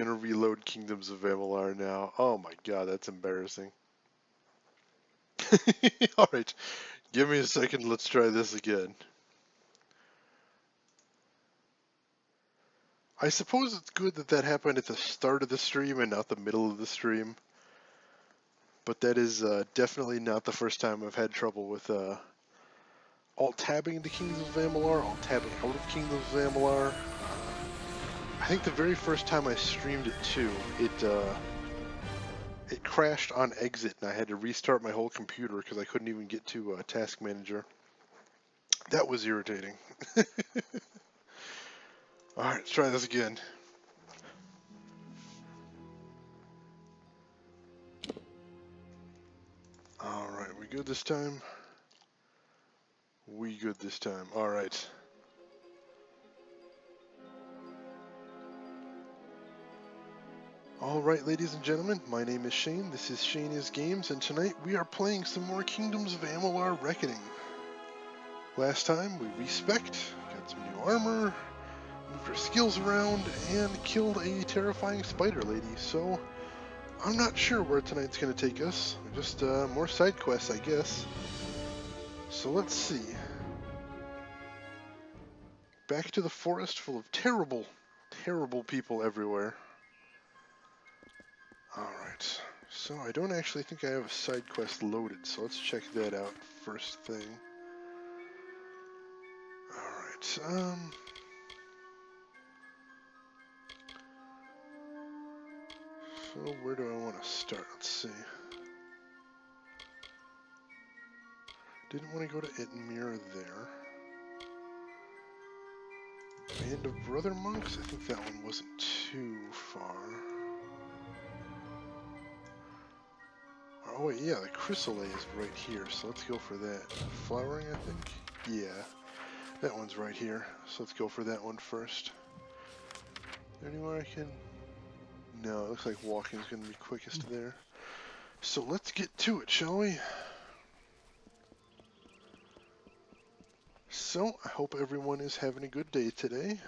gonna reload Kingdoms of Amalur now. Oh my god, that's embarrassing. Alright, give me a second, let's try this again. I suppose it's good that that happened at the start of the stream and not the middle of the stream. But that is definitely not the first time I've had trouble with alt-tabbing into Kingdoms of Amalur, alt-tabbing out of Kingdoms of Amalur. I think the very first time I streamed it too, it crashed on exit and I had to restart my whole computer because I couldn't even get to Task Manager. That was irritating. Alright, let's try this again. Alright, we good this time? We good this time. Alright. Alright, ladies and gentlemen, my name is Shane, this is Shane Is Games, and tonight we are playing some more Kingdoms of Amalur Reckoning. Last time we respec'd, got some new armor, moved our skills around, and killed a terrifying spider lady, so I'm not sure where tonight's going to take us. Just more side quests, I guess. So let's see. Back to the forest full of terrible, terrible people everywhere. Alright, so I don't actually think I have a side quest loaded, so let's check that out first thing. Alright, so where do I want to start? Let's see. Didn't want to go to Itmir there. Band of Brother Monks? I think that one wasn't too far. Oh wait, yeah, the Chrysolite is right here, so let's go for that. Flowering, I think? Yeah, that one's right here, so let's go for that one first. Anywhere I can... No, it looks like walking's gonna be quickest there. So let's get to it, shall we? So, I hope everyone is having a good day today.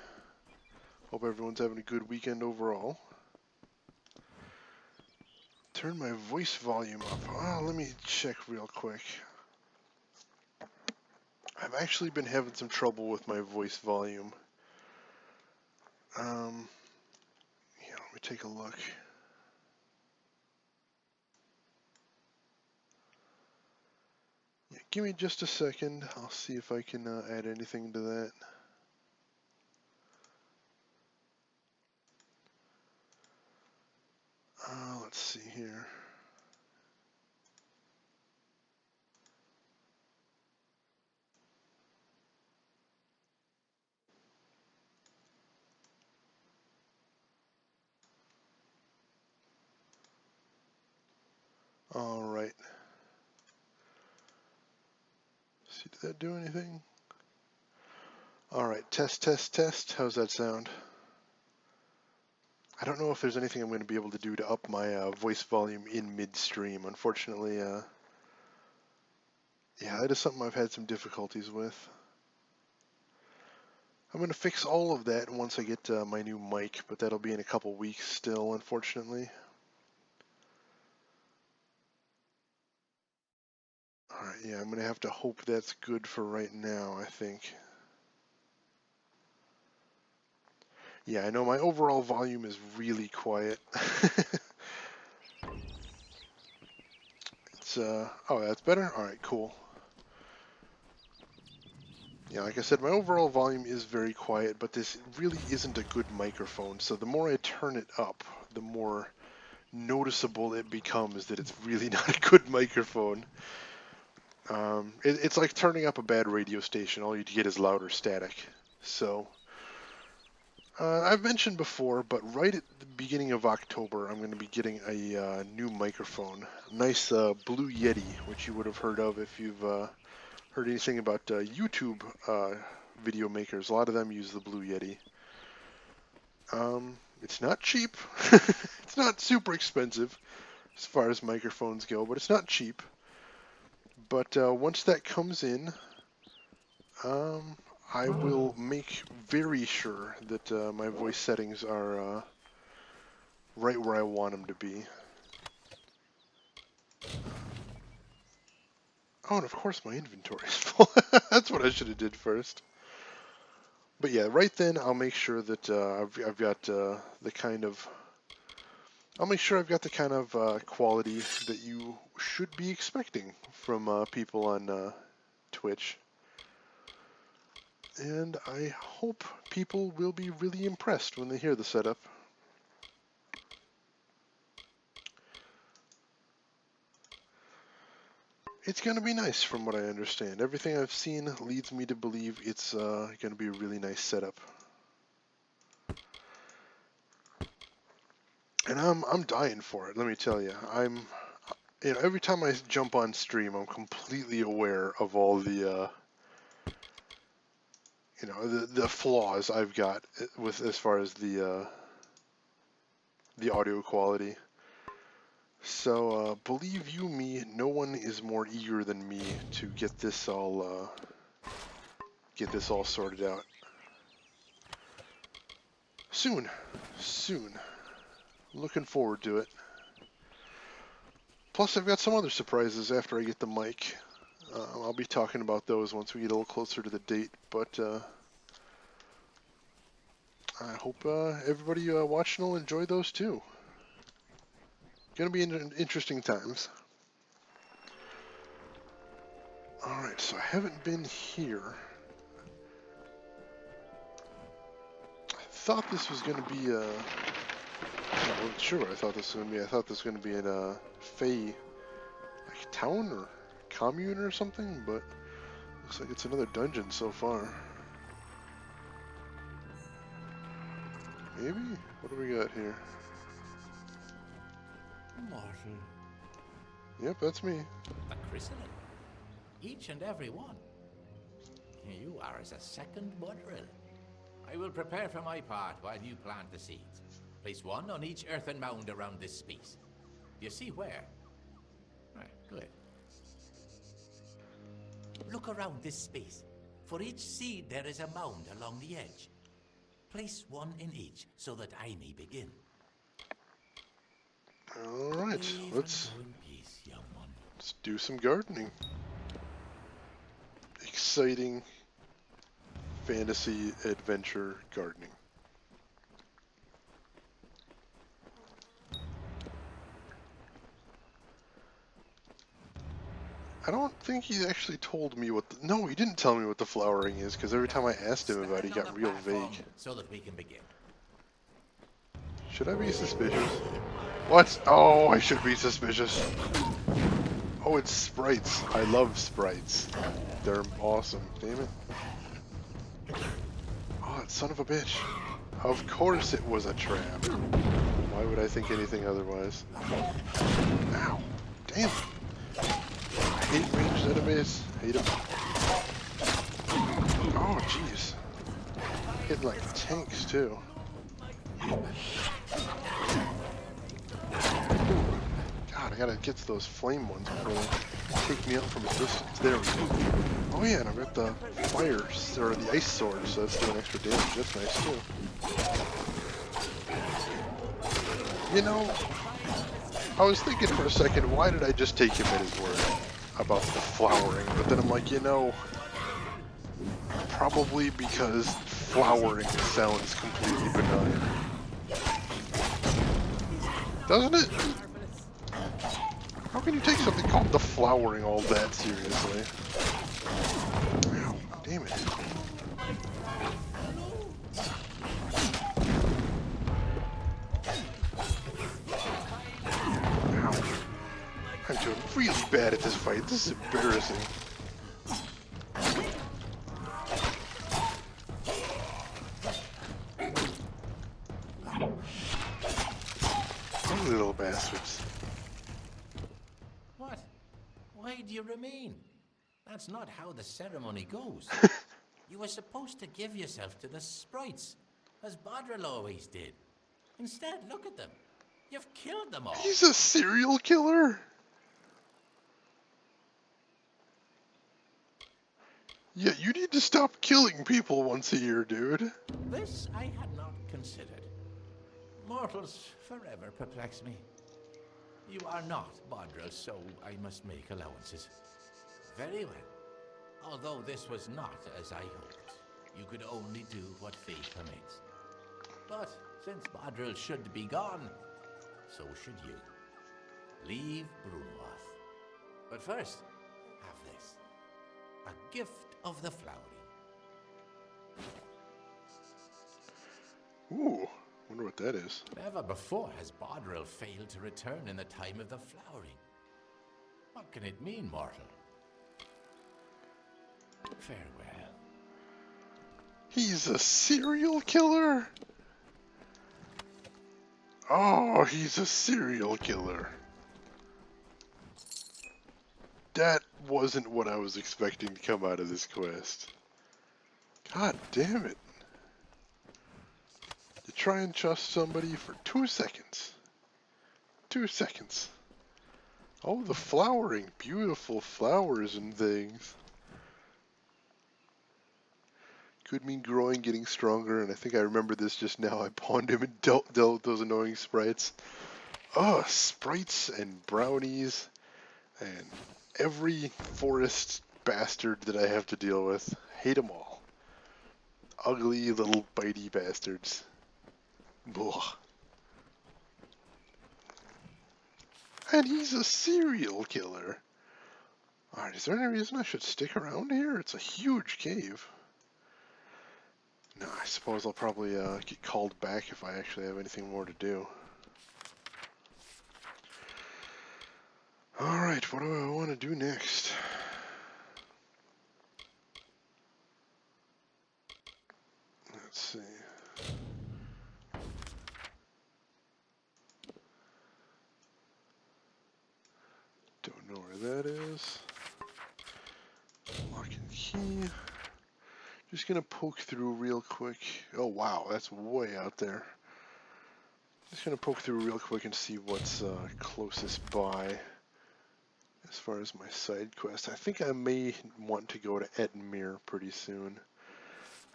Hope everyone's having a good weekend overall. Turn my voice volume up. Oh, let me check real quick. I've actually been having some trouble with my voice volume. Yeah, let me take a look. Yeah, give me just a second. I'll see if I can add anything to that. Let's see here. Alright. See, did that do anything? Alright, test, test, test. How's that sound? I don't know if there's anything I'm going to be able to do to up my voice volume in midstream. Unfortunately, yeah, that is something I've had some difficulties with. I'm going to fix all of that once I get my new mic, but that'll be in a couple weeks still, unfortunately. Alright, yeah, I'm going to have to hope that's good for right now, I think. Yeah, I know my overall volume is really quiet. It's, oh, that's better? Alright, cool. Yeah, like I said, my overall volume is very quiet, but this really isn't a good microphone, so the more I turn it up, the more noticeable it becomes that it's really not a good microphone. It's like turning up a bad radio station. All you get is louder static. So, I've mentioned before, but right at the beginning of October, I'm going to be getting a new microphone. A nice Blue Yeti, which you would have heard of if you've heard anything about YouTube video makers. A lot of them use the Blue Yeti. It's not cheap. It's not super expensive as far as microphones go, but it's not cheap. But once that comes in, I will make very sure that my voice settings are right where I want them to be. Oh, and of course my inventory is full. That's what I should have did first. But yeah, right then I'll make sure that I've got the kind of I'll make sure I've got the kind of quality that you should be expecting from people on Twitch. And I hope people will be really impressed when they hear the setup. It's going to be nice from what I understand. Everything I've seen leads me to believe it's going to be a really nice setup. And I'm dying for it, let me tell you. Every time I jump on stream, I'm completely aware of all the the flaws I've got with as far as the audio quality. So believe you me, no one is more eager than me to get this all sorted out. Soon. Looking forward to it. Plus, I've got some other surprises after I get the mic. I'll be talking about those once we get a little closer to the date, but I hope everybody watching will enjoy those too. Gonna be interesting times. Alright, so I haven't been here. I thought this was gonna be I wasn't sure what I thought this was gonna be. I thought this was gonna be in a Fey town or commune or something, but looks like it's another dungeon so far. Maybe? What do we got here? Mortal. Yep, that's me. A chrysalis. Each and every one. You are as a second Mudrill. I will prepare for my part while you plant the seeds. Place one on each earthen mound around this space. Do you see where? Right, good. Look around this space. For each seed there is a mound along the edge. Place one in each so that I may begin. Alright, let's do some gardening. Exciting fantasy adventure gardening. I don't think he actually told me what no, he didn't tell me what the flowering is, because every time I asked him about it, he got real vague. So that we can begin. Should I be suspicious? What? Oh, I should be suspicious. Oh, it's sprites. I love sprites. They're awesome. Damn it. Oh, that son of a bitch. Of course it was a trap. Why would I think anything otherwise? Ow. Damn it. I hate ranged enemies. Hate them. Oh, jeez. Hitting like tanks, too. God, I gotta get to those flame ones before they take me out from a distance. There we go. Oh yeah, and I've got the fire, or the ice sword, so that's doing extra damage. That's nice too. You know, I was thinking for a second, why did I just take him at his word about the flowering? But then I'm like, you know, probably because flowering sounds completely benign. Doesn't it? How can you take something called the flowering all that seriously? Ow, damn it. Ow. I'm doing really bad at this fight. This is embarrassing. Little bastards. What? Why do you remain? That's not how the ceremony goes. You were supposed to give yourself to the sprites, as Badril always did. Instead, look at them. You've killed them all. He's a serial killer? Yeah, you need to stop killing people once a year, dude. This I had not considered. Mortals forever perplex me. You are not Bodril, so I must make allowances. Very well. Although this was not as I hoped, you could only do what fate permits. But since Bodril should be gone, so should you. Leave Broomloth. But first, have this. A gift of the flowering. Ooh, wonder what that is. Never before has Bodril failed to return in the time of the flowering. What can it mean, mortal? Farewell. He's a serial killer? Oh, he's a serial killer. That wasn't what I was expecting to come out of this quest. God damn it. You try and trust somebody for 2 seconds. 2 seconds. Oh, the flowering. Beautiful flowers and things. Could mean growing, getting stronger, and I think I remember this just now. I pawned him and dealt with those annoying sprites. Oh, sprites and brownies and every forest bastard that I have to deal with. Hate them all. Ugly little bitey bastards. Ugh. And he's a serial killer. Alright, is there any reason I should stick around here? It's a huge cave. No, I suppose I'll probably get called back if I actually have anything more to do. Alright, what do I want to do next? Let's see. Don't know where that is. Lock and key. Just gonna poke through real quick. Oh wow, that's way out there. Just gonna poke through real quick and see what's closest by as far as my side quest. I think I may want to go to Ettenmere pretty soon.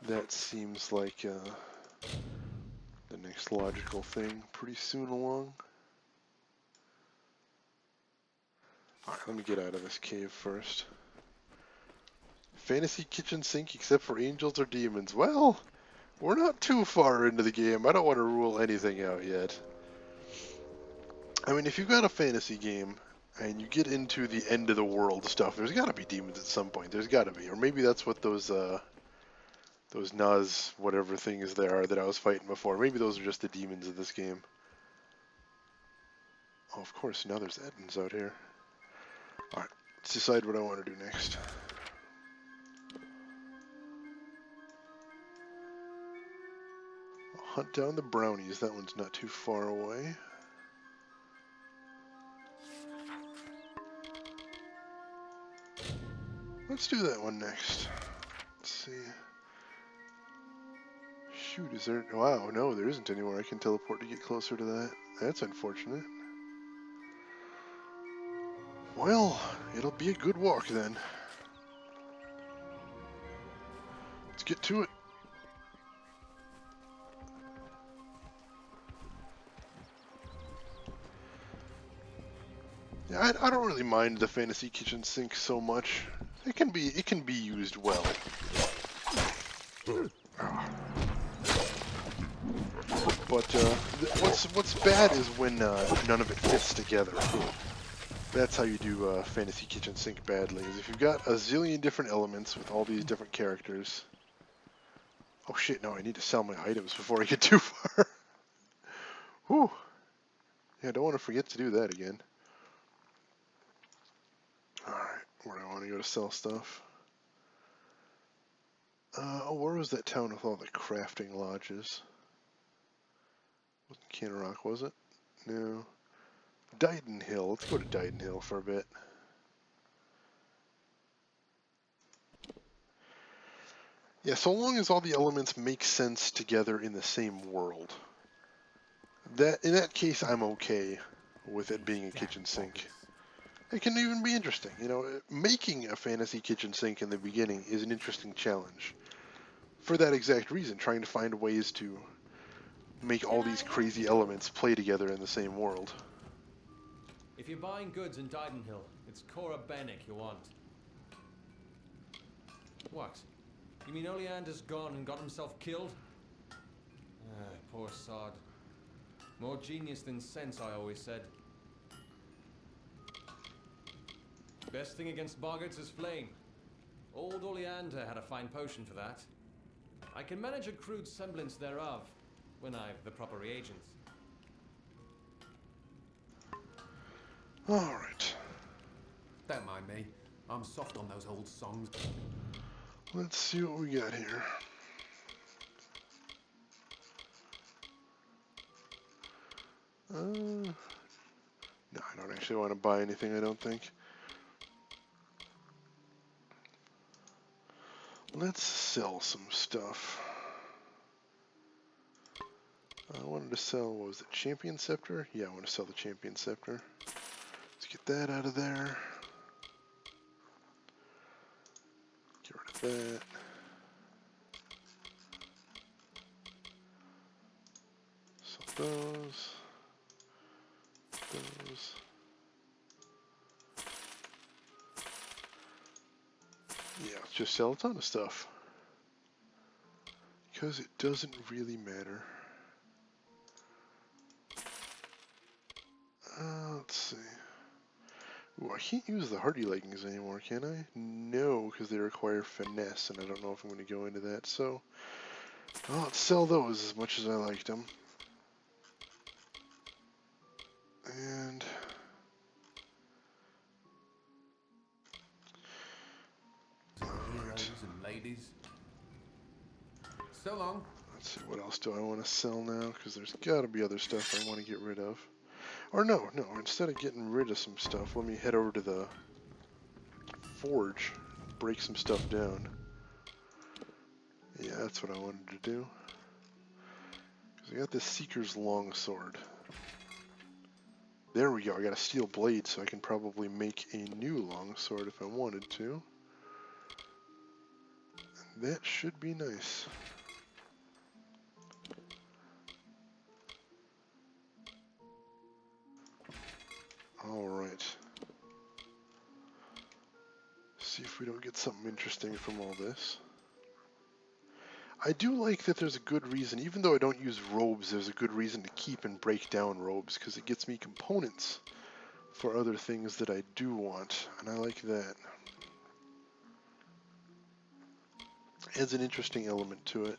That seems like the next logical thing pretty soon along. Alright, let me get out of this cave first. Fantasy kitchen sink except for angels or demons. Well, we're not too far into the game. I don't want to rule anything out yet. I mean, if you've got a fantasy game and you get into the end of the world stuff, there's got to be demons at some point. There's got to be. Or maybe that's what those Nuz whatever things there are that I was fighting before. Maybe those are just the demons of this game. Oh, of course, now there's Edens out here. Alright, let's decide what I want to do next. Hunt down the brownies. That one's not too far away. Let's do that one next. Let's see. Shoot, is there... Wow, no, there isn't anywhere I can teleport to get closer to that. That's unfortunate. Well, it'll be a good walk then. Let's get to it. Yeah, I don't really mind the fantasy kitchen sink so much. It can be used well. But what's bad is when none of it fits together. That's how you do fantasy kitchen sink badly. Is if you've got a zillion different elements with all these different characters. Oh shit! No, I need to sell my items before I get too far. Whew. Yeah, I don't want to forget to do that again. Alright, where do I want to go to sell stuff? Oh, where was that town with all the crafting lodges? Wasn't Canrock, was it? No. Dighton Hill. Let's go to Dighton Hill for a bit. Yeah, so long as all the elements make sense together in the same world. In that case, I'm okay with it being a kitchen sink. It can even be interesting. You know, making a fantasy kitchen sink in the beginning is an interesting challenge. For that exact reason, trying to find ways to make all these crazy elements play together in the same world. If you're buying goods in Didenhill, it's Cora Bennick you want. What? You mean Oleander's gone and got himself killed? Ah, poor sod. More genius than sense, I always said. Best thing against boggarts is flame. Old Oleander had a fine potion for that. I can manage a crude semblance thereof, when I've the proper reagents. Alright. Don't mind me. I'm soft on those old songs. Let's see what we got here. No, I don't actually want to buy anything, I don't think. Let's sell some stuff. I wanted to sell, what was it, Champion Scepter? Yeah, I want to sell the Champion Scepter. Let's get that out of there. Get rid of that. Sell those. Those. Yeah, let's just sell a ton of stuff. Because it doesn't really matter. Let's see. Ooh, I can't use the hardy leggings anymore, can I? No, because they require finesse, and I don't know if I'm going to go into that, so... Well, let's sell those as much as I liked them. And... Heroes and ladies. So long. Let's see, what else do I want to sell now? Because there's got to be other stuff I want to get rid of. Or no, instead of getting rid of some stuff, let me head over to the forge, break some stuff down. Yeah, that's what I wanted to do. Because I got this Seeker's Longsword. There we go, I got a steel blade, so I can probably make a new longsword if I wanted to. And that should be nice. Alright. See if we don't get something interesting from all this. I do like that there's a good reason, even though I don't use robes, there's a good reason to keep and break down robes, because it gets me components for other things that I do want, and I like that. Adds an interesting element to it.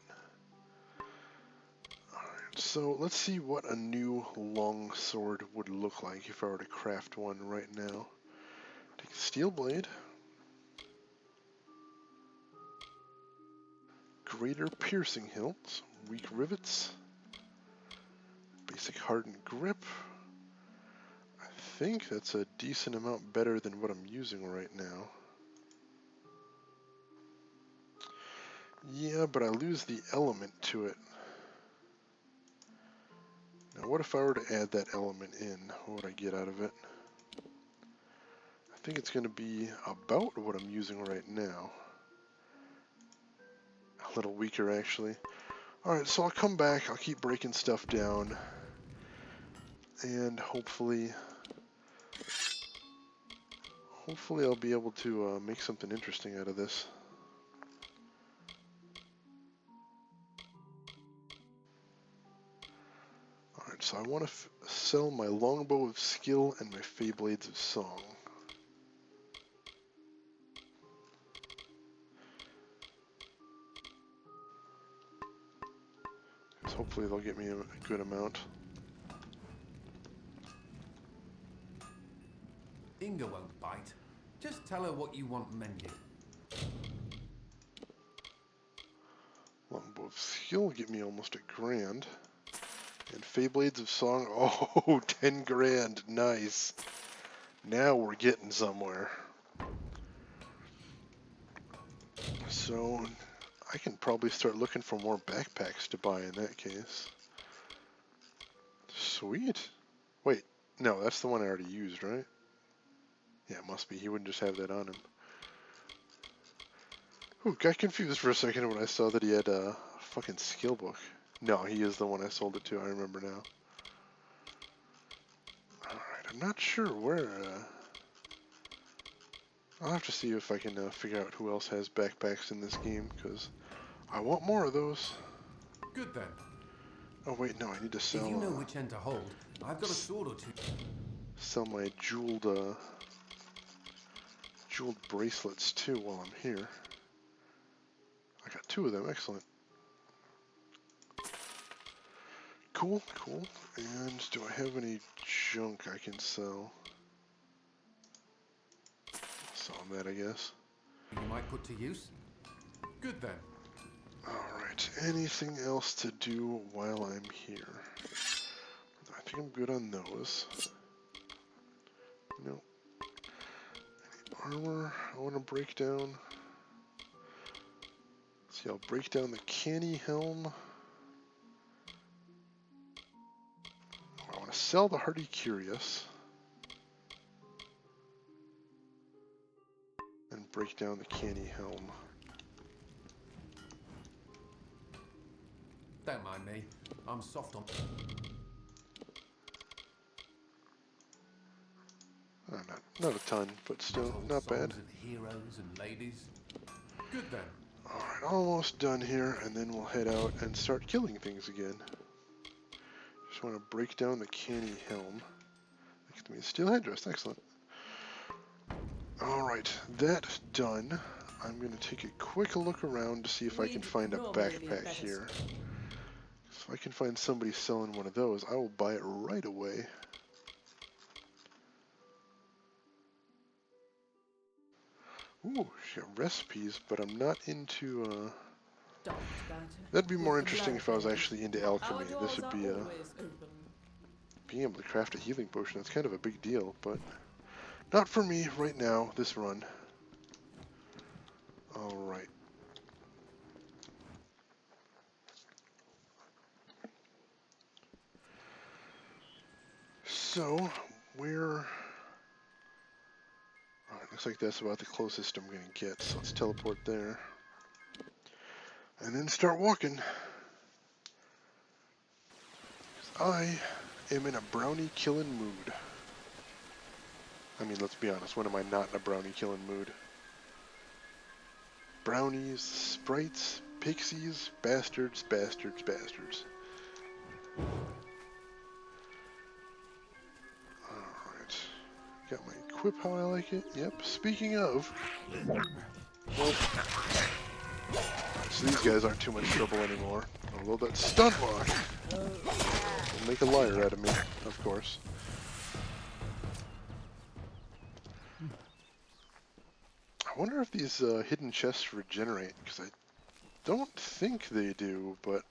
Alright, so let's see what a new longsword would look like if I were to craft one right now. Take a steel blade. Greater piercing hilts, weak rivets, basic hardened grip. I think that's a decent amount better than what I'm using right now. Yeah, but I lose the element to it. Now what if I were to add that element in? What would I get out of it? I think it's going to be about what I'm using right now. A little weaker, actually. Alright, so I'll come back, I'll keep breaking stuff down, and hopefully I'll be able to make something interesting out of this. Alright, so I want to sell my longbow of skill and my fey blades of song. Hopefully they'll get me a good amount. Inga won't bite. Just tell her what you want mended. Longbow of skill will get me almost $1,000. And fey blades of song, oh, 10 grand, nice. Now we're getting somewhere. So I can probably start looking for more backpacks to buy in that case. Sweet. Wait, no, that's the one I already used, right? Yeah, it must be. He wouldn't just have that on him. Ooh, got confused for a second when I saw that he had a fucking skill book. No, he is the one I sold it to. I remember now. Alright, I'm not sure where... I'll have to see if I can figure out who else has backpacks in this game, because I want more of those. Good then. Oh wait, no, I need to If sell... you know which end to hold, I've got a sword or two. sell my jeweled bracelets too while I'm here. I got 2 of them, excellent. Cool, cool. And do I have any junk I can sell? Sell that, I guess. You might put to use. Good then. Alright, anything else to do while I'm here? I think I'm good on those. Nope. Any armor I want to break down? Let's see, I'll break down the canny helm. I want to sell the hardy curious. And break down the canny helm. Don't mind me. I'm soft on. Not a ton, but still, Old not songs bad. of heroes and ladies. Good then. Alright, almost done here, and then we'll head out and start killing things again. Just want to break down the canny helm. Next to me, steel headdress, excellent. Alright, that done. I'm going to take a quick look around to see if I can find a backpack here. If I can find somebody selling one of those, I will buy it right away. Ooh, she got recipes, but I'm not into, that'd be more interesting if I was actually into alchemy. This would be, being able to craft a healing potion. That's kind of a big deal, but not for me right now, this run. Alright. So, where... Alright, looks like that's about the closest I'm going to get, so let's teleport there. And then start walking. I am in a brownie killing mood. I mean, let's be honest, when am I not in a brownie killing mood? Brownies, sprites, pixies, bastards, bastards, bastards. Alright. Got my equip how I like it. Yep, speaking of... Well, so these guys aren't too much trouble anymore. Although that stun lock will make a liar out of me, of course. I wonder if these hidden chests regenerate, because I don't think they do, but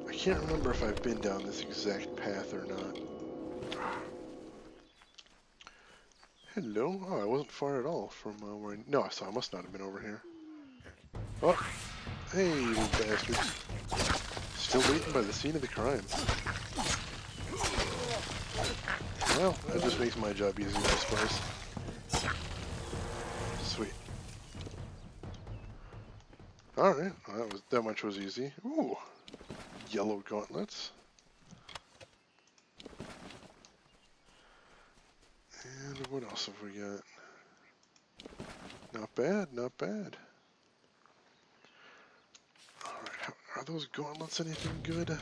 I can't remember if I've been down this exact path or not. Hello? Oh, I wasn't far at all from where I... No, so I must not have been over here. Oh! Hey, you bastards. Still waiting by the scene of the crime. Well, that just makes my job easier, I suppose. Sweet. Alright, well, that much was easy. Ooh! Yellow gauntlets. And what else have we got? Not bad, not bad. Alright, are those gauntlets anything good?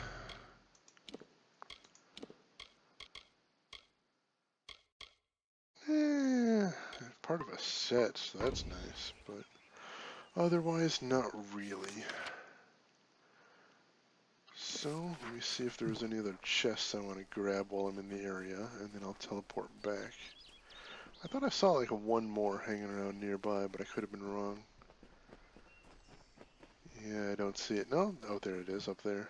Part of a set, so that's nice, but otherwise not really. So, let me see if there's any other chests I want to grab while I'm in the area, and then I'll teleport back. I thought I saw like one more hanging around nearby, but I could have been wrong. Yeah, I don't see it. No? Oh, there it is, up there.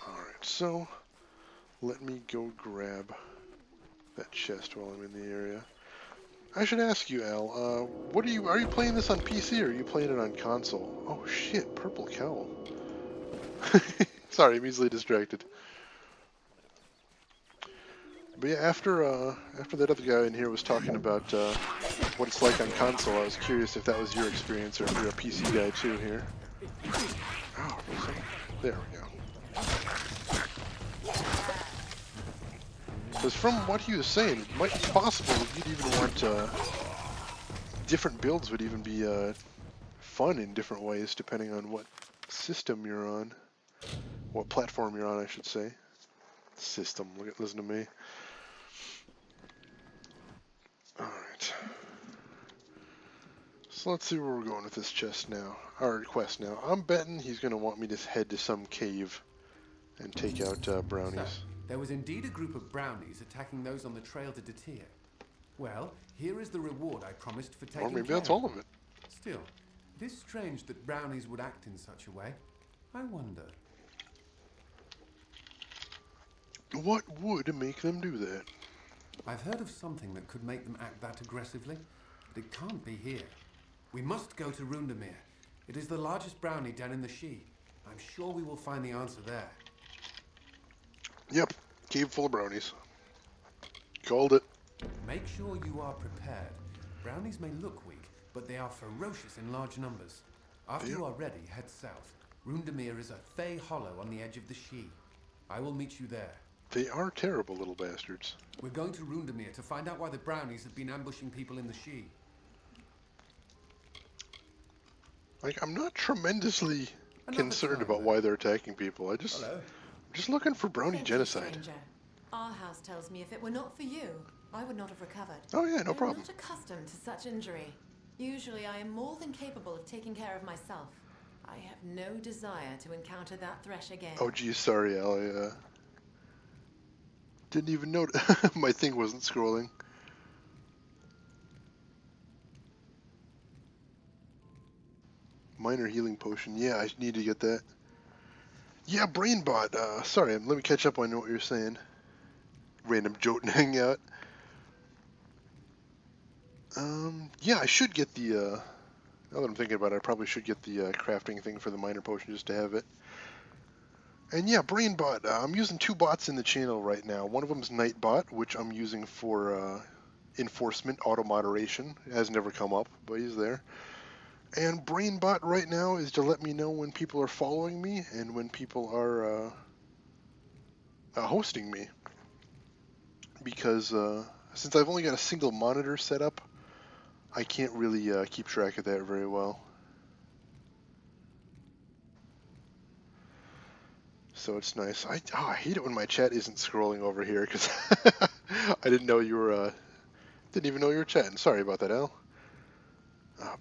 Alright, so let me go grab that chest while I'm in the area. I should ask you, Al, what are you playing this on PC or are you playing it on console? Oh shit, purple cowl. Sorry, I'm easily distracted. But yeah, after that other guy in here was talking about what it's like on console, I was curious if that was your experience or if you're a PC guy too here. Oh, there we go. Because from what he was saying, it might be possible that you'd even want different builds would even be fun in different ways depending on what system you're on, what platform you're on, I should say. System. Listen to me. All right. So let's see where we're going with this chest now, or quest now. I'm betting he's going to want me to head to some cave and take out brownies. So, there was indeed a group of brownies attacking those on the trail to Datir. Well, here is the reward I promised for taking Or maybe care that's of all them. of it. Still, it is strange that brownies would act in such a way. I wonder. What would make them do that? I've heard of something that could make them act that aggressively, but it can't be here. We must go to Rundamir. It is the largest brownie den in the Shi. I'm sure we will find the answer there. Yep, cave full of brownies. Called it. Make sure you are prepared. Brownies may look weak, but they are ferocious in large numbers. After you are ready, head south. Rundamir is a Fey hollow on the edge of the Shi. I will meet you there. They are terrible little bastards. We're going to Rundamir to find out why the brownies have been ambushing people in the Shi. Like, I'm not tremendously Another concerned time, about then. why they're attacking people. I'm just looking for brownie Thank you, genocide. stranger. Our house tells me if it were not for you, I would not have recovered. Oh yeah, no I'm problem. not accustomed to such injury. Usually I am more than capable of taking care of myself. I have no desire to encounter that thresh again. Oh geez, sorry, Al. I didn't even note my thing wasn't scrolling. Minor healing potion. Yeah, I need to get that. Yeah, BrainBot. Sorry, let me catch up on what you're saying. Random Jotun hangout. Yeah, I should get the, now that I'm thinking about it, I probably should get the crafting thing for the minor potion just to have it. And yeah, BrainBot, I'm using two bots in the channel right now. One of them is Nightbot, which I'm using for enforcement, auto-moderation. It has never come up, but he's there. And BrainBot right now is to let me know when people are following me and when people are hosting me. Because since I've only got a single monitor set up, I can't really keep track of that very well. So it's nice. I hate it when my chat isn't scrolling over here because I didn't know you were didn't even know you were chatting. Sorry about that, Al.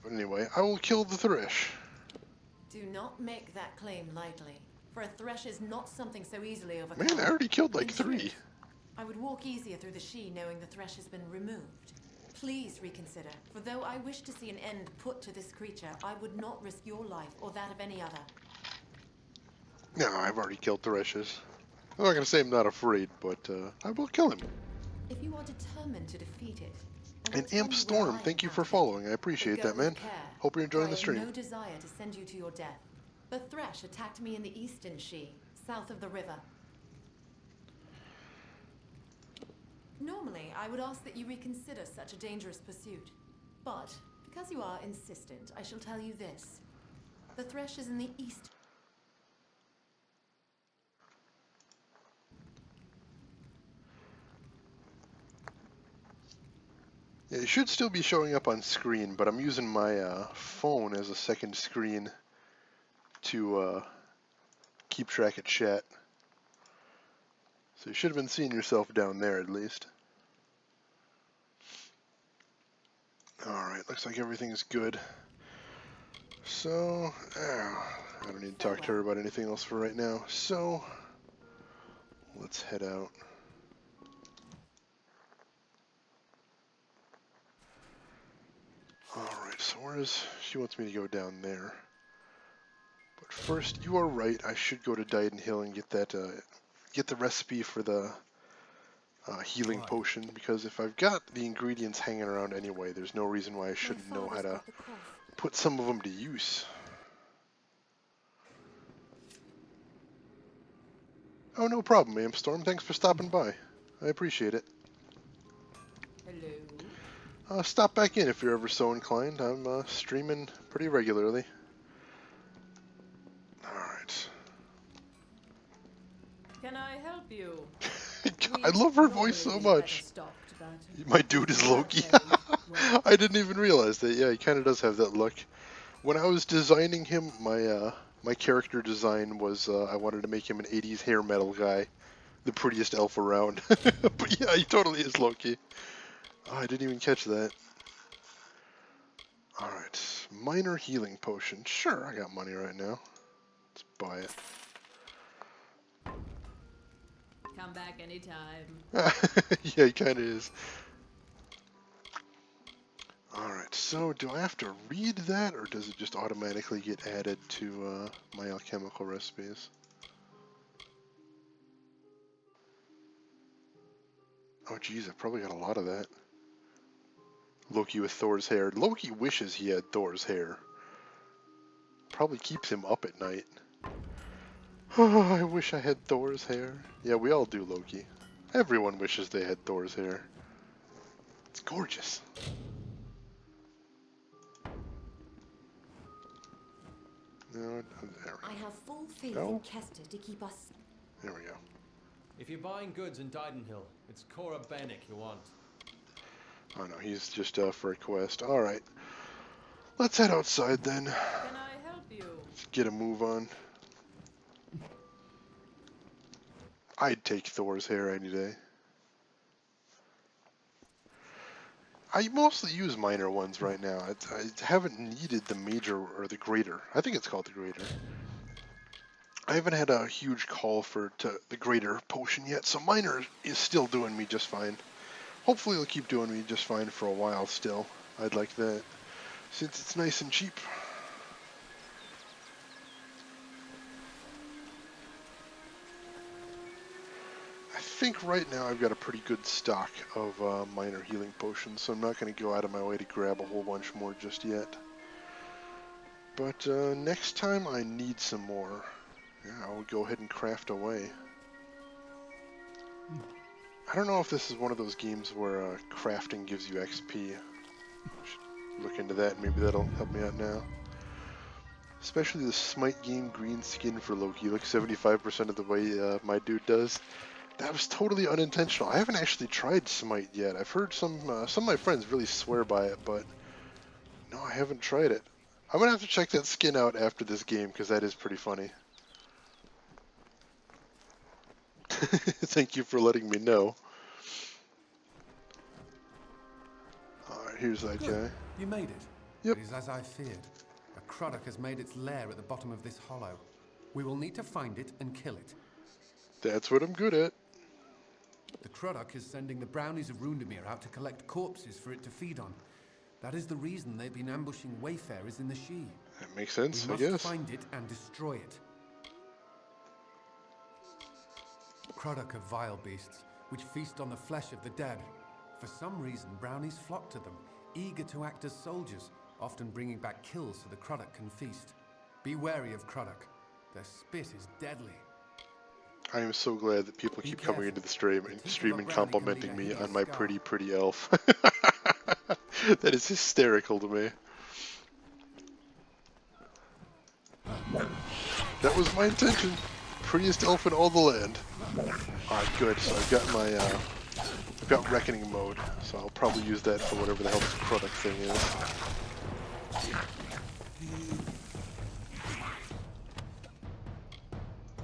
But anyway, I will kill the thresh. Do not make that claim lightly, for a thresh is not something so easily overcome. Man, I already killed like In 3. truth, I would walk easier through the Shi knowing the thresh has been removed. Please reconsider, for though I wish to see an end put to this creature, I would not risk your life or that of any other. No, I've already killed threshes. I'm not gonna say I'm not afraid, but I will kill him. If you are determined to defeat it, I will And tell Amp you Storm, where I thank you for encountered it. following. I But appreciate go that, with man. care, Hope you're enjoying for the I have stream. no desire to send you to your death. The thresh attacked me in the eastern Shi, south of the river. Normally, I would ask that you reconsider such a dangerous pursuit. But, because you are insistent, I shall tell you this. The thresh is in the east. Yeah, it should still be showing up on screen, but I'm using my phone as a second screen to keep track of chat. So you should have been seeing yourself down there at least. Alright, looks like everything's good. So, I don't need to talk to her about anything else for right now. So, let's head out. Alright, so where is... She wants me to go down there. But first, you are right, I should go to Dyden Hill and get that, get the recipe for the healing potion, because if I've got the ingredients hanging around anyway, there's no reason why I shouldn't know how to put some of them to use. Oh, no problem, Amp Storm. Thanks for stopping by. I appreciate it. Hello. Stop back in if you're ever so inclined. I'm streaming pretty regularly. Alright. Can I help you? I love her voice so much. My dude is Loki. I didn't even realize that. Yeah, he kind of does have that look. When I was designing him, my character design was I wanted to make him an 80s hair metal guy. The prettiest elf around. But yeah, he totally is Loki. Oh, I didn't even catch that. Alright, minor healing potion. Sure, I got money right now. Let's buy it. Come back anytime. Yeah, he kind of is. Alright, so do I have to read that, or does it just automatically get added to my alchemical recipes? Oh geez, I probably got a lot of that. Loki with Thor's hair. Loki wishes he had Thor's hair. Probably keeps him up at night. Oh, I wish I had Thor's hair. Yeah, we all do, Loki. Everyone wishes they had Thor's hair. It's gorgeous. No, there we I have full faith No. in Kester to keep us. There we go. If you're buying goods in Didenhill, it's Cora Bennick you want. Oh no, he's just for a quest. Alright. Let's head outside then. Can I help you? Let's get a move on. I'd take Thor's hair any day. I mostly use minor ones right now. I haven't needed the major or the greater. I think it's called the greater. I haven't had a huge call for the greater potion yet, so minor is still doing me just fine. Hopefully it'll keep doing me just fine for a while still. I'd like that, since it's nice and cheap. I think right now I've got a pretty good stock of minor healing potions, so I'm not going to go out of my way to grab a whole bunch more just yet. But next time I need some more. Yeah, I'll go ahead and craft away. I don't know if this is one of those games where crafting gives you XP. Should look into that, maybe that'll help me out now. Especially the Smite game green skin for Loki, like 75% of the way my dude does. That was totally unintentional. I haven't actually tried Smite yet. I've heard some of my friends really swear by it, but no, I haven't tried it. I'm gonna have to check that skin out after this game, because that is pretty funny. Thank you for letting me know. Alright, here's that guy. You made it. Yep. It is as I feared. A Croddock has made its lair at the bottom of this hollow. We will need to find it and kill it. That's what I'm good at. The Croddock is sending the brownies of Rundemir out to collect corpses for it to feed on. That is the reason they've been ambushing wayfarers in the Shee. That makes sense, We I must guess. find it and destroy it. Croddock are vile beasts, which feast on the flesh of the dead. For some reason, brownies flock to them, eager to act as soldiers, often bringing back kills so the Croddock can feast. Be wary of Croddock. Their spit is deadly. I am so glad that people keep coming into the stream and complimenting me on my pretty elf. That is hysterical to me. That was my intention. Prettiest elf in all the land. Alright, good. So I've got my I've got reckoning mode, so I'll probably use that for whatever the hell this product thing is.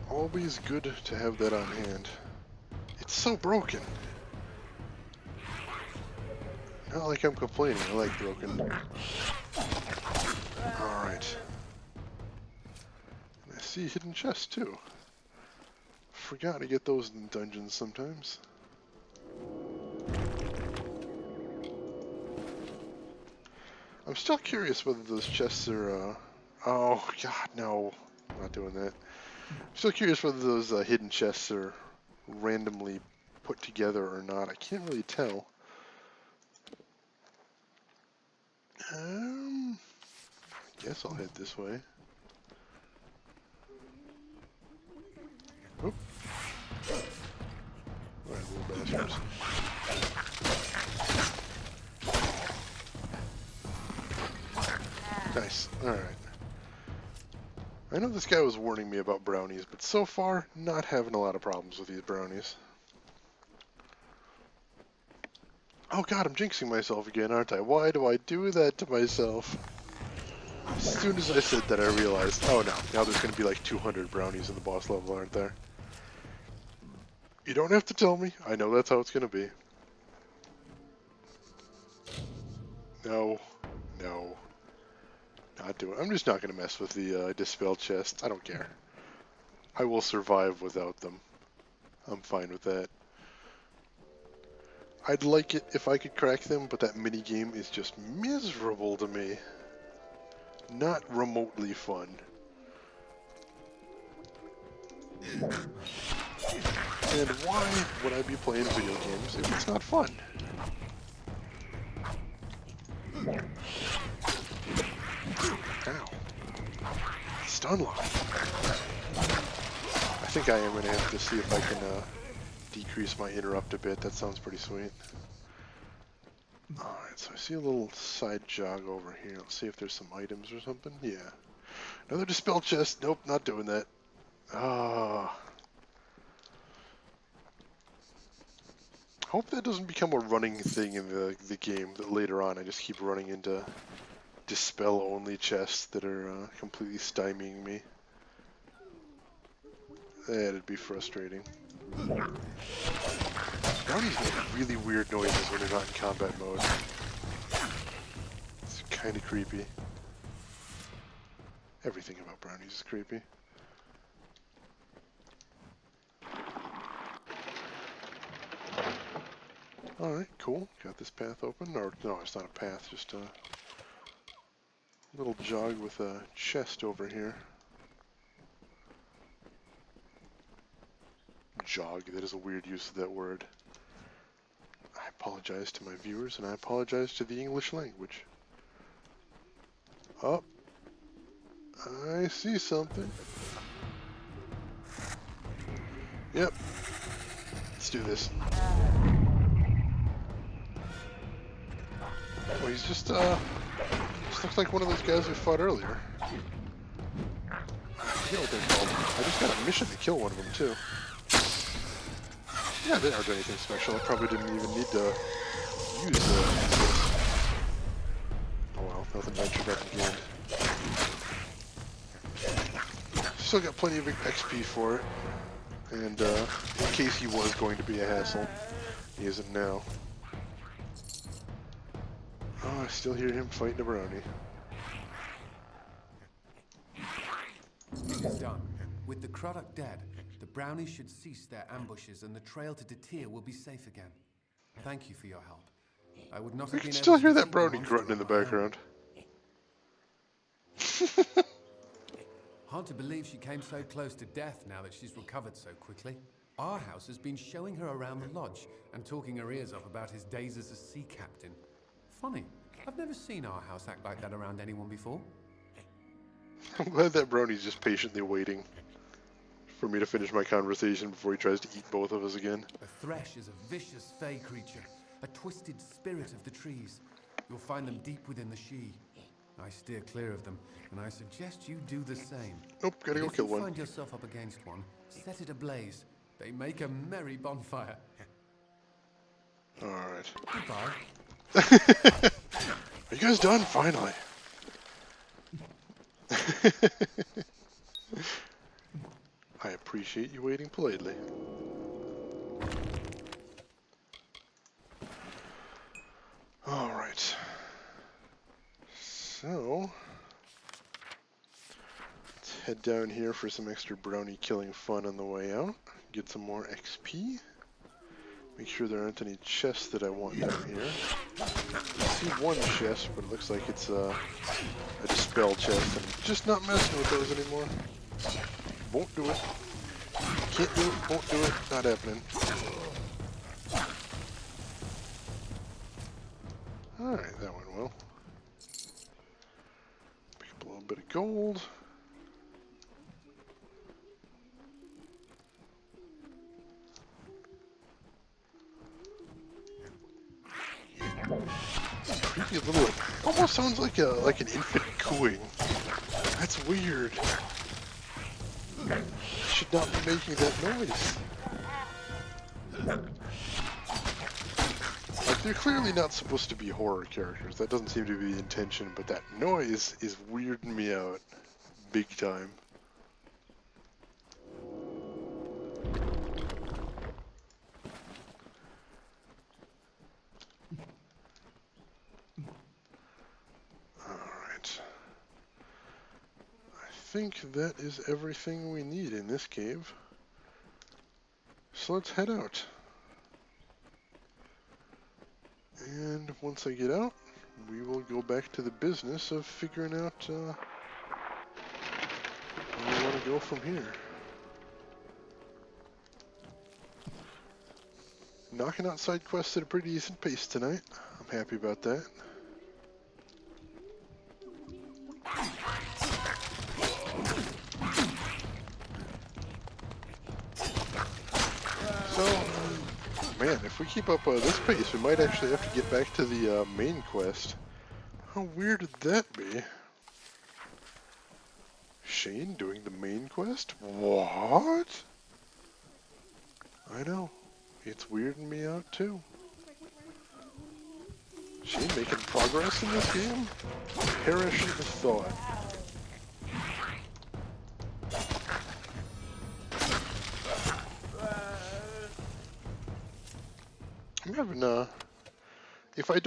Always good to have that on hand. It's so broken. Not like I'm complaining, I like broken. Alright. And I see hidden chests too. Forgot to get those in dungeons sometimes. I'm still curious whether those chests are, oh god, no. I'm not doing that. I'm still curious whether those hidden chests are randomly put together or not. I can't really tell. I guess I'll head this way. Oh. Alright, little bastards. Nice. Alright. I know this guy was warning me about brownies, but so far, not having a lot of problems with these brownies. Oh god, I'm jinxing myself again, aren't I? Why do I do that to myself? As soon as I said that, I realized, oh no, now there's going to be like 200 brownies in the boss level, aren't there? You don't have to tell me. I know that's how it's going to be. No. No. Not doing. I'm just not going to mess with the dispel chest. I don't care. I will survive without them. I'm fine with that. I'd like it if I could crack them, but that mini game is just miserable to me. Not remotely fun. And why would I be playing video games if it's not fun? Ow. Stun lock. I think I am going to have to see if I can decrease my interrupt a bit. That sounds pretty sweet. Alright, so I see a little side jog over here. Let's see if there's some items or something. Yeah. Another dispel chest. Nope, not doing that. Ah. Hope that doesn't become a running thing in the game, that later on I just keep running into dispel-only chests that are completely stymieing me. That'd be frustrating. Brownies make really weird noises when they're not in combat mode. It's kind of creepy. Everything about brownies is creepy. Alright, cool. Got this path open. Or, no, it's not a path, just a little jog with a chest over here. Jog, that is a weird use of that word. I apologize to my viewers, and I apologize to the English language. Oh, I see something. Yep. Let's do this. Oh, he's just looks like one of those guys we fought earlier. I forget what they're called. I just got a mission to kill one of them, too. Yeah, they aren't anything special. I probably didn't even need to use oh well, nothing ventured, nothing gained. Still got plenty of XP for it. And in case he was going to be a hassle, he isn't now. Oh, I still hear him fighting a brownie. It is done. With the Croddock dead, the brownies should cease their ambushes and the trail to Detir will be safe again. Thank you for your help. I would not I have can been still able to hear that defeat the brownie monster grunting in on the my own. background. Hard to believe she came so close to death now that she's recovered so quickly. Our house has been showing her around the lodge and talking her ears off about his days as a sea captain. Funny, I've never seen our house act like that around anyone before. I'm glad that brownie's just patiently waiting for me to finish my conversation before he tries to eat both of us again. A thresh is a vicious fey creature, a twisted spirit of the trees. You'll find them deep within the She. I steer clear of them, and I suggest you do the same. Nope, gotta go If kill you one. find yourself up against one, set it ablaze. They make a merry bonfire. Alright. Goodbye. Are you guys done? Finally. I appreciate you waiting politely. Alright. So, let's head down here for some extra brownie killing fun on the way out. Get some more XP. Make sure there aren't any chests that I want down here. I see one chest, but it looks like it's a dispel chest. I'm just not messing with those anymore. Won't do it. Can't do it, won't do it, not happening. Alright, that went well. Pick up a little bit of gold. Creepy little, almost sounds like an infant cooing. That's weird. Should not be making that noise. Like, they're clearly not supposed to be horror characters. That doesn't seem to be the intention, but that noise is weirding me out. Big time. Alright. I think that is everything we need in this cave. So let's head out. And once I get out, we will go back to the business of figuring out where we want to go from here. Knocking out side quests at a pretty decent pace tonight. I'm happy about that. So, man, if we keep up this pace, we might actually have to get back to the main quest. How weird would that be? Shane doing the main quest? What? I know. It's weirding me out too. Shane making progress in this game? Perish the thought. I'm having if I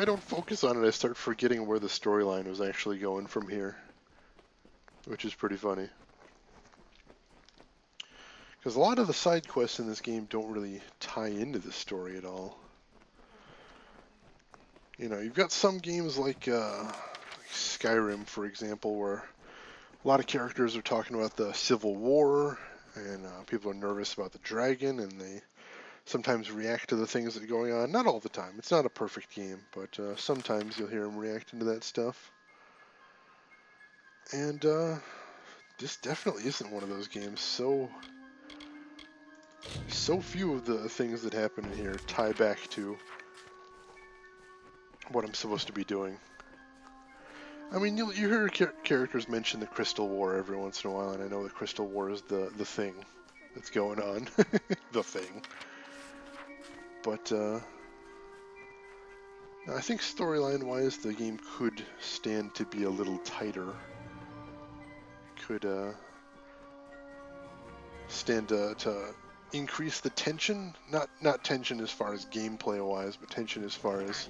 don't focus on it, I start forgetting where the storyline was actually going from here, which is pretty funny. Because a lot of the side quests in this game don't really tie into the story at all. You know, you've got some games like Skyrim, for example, where a lot of characters are talking about the Civil War, and people are nervous about the dragon, and they sometimes react to the things that are going on. Not all the time. It's not a perfect game, but sometimes you'll hear them reacting to that stuff. And this definitely isn't one of those games. So few of the things that happen in here tie back to what I'm supposed to be doing. I mean, you hear characters mention the Crystal War every once in a while, and I know the Crystal War is the thing that's going on. The thing. But I think storyline-wise, the game could stand to be a little tighter. Could stand to increase the tension. Not tension as far as gameplay-wise, but tension as far as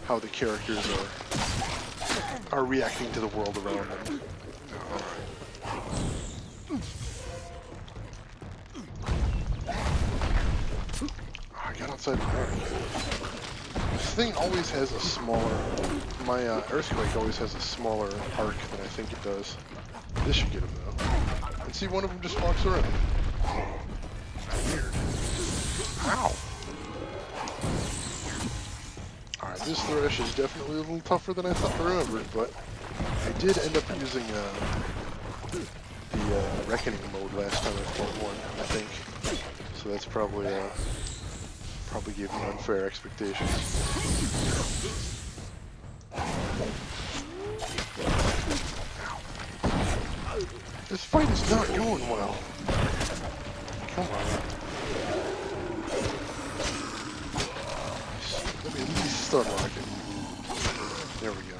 how the characters are reacting to the world around them. Oh, I got outside the door. This thing always has a smaller... My Earthquake always has a smaller arc than I think it does. This should get him, though. And see, one of them just walks around. Weird. Ow! Alright, this Thresh is definitely a little tougher than I thought I remembered, but I did end up using the Reckoning mode last time I fought one, I think. So that's probably gave me unfair expectations. This fight is not going well. Come on. Let me at least stun lock it. There we go.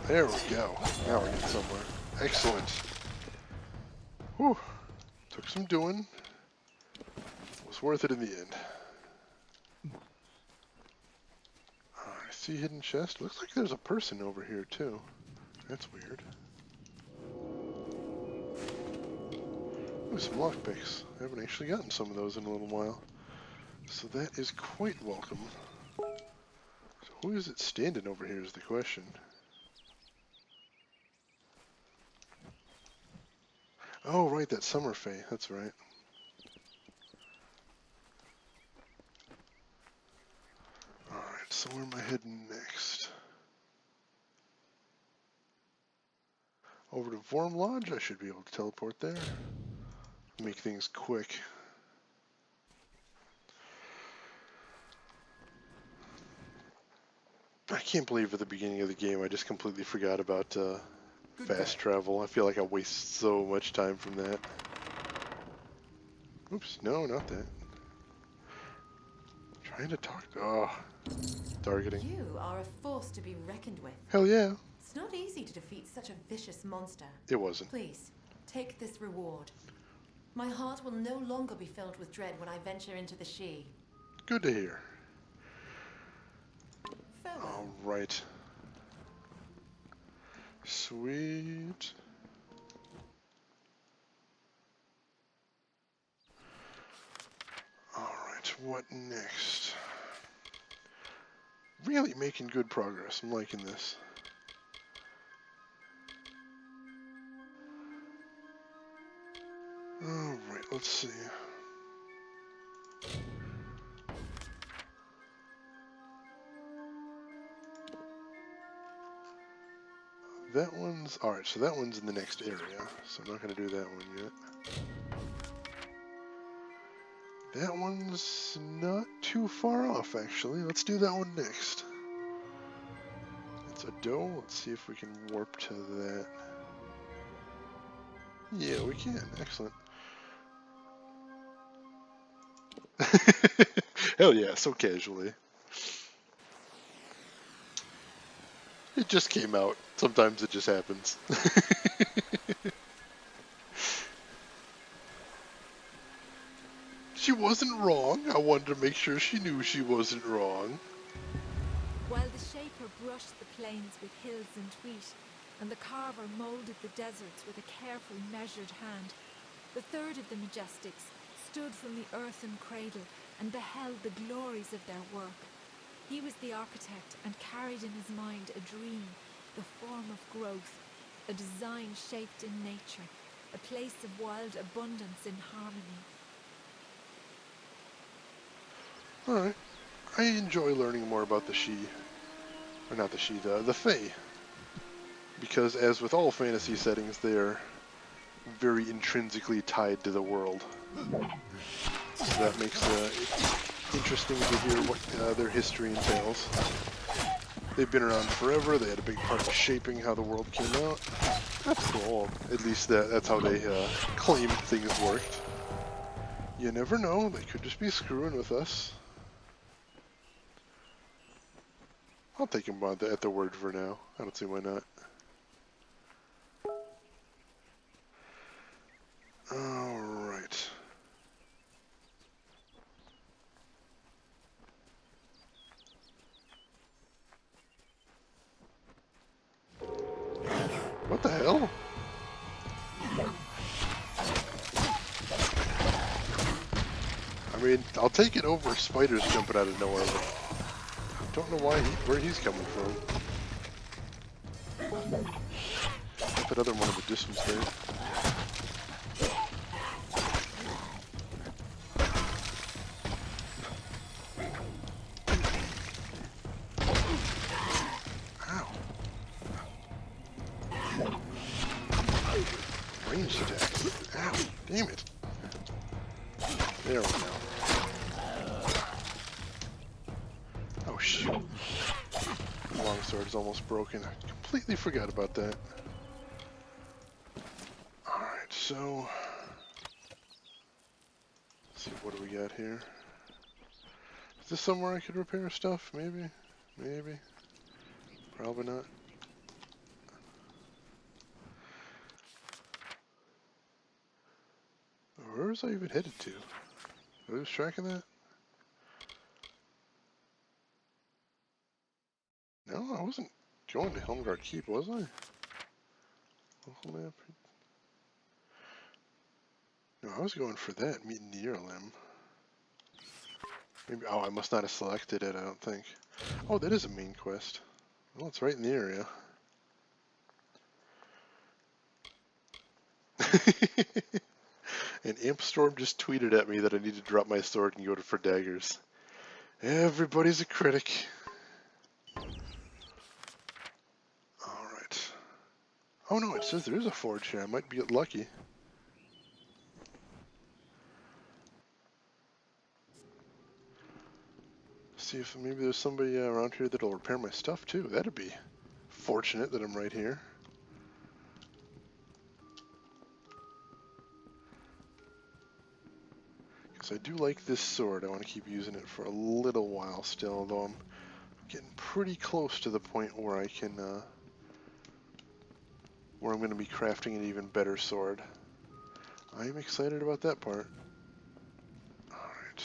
There we go. Now we're getting somewhere. Excellent. Whew. Took some doing. Was worth it in the end. I see hidden chest. Looks like there's a person over here too. That's weird. Ooh, some lockpicks. I haven't actually gotten some of those in a little while. So that is quite welcome. So who is it standing over here is the question. Oh, right, that Summer Fae. That's right. Alright, so where am I heading next? Over to Vorm Lodge? I should be able to teleport there. Make things quick. I can't believe at the beginning of the game I just completely forgot about Good fast day. travel. I feel like I waste so much time from that. Oops, no, not that. Trying to talk. Oh, targeting. You are a force to be reckoned with. Hell yeah. It's not easy to defeat such a vicious monster. It wasn't. Please, take this reward. My heart will no longer be filled with dread when I venture into the She. Good to hear. Farewell. All right. Sweet. All right, what next? Really making good progress. I'm liking this. All right, let's see. That one's all right. So that one's in the next area. So I'm not going to do that one yet. That one's not too far off, actually. Let's do that one next. It's a doe. Let's see if we can warp to that. Yeah, we can. Excellent. Hell yeah, so casually. It just came out. Sometimes it just happens. She wasn't wrong. I wanted to make sure she knew she wasn't wrong. While the shaper brushed the plains with hills and wheat, and the carver moulded the deserts with a carefully measured hand, the third of the Majestics stood from the earthen cradle and beheld the glories of their work. He was the architect and carried in his mind a dream, the form of growth, a design shaped in nature, a place of wild abundance in harmony. Alright. I enjoy learning more about the She. Or not the She, the Fae. Because as with all fantasy settings, they're very intrinsically tied to the world. So that makes it interesting to hear what their history entails. They've been around forever. They had a big part of shaping how the world came out. That's cool. At least that's how they claim things worked. You never know. They could just be screwing with us. I'll take them at their word for now. I don't see why not. Alright. What the hell? I mean, I'll take it over spiders jumping out of nowhere, but I don't know where he's coming from. That other one in the distance there. Ow. Ranged attack. Ow. Damn it. There we go. Oh shoot. Longsword is almost broken. I completely forgot about that. Alright, so... let's see, what do we got here? Is this somewhere I could repair stuff? Maybe? Maybe? Probably not. Where was I even headed to? I was tracking that? No, I wasn't going to Helmgard Keep, was I? Local map. No, I was going for that, meeting the Earlim. Maybe, oh, I must not have selected it, I don't think. Oh, that is a main quest. Well, it's right in the area. And Ampstorm just tweeted at me that I need to drop my sword and go for daggers. Everybody's a critic. Alright. Oh no, it says there is a forge here. I might be lucky. See if maybe there's somebody around here that'll repair my stuff too. That'd be fortunate that I'm right here. Because I do like this sword. I want to keep using it for a little while still, although I'm getting pretty close to the point where I can, where I'm going to be crafting an even better sword. I'm excited about that part. Alright.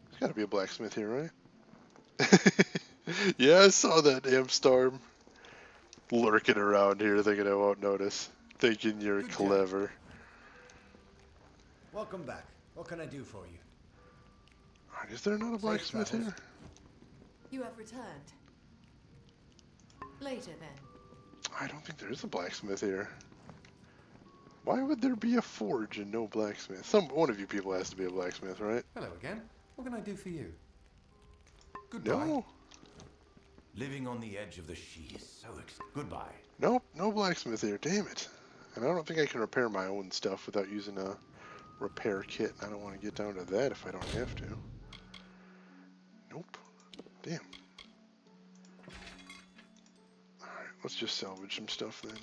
There's got to be a blacksmith here, right? Yeah, I saw that damn storm lurking around here thinking I won't notice. Thinking you're Good clever. Welcome back. What can I do for you? Alright, is there not a blacksmith travels. here? You have returned. Later, then. I don't think there is a blacksmith here. Why would there be a forge and no blacksmith? One of you people has to be a blacksmith, right? Hello again. What can I do for you? Goodbye. No. Living on the edge of the she is so goodbye. Nope, no blacksmith here. Damn it. And I don't think I can repair my own stuff without using a repair kit. I don't want to get down to that if I don't have to. Nope. Damn. Alright, let's just salvage some stuff then.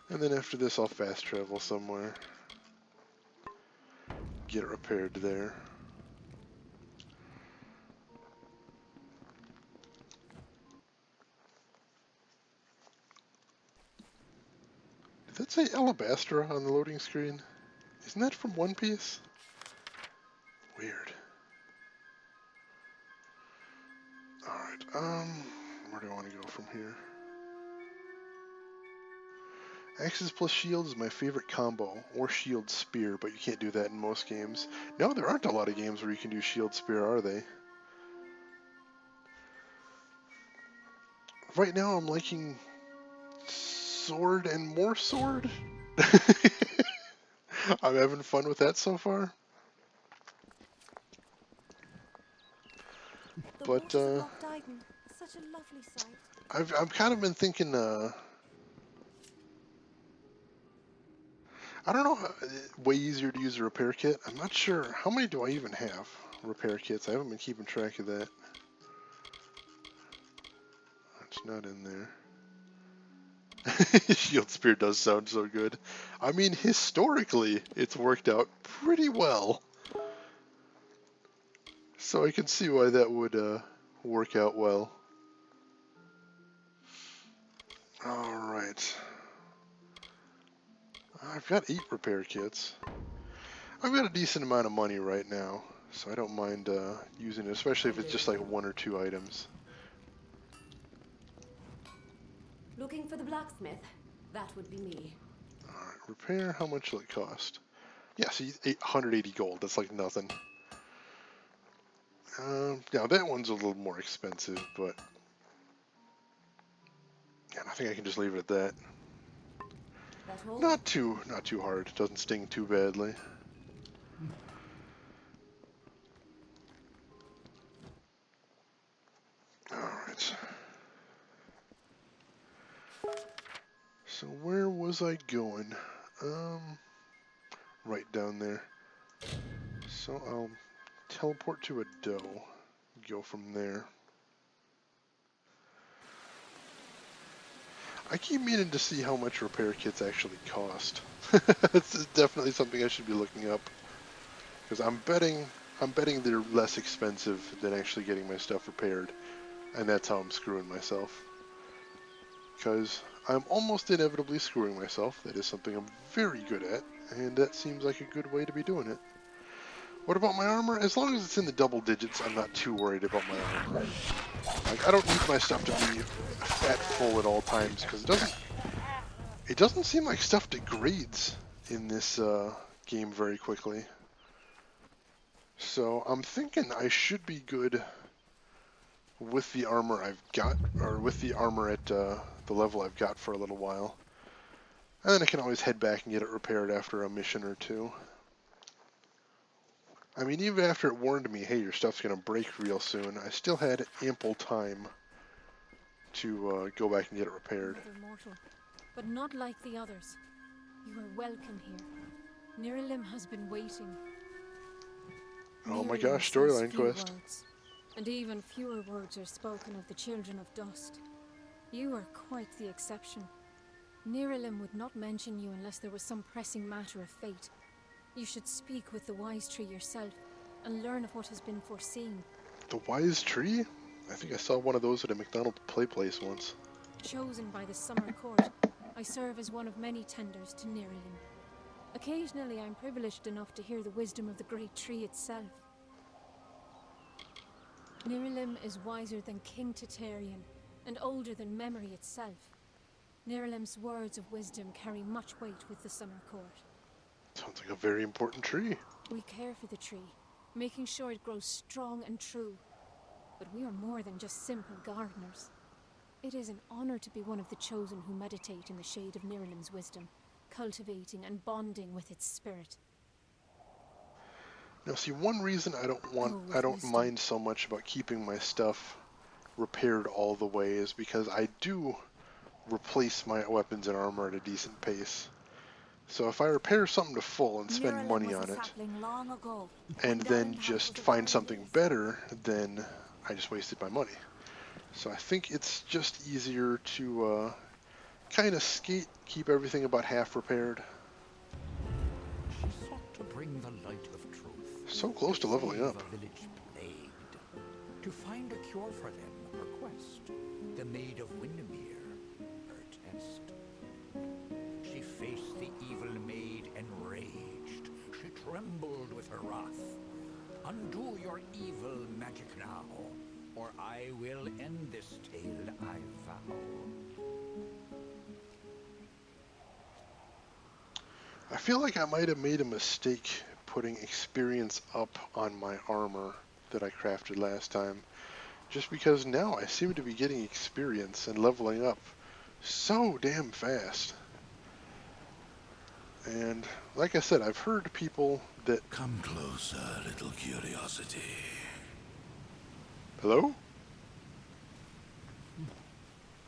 And then after this I'll fast travel somewhere. Get it repaired there. Did that say Alabastra on the loading screen? Isn't that from One Piece? Weird. Alright, where do I want to go from here? Axes plus shield is my favorite combo, or shield spear, but you can't do that in most games. No, there aren't a lot of games where you can do shield spear, are they? Right now I'm liking sword and more sword. I'm having fun with that so far. The But waters of Loch Dyden, such a lovely sight. I've kind of been thinking, I don't know, way easier to use a repair kit. I'm not sure. How many do I even have? Repair kits. I haven't been keeping track of that. It's not in there. Shield Spear does sound so good. I mean, historically, it's worked out pretty well. So I can see why that would work out well. Alright. I've got 8 repair kits. I've got a decent amount of money right now, so I don't mind using it, especially if it's just like 1 or 2 items. Looking for the blacksmith? That would be me. Alright, repair, how much will it cost? Yeah, see, 880 gold, that's like nothing. Now that one's a little more expensive, but yeah, I think I can just leave it at that. That all? Not too hard. It doesn't sting too badly. Alright. So where was I going? Right down there. So I'll teleport to a doe. Go from there. I keep meaning to see how much repair kits actually cost. It's definitely something I should be looking up. Because I'm betting they're less expensive than actually getting my stuff repaired. And that's how I'm screwing myself. Because I'm almost inevitably screwing myself. That is something I'm very good at. And that seems like a good way to be doing it. What about my armor? As long as it's in the double digits, I'm not too worried about my armor. Like, I don't need my stuff to be fat full at all times, because it doesn't seem like stuff degrades in this game very quickly. So I'm thinking I should be good with the armor I've got, or with the armor at the level I've got for a little while. And then I can always head back and get it repaired after a mission or two. I mean, even after it warned me, hey, your stuff's going to break real soon, I still had ample time to go back and get it repaired. Another mortal, but not like the others. You are welcome here. Nirilim has been waiting, Oh my Miriam gosh, says storyline few quest. words, and even fewer words are spoken of the children of dust. You are quite the exception. Niralim would not mention you unless there was some pressing matter of fate. You should speak with the wise tree yourself and learn of what has been foreseen. The wise tree? I think I saw one of those at a McDonald's play place once. Chosen by the summer court, I serve as one of many tenders to Niralim. Occasionally I'm privileged enough to hear the wisdom of the great tree itself. Niralim is wiser than King Titarian, and older than memory itself. Niralim's words of wisdom carry much weight with the summer court. Sounds like a very important tree. We care for the tree, making sure it grows strong and true. But we are more than just simple gardeners. It is an honor to be one of the chosen who meditate in the shade of Niralim's wisdom, cultivating and bonding with its spirit. Now, see, one reason I don't wisdom. mind so much about keeping my stuff repaired all the way is because I do replace my weapons and armor at a decent pace. So if I repair something to full and spend money on it, and then just find something better, then I just wasted my money. So I think it's just easier to kind of keep everything about half repaired. She sought to bring the light of truth. So close to leveling up. A village plagued. To find a cure for them, her quest. The Maid of Windermere, her test. She faced the evil maid enraged. She trembled with her wrath. Undo your evil magic now, or I will end this tale, I vow. I feel like I might have made a mistake putting experience up on my armor that I crafted last time. Just because now I seem to be getting experience and leveling up so damn fast. And like I said, I've heard people that... Come closer, little curiosity. Hello?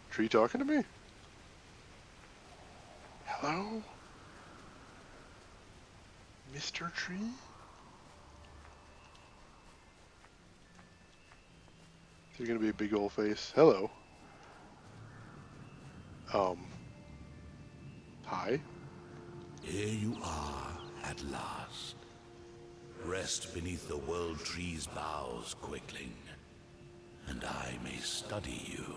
Tree talking to me? Hello? Mr. Tree? There's gonna be a big old face. Hello. Hi. Here you are, at last. Rest beneath the world tree's boughs, quickling, and I may study you.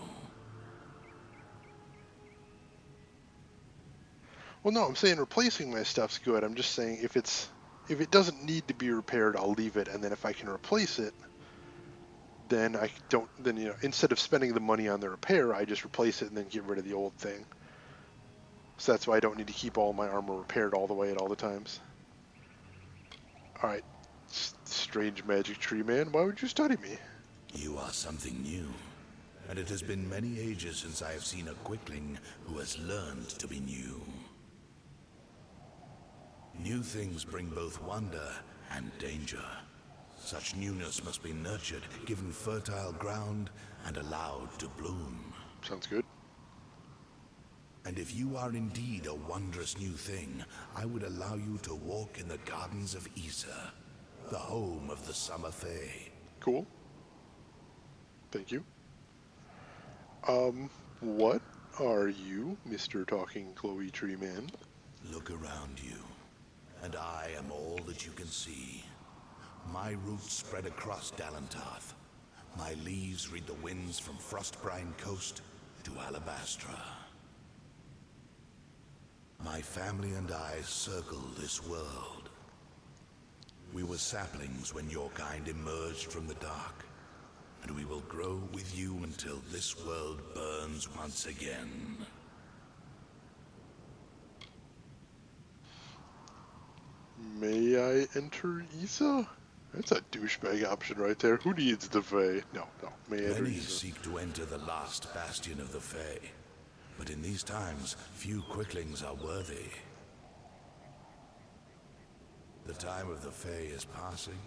Well, no, I'm saying replacing my stuff's good. I'm just saying if it doesn't need to be repaired, I'll leave it, and then if I can replace it, then instead of spending the money on the repair, I just replace it and then get rid of the old thing. So that's why I don't need to keep all my armor repaired all the way at all the times. Alright, strange magic tree man, why would you study me? You are something new, and it has been many ages since I have seen a quickling who has learned to be new. New things bring both wonder and danger. Such newness must be nurtured, given fertile ground, and allowed to bloom. Sounds good. And if you are indeed a wondrous new thing, I would allow you to walk in the gardens of Issa, the home of the Summer Fae. Cool. Thank you. What are you, Mr. Talking Chloe Tree Man? Look around you, and I am all that you can see. My roots spread across Dalantarth. My leaves read the winds from Frostbrine Coast to Alabastra. My family and I circle this world. We were saplings when your kind emerged from the dark, and we will grow with you until this world burns once again. May I enter Issa? That's a douchebag option right there. Who needs the Fae? No. May I enter Many Issa? seek to enter the last bastion of the Fae, but in these times, few quicklings are worthy. The time of the Fae is passing.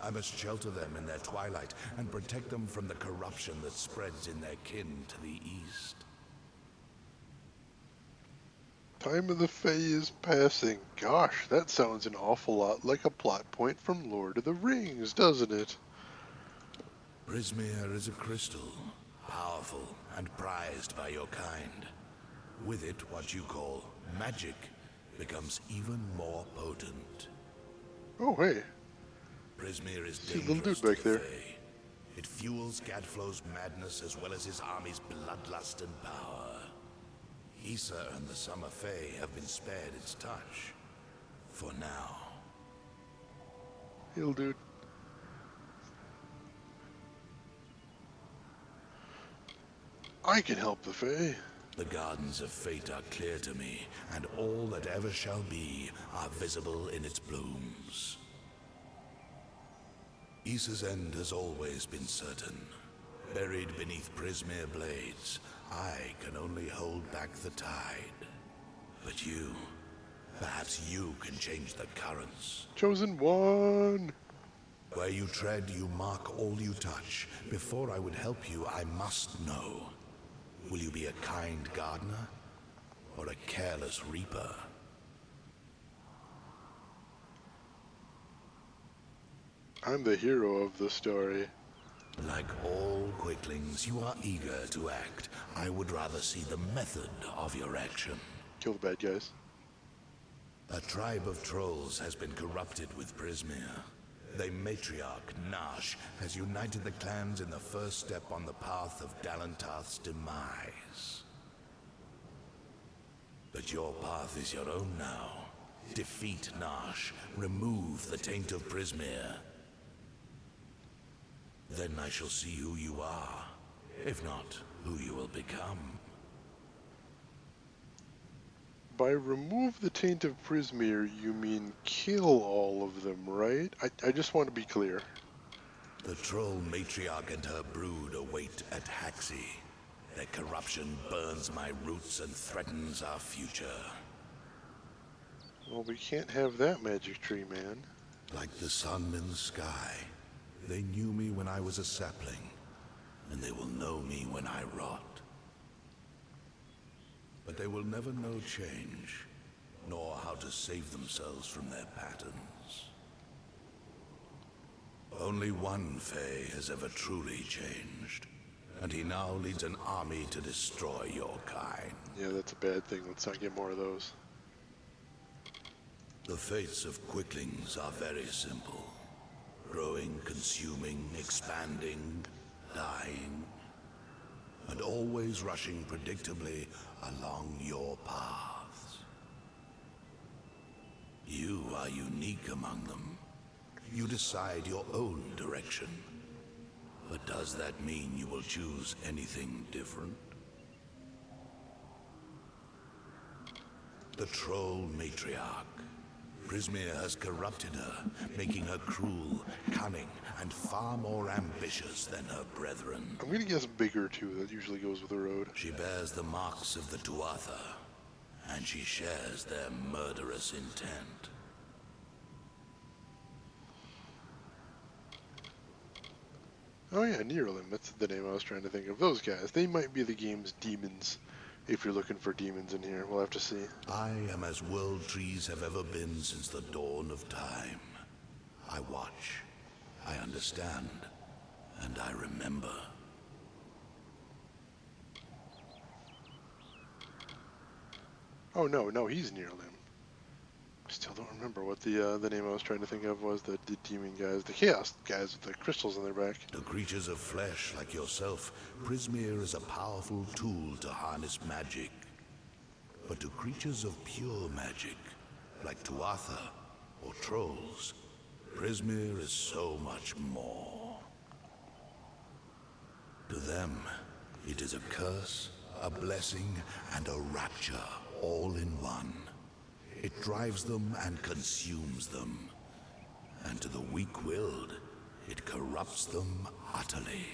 I must shelter them in their twilight and protect them from the corruption that spreads in their kin to the east. Time of the Fae is passing. Gosh, that sounds an awful lot like a plot point from Lord of the Rings, doesn't it? Prismeer is a crystal, powerful and prized by your kind. With it, what you call magic becomes even more potent. Oh, hey. Prismeer is See the little dangerous dude back to the there. Fae. It fuels Gadflow's madness as well as his army's bloodlust and power. Issa and the Summer Fae have been spared its touch. For now. Hey, little dude. I can help the Fae. The gardens of fate are clear to me, and all that ever shall be are visible in its blooms. Issa's end has always been certain. Buried beneath Prismeer blades, I can only hold back the tide. But you, perhaps you can change the currents. Chosen one. Where you tread, you mark all you touch. Before I would help you, I must know. Will you be a kind gardener, or a careless reaper? I'm the hero of the story. Like all quicklings, you are eager to act. I would rather see the method of your action. Kill the bad guys. A tribe of trolls has been corrupted with Prismeer. Their matriarch, Nash, has united the clans in the first step on the path of Dalantarth's demise. But your path is your own now. Defeat Nash, remove the taint of Prismeer. Then I shall see who you are, if not, who you will become. By remove the taint of Prismeer, you mean kill all of them, right? I just want to be clear. The troll matriarch and her brood await at Haxi. Their corruption burns my roots and threatens our future. Well, we can't have that magic tree, man. Like the sun in the sky, they knew me when I was a sapling, and they will know me when I rot. But they will never know change, nor how to save themselves from their patterns. Only one Fae has ever truly changed, and he now leads an army to destroy your kind. Yeah, that's a bad thing. Let's not get more of those. The fates of quicklings are very simple. Growing, consuming, expanding, dying, and always rushing predictably along your paths. You are unique among them. You decide your own direction. But does that mean you will choose anything different? The troll matriarch. Prismeer has corrupted her, making her cruel, cunning, and far more ambitious than her brethren. I'm gonna guess bigger, too. That usually goes with the road. She bears the marks of the Tuatha, and she shares their murderous intent. Oh yeah, Neerlim. That's the name I was trying to think of. Those guys. They might be the game's demons. If you're looking for demons in here, we'll have to see. I am as world trees have ever been since the dawn of time. I watch, I understand, and I remember. Oh no, he's Neerlim. I still don't remember what the name I was trying to think of was. The demon guys, the chaos guys with the crystals on their back. To creatures of flesh like yourself, Prismeer is a powerful tool to harness magic. But to creatures of pure magic, like Tuatha or trolls, Prismeer is so much more. To them, it is a curse, a blessing, and a rapture all in one. It drives them and consumes them. And to the weak-willed, it corrupts them utterly.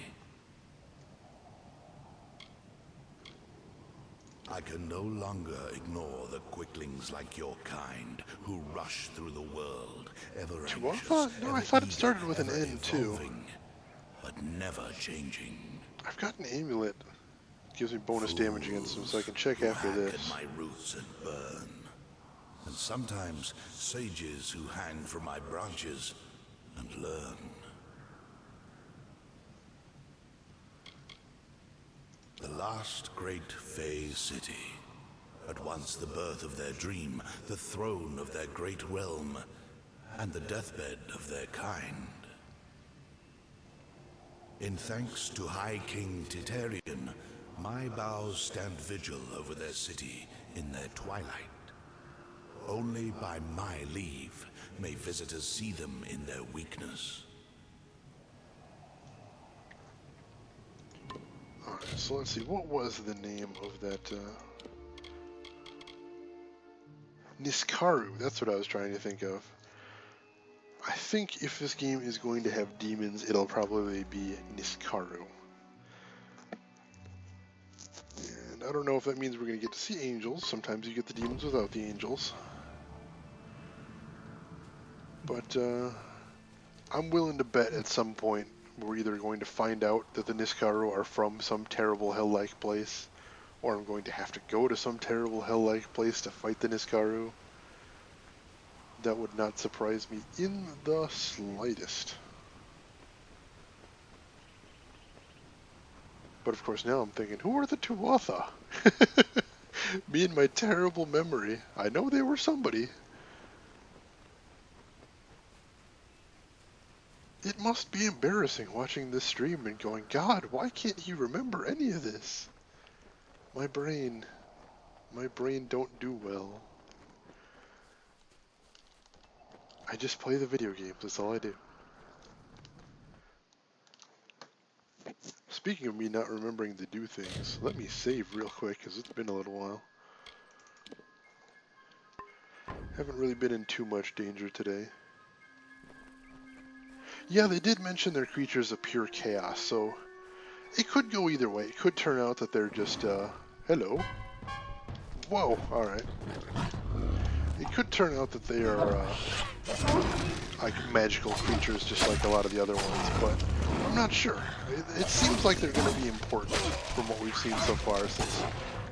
I can no longer ignore the quicklings like your kind, who rush through the world, ever anxious, Tuatha? No, I ever thought it eager, started with an ever N, too. evolving, but never changing. I've got an amulet. Gives me bonus damage against them, so I can check after hack this. at my roots and burn. And sometimes sages who hang from my branches and learn. The last great Fey city. At once the birth of their dream, the throne of their great realm, and the deathbed of their kind. In thanks to High King Titarian, my bows stand vigil over their city in their twilight. Only by my leave may visitors see them in their weakness. Alright, so let's see, what was the name of that, Niskaru, that's what I was trying to think of. I think if this game is going to have demons, it'll probably be Niskaru. And I don't know if that means we're going to get to see angels. Sometimes you get the demons without the angels. But I'm willing to bet at some point we're either going to find out that the Niskaru are from some terrible hell-like place, or I'm going to have to go to some terrible hell-like place to fight the Niskaru. That would not surprise me in the slightest. But of course now I'm thinking, who are the Tuatha? Me and my terrible memory. I know they were somebody. It must be embarrassing watching this stream and going, God, why can't he remember any of this? My brain don't do well. I just play the video games, that's all I do. Speaking of me not remembering to do things, let me save real quick because it's been a little while. Haven't really been in too much danger today. Yeah, they did mention their creatures of pure chaos, so it could go either way. It could turn out that they're just, hello. Whoa, alright. It could turn out that they are, like magical creatures just like a lot of the other ones, but I'm not sure. It seems like they're going to be important from what we've seen so far, since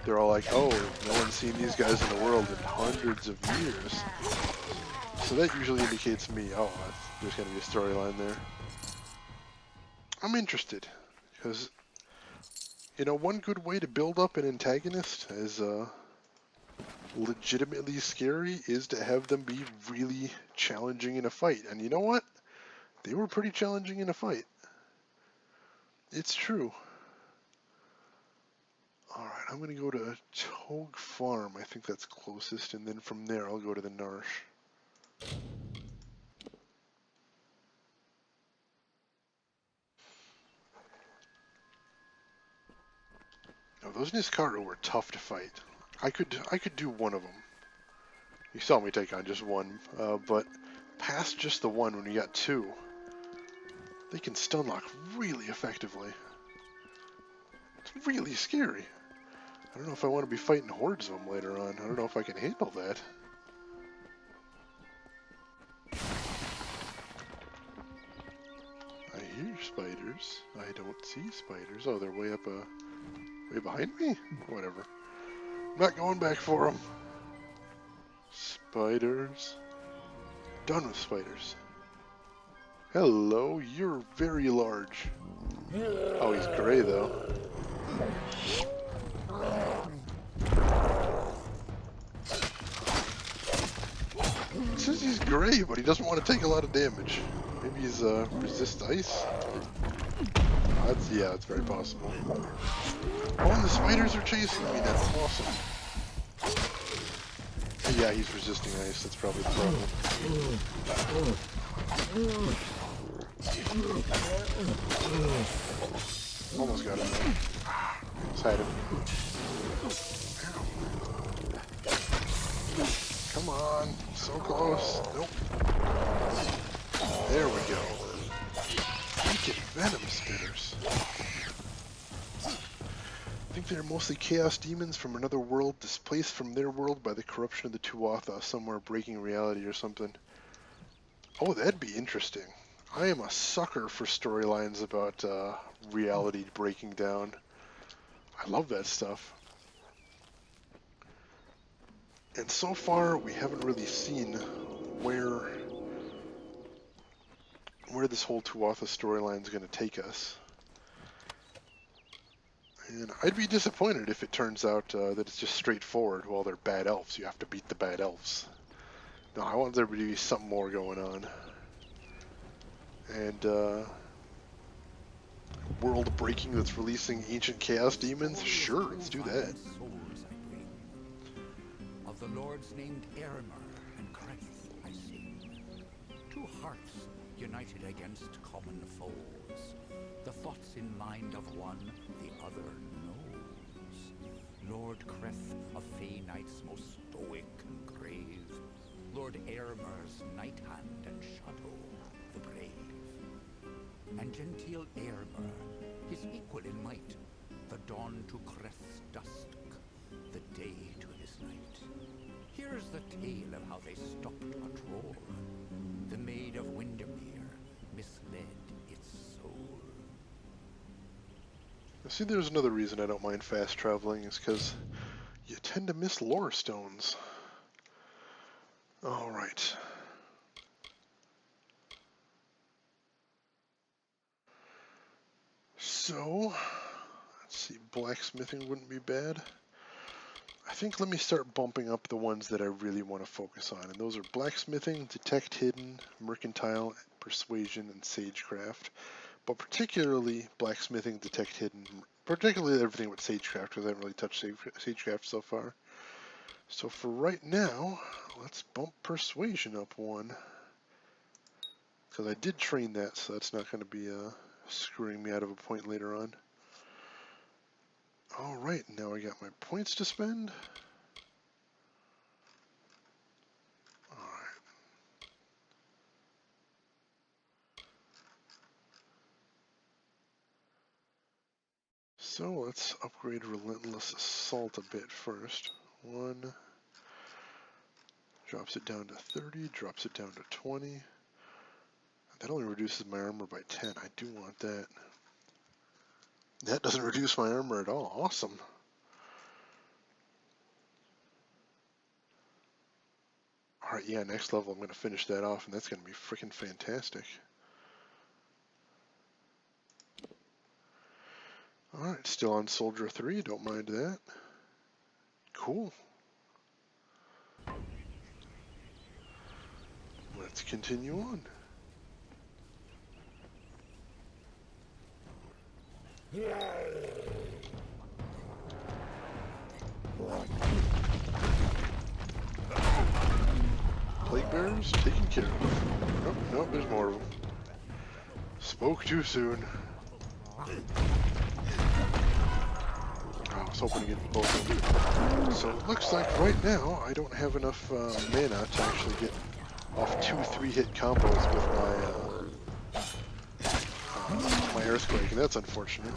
they're all like, oh, no one's seen these guys in the world in hundreds of years. So that usually indicates to me, oh, there's going to be a storyline there. I'm interested, because, you know, one good way to build up an antagonist as legitimately scary is to have them be really challenging in a fight. And you know what? They were pretty challenging in a fight. It's true. Alright, I'm going to go to Togue Farm. I think that's closest, and then from there I'll go to the Narsh. Oh, those Niskaru were tough to fight. I could do one of them. You saw me take on just one, but past just the one, when you got two, they can stun lock really effectively. It's really scary. I don't know if I want to be fighting hordes of them later on. I don't know if I can handle that. I hear spiders. I don't see spiders. Oh, they're way up, way behind me? Whatever. I'm not going back for them. Spiders. Done with spiders. Hello, you're very large. Oh, he's gray though. It says he's gray, but he doesn't want to take a lot of damage. Maybe he's resist ice? Yeah, it's very possible. Oh, and the spiders are chasing me now. Awesome. Yeah, he's resisting ice. That's probably the problem. Almost got him. Let's hide him. Come on. So close. Nope. There we go. Freaking venom spitters. I think they're mostly chaos demons from another world, displaced from their world by the corruption of the Tuatha, somewhere breaking reality or something. Oh, that'd be interesting. I am a sucker for storylines about reality breaking down. I love that stuff. And so far, we haven't really seen where this whole Tuatha storyline is going to take us. And I'd be disappointed if it turns out that it's just straightforward. Well, they're bad elves. You have to beat the bad elves. No, I want there to be something more going on. And world breaking that's releasing ancient chaos demons? Sure, let's do that. Souls I bring. Of the lords named Aramur and Creth I sing. Two hearts united against common foes. The thoughts in mind of one, the other knows. Lord Creth of Fey Knights most stoic and grave. Lord Aramur's night hand and shadow, the brave. And genteel Aramur, his equal in might, the dawn to Creth's dusk, the day to his night. Here's the tale of how they stopped a troll. The maid of Windermere misled its soul. See, there's another reason I don't mind fast traveling, is because you tend to miss lore stones. Alright. So, let's see, blacksmithing wouldn't be bad. I think let me start bumping up the ones that I really want to focus on, and those are blacksmithing, detect hidden, mercantile, persuasion, and sagecraft. But particularly blacksmithing, detect hidden, particularly everything with sagecraft, because I haven't really touched sagecraft so far. So for right now, let's bump persuasion up one, because I did train that, so that's not going to be screwing me out of a point later on. Alright, now I got my points to spend. Alright. So let's upgrade Relentless Assault a bit first. 1. Drops it down to 30, drops it down to 20. That only reduces my armor by 10. I do want that. That doesn't reduce my armor at all. Awesome. Alright, yeah, next level I'm going to finish that off, and that's going to be freaking fantastic. Alright, still on Soldier 3, don't mind that. Cool. Let's continue on. Plague bearers taken care of. Nope, nope, there's more of them. Spoke too soon. I was hoping to get both of them. So it looks like right now I don't have enough mana to actually get off 2 3-hit combos with my Earthquake, and that's unfortunate.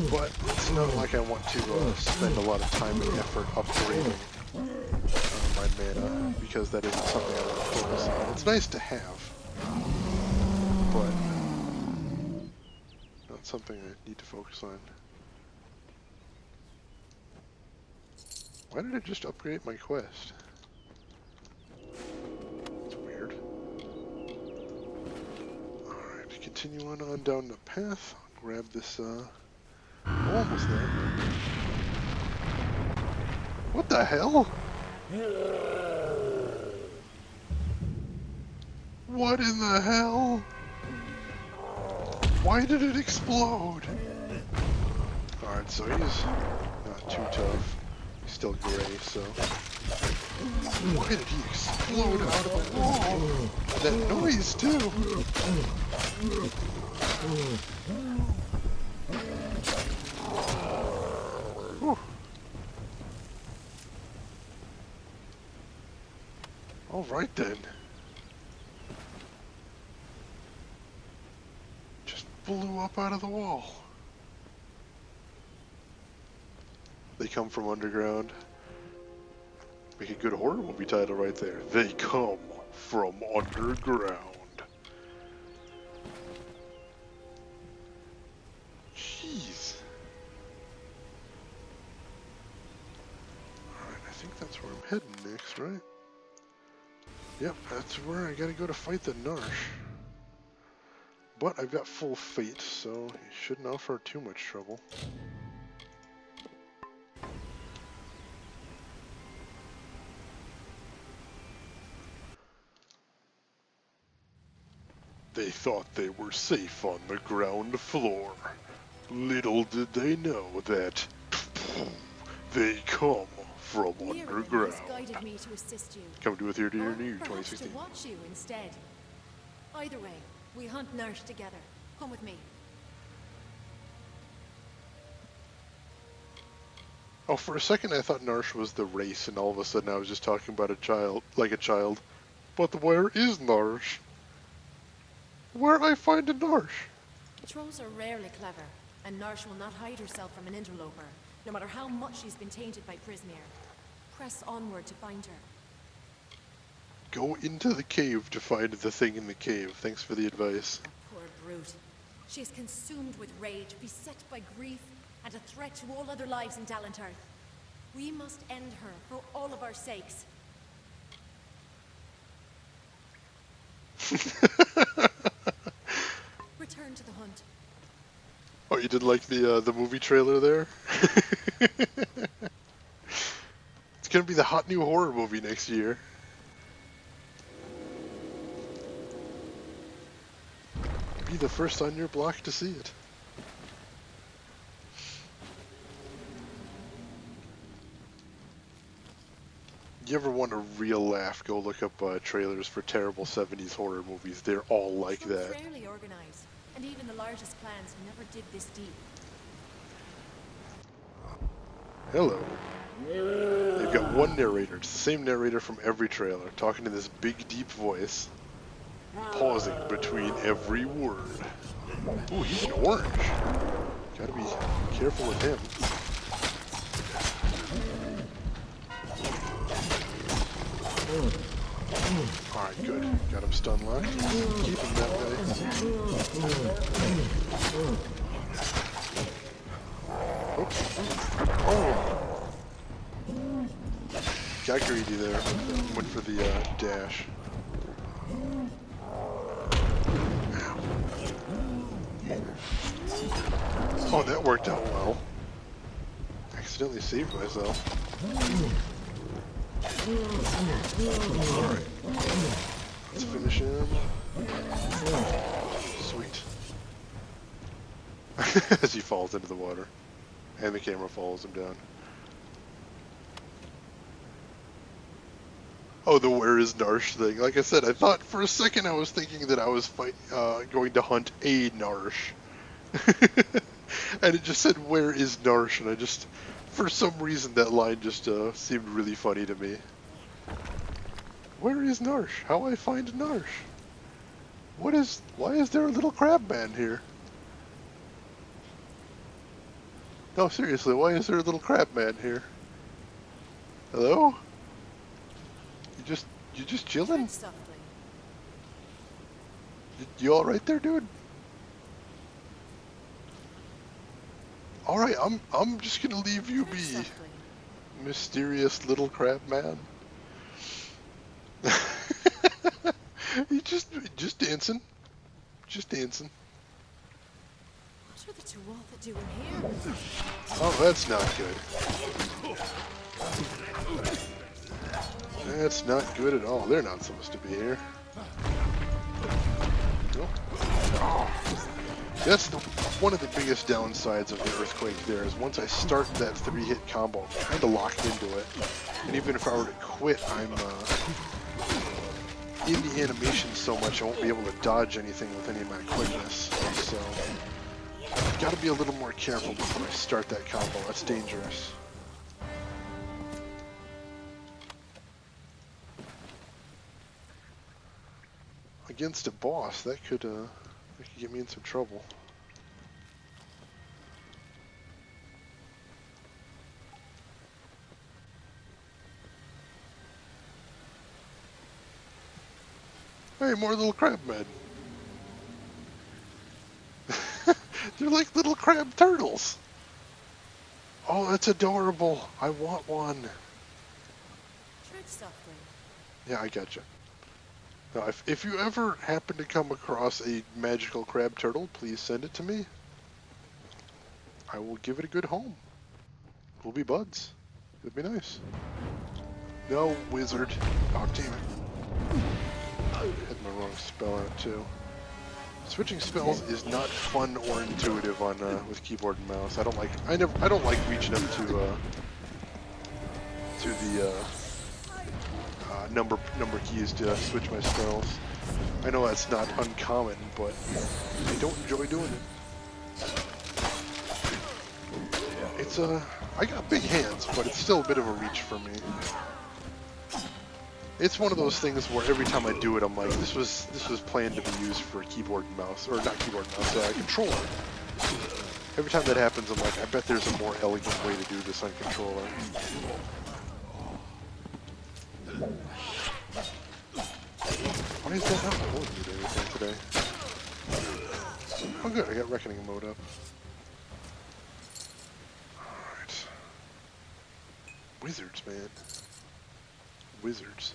But it's not like I want to spend a lot of time and effort upgrading my mana, because that isn't something I want to focus on. It's nice to have, but not something I need to focus on. Why did I just upgrade my quest? It's weird. Alright, continue on down the path. I'll grab this, almost there. What the hell? What in the hell? Why did it explode? Alright, so he's not too tough. He's still gray, so... Why did he explode out of the wall? That noise, too! Whew. Alright then. Just blew up out of the wall. They come from underground. Make a good horror movie title right there. They come from underground. Yep, that's where I gotta go to fight the Narsh. But I've got full fate, so he shouldn't offer too much trouble. They thought they were safe on the ground floor. Little did they know that they come from underground. Has guided me to assist you. Come to a theater near you, Perhaps to 2016. watch you instead. Either way, we hunt Narsh together. Come with me. Oh, for a second I thought Narsh was the race, and all of a sudden I was just talking about a child, like a child. But where is Narsh? Where I find a Narsh? Trolls are rarely clever, and Narsh will not hide herself from an interloper, no matter how much she's been tainted by Prismere. Press onward to find her. Go into the cave to find the thing in the cave. Thanks for the advice. Poor brute. She is consumed with rage, beset by grief, and a threat to all other lives in Dalantarth. We must end her for all of our sakes. Return to the hunt. Oh, you did like the movie trailer there? It's gonna be the hot new horror movie next year. Be the first on your block to see it. You ever want a real laugh, go look up trailers for terrible 70s horror movies. They're all like that. Rarely organized, and even the largest clans never dig this deep. Hello. They've got one narrator. It's the same narrator from every trailer, talking in this big, deep voice, pausing between every word. Ooh, he's an orange. Gotta be careful with him. Alright, good. Got him stun locked. Keep him that way. Oh! Got greedy there. Went for the dash. Oh, that worked out well. Accidentally saved myself. Alright. Let's finish him. Sweet. As he falls into the water. And the camera follows him down. Oh, the where is Narsh thing. Like I said, I thought for a second I was thinking that I was going to hunt a Narsh. And it just said, where is Narsh? And I just, for some reason, that line just seemed really funny to me. Where is Narsh? How I find Narsh? Why is there a little crab man here? No, seriously, why is there a little crab man here? Hello? You just chilling? You all right there, dude? All right, I'm just gonna leave you be, mysterious little crab man. You just dancing, just dancing. What are the two Waltha doing here? Oh, that's not good. That's not good at all. They're not supposed to be here. Nope. Oh. That's one of the biggest downsides of the Earthquake there, is once I start that 3-hit combo, I'm kind of locked into it. And even if I were to quit, I'm in the animation so much I won't be able to dodge anything with any of my quickness. So, I've got to be a little more careful before I start that combo. That's dangerous. Against a boss, that could get me in some trouble. Hey, more little crab men. They're like little crab turtles. Oh, that's adorable. I want one. Tread softly. Yeah, I gotcha. Now, if you ever happen to come across a magical crab turtle, please send it to me. I will give it a good home. We'll be buds. It'll be nice. No, wizard. Oh, damn it. I had my wrong spell out, too. Switching spells is not fun or intuitive on with keyboard and mouse. I don't like reaching up to the number keys to switch my spells. I know that's not uncommon, but I don't enjoy doing it. It's I got big hands, but it's still a bit of a reach for me. It's one of those things where every time I do it, I'm like, this was planned to be used for keyboard and mouse, or not keyboard and mouse, controller. Every time that happens, I'm like, I bet there's a more elegant way to do this on controller. Why is that not pulling me to anything today? Oh good, I got Reckoning mode up. Alright. Wizards, man. Wizards.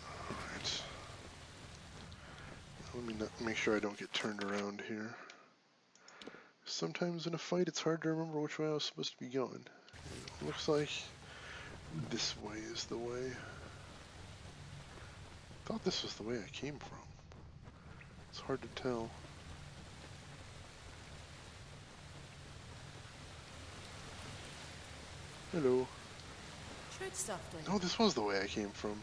Alright. Let me make sure I don't get turned around here. Sometimes in a fight it's hard to remember which way I was supposed to be going. It looks like this way is the way. I thought this was the way I came from. It's hard to tell. Hello. Tread softly. No, this was the way I came from.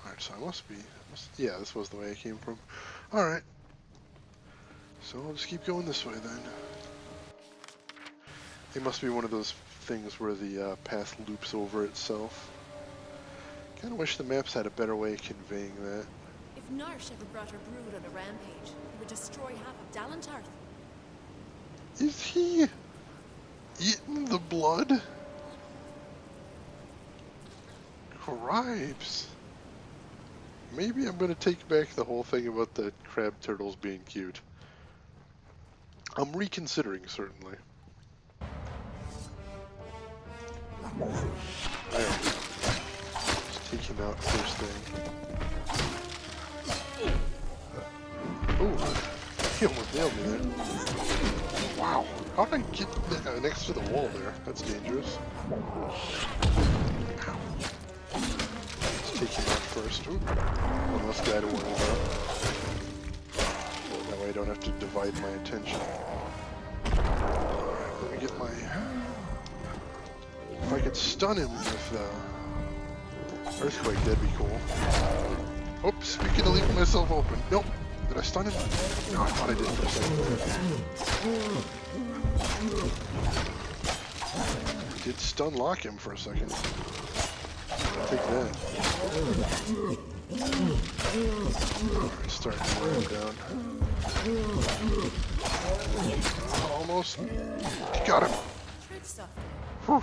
Alright, so I must be... yeah, this was the way I came from. Alright. So I'll just keep going this way then. It must be one of those things where the path loops over itself. Kinda wish the maps had a better way of conveying that. If Narsh ever brought her brood on a rampage, he would destroy half of Dalantarth. Is he eating the blood? Cripes. Maybe I'm gonna take back the whole thing about the crab turtles being cute. I'm reconsidering, certainly. There. Just take him out first thing. Ooh, he almost nailed me there. Wow, how did I get next to the wall there? That's dangerous. Ow. Let's take him out first. Ooh, one less guy to worry about. That way I don't have to divide my attention. Alright, let me get my... If I could stun him with Earthquake, that'd be cool. Oops, speaking of leaving myself open. Nope. Did I stun him? No, I thought I did for a second. I did stun lock him for a second. I'll take that. Alright, start to wear him down. Almost. Got him. Whew.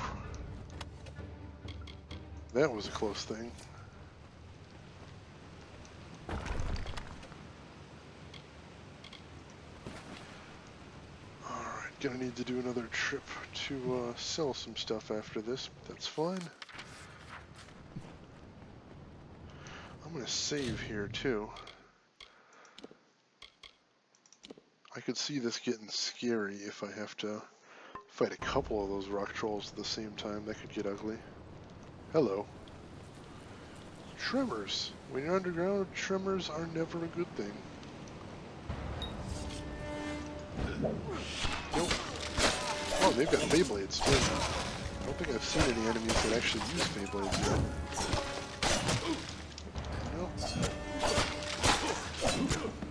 That was a close thing. Alright, gonna need to do another trip to sell some stuff after this, but that's fine. I'm gonna save here too. I could see this getting scary if I have to fight a couple of those rock trolls at the same time. That could get ugly. Hello. Tremors. When you're underground, tremors are never a good thing. Nope. Oh, they've got Beyblades too. I don't think I've seen any enemies that actually use Beyblades yet. Nope.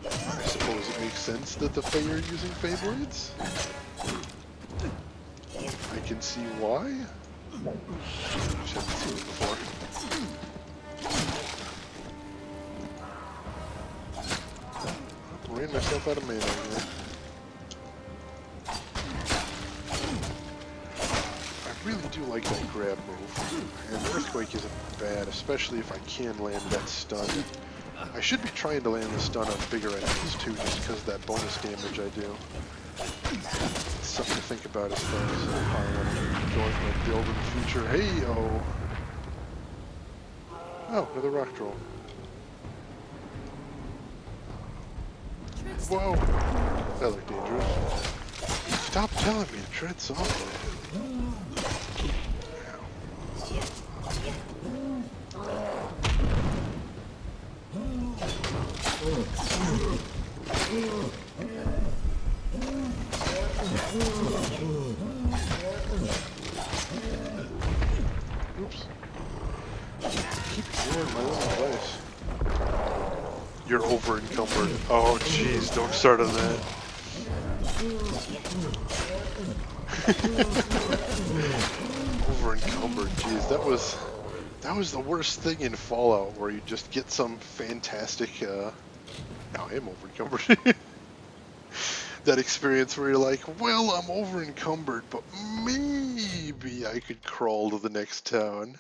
I suppose it makes sense that the Fae are using Beyblades. I can see why. Just haven't seen it before. Ran myself out of melee here. I really do like that grab move. And Earthquake isn't bad, especially if I can land that stun. I should be trying to land the stun on bigger enemies too, just because of that bonus damage I do. It's something to think about as far as how I want to go into my build in the future. Hey, oh. Oh, another rock troll. Whoa! That looked dangerous. Stop telling me to tread softly. Oops. Keep ignoring my own advice. You're over encumbered. Oh jeez, don't start on that. Over encumbered, jeez, that was the worst thing in Fallout, where you just get some fantastic no, I am over encumbered. That experience where you're like, well, I'm over encumbered, but maybe I could crawl to the next town.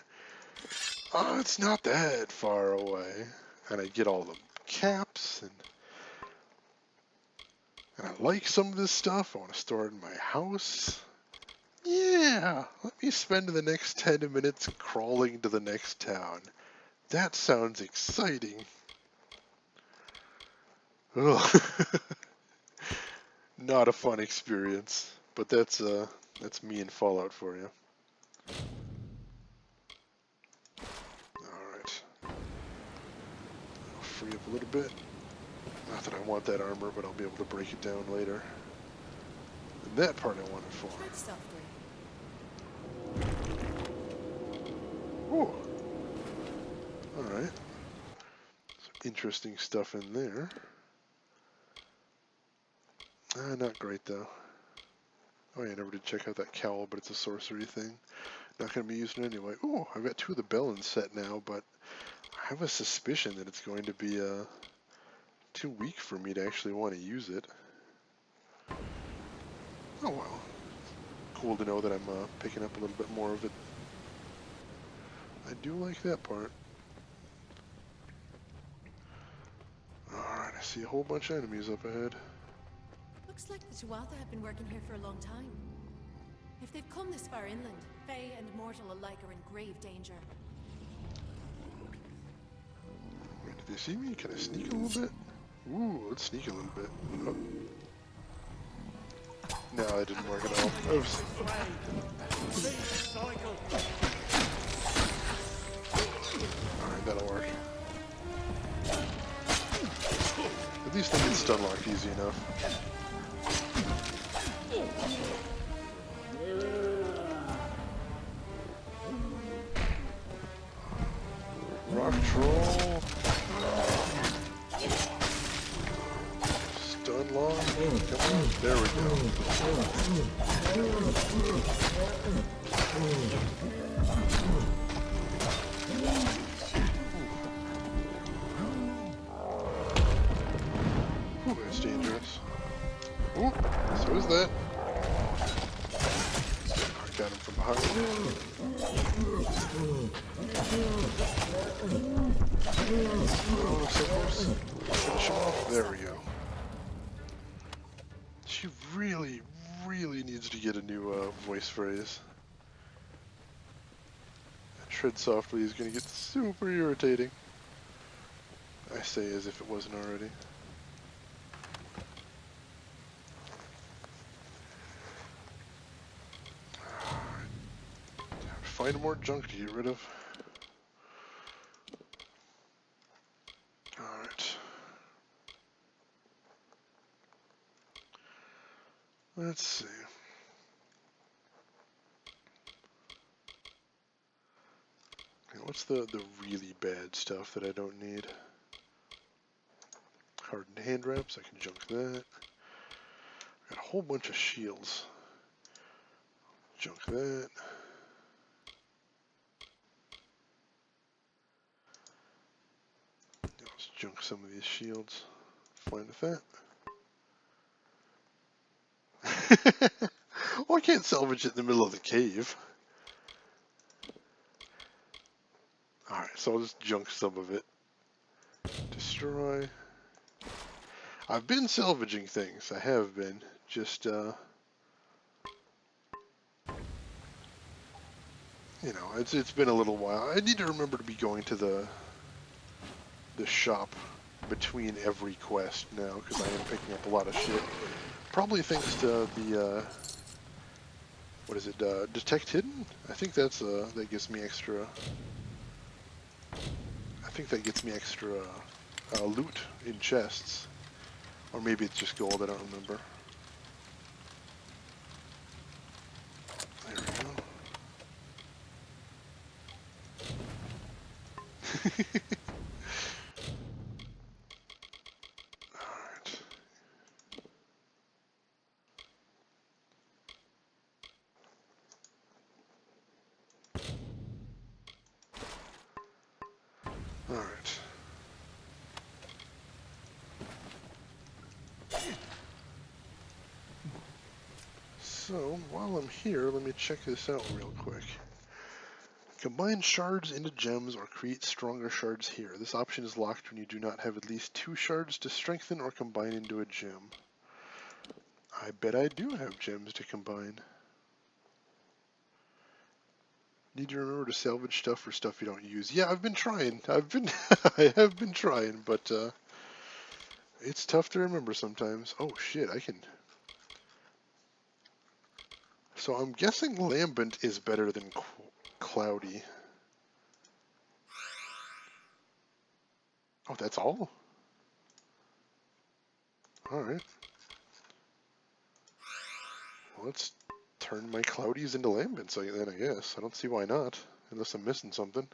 Oh, it's not that far away. And I get all the caps, and I like some of this stuff. I want to store it in my house. Yeah, let me spend the next 10 minutes crawling to the next town. That sounds exciting. Ugh. Not a fun experience, but that's me in Fallout for you. Alright. I'll free up a little bit. Not that I want that armor, but I'll be able to break it down later. And that part I want it for. Ooh. Alright. Some interesting stuff in there. Not great though. Oh yeah, I never did check out that cowl, but it's a sorcery thing. Not going to be used in anyway. Ooh, I've got 2 of the Bellins set now, but I have a suspicion that it's going to be too weak for me to actually want to use it. Oh well. Cool to know that I'm picking up a little bit more of it. I do like that part. Alright, I see a whole bunch of enemies up ahead. Looks like the Tuatha have been working here for a long time. If they've come this far inland, Fae and mortal alike are in grave danger. Wait, did they see me? Can I sneak a little bit? Ooh, let's sneak a little bit. Oh. No, that didn't work at all. Oops. Alright, that'll work. At least I can stun lock easy enough. Rock troll. Stun lock. Come on. There we go. Ooh, that's dangerous. Ooh, so is that. I got him from behind. Oh, so close. Finish him off. There we go. She really, really needs to get a new voice phrase. Tread softly is going to get super irritating. I say as if it wasn't already. Find more junk to get rid of. Alright. Let's see. What's the really bad stuff that I don't need? Hardened hand wraps, I can junk that. Got a whole bunch of shields. Junk that. Let's junk some of these shields. Fine with that. Well, I can't salvage it in the middle of the cave. Alright, so I'll just junk some of it. Destroy destroy. I've been salvaging things. I have been. Just, you know, it's been a little while. I need to remember to be going to the shop between every quest now, because I am picking up a lot of shit. Probably thanks to the, what is it, Detect Hidden? I think that's, that gives me extra... I think that gets me extra loot in chests. Or maybe it's just gold, I don't remember. There we go. Alright. Alright. So, while I'm here, let me check this out real quick. Combine shards into gems or create stronger shards here. This option is locked when you do not have at least 2 shards to strengthen or combine into a gem. I bet I do have gems to combine. Need to remember to salvage stuff for stuff you don't use. Yeah, I've been trying. I have been trying, but it's tough to remember sometimes. Oh shit, I can... So I'm guessing Lambent is better than Cloudy. Oh, that's all? Alright. Well, let's turn my Cloudies into Lambents then, I guess. I don't see why not, unless I'm missing something.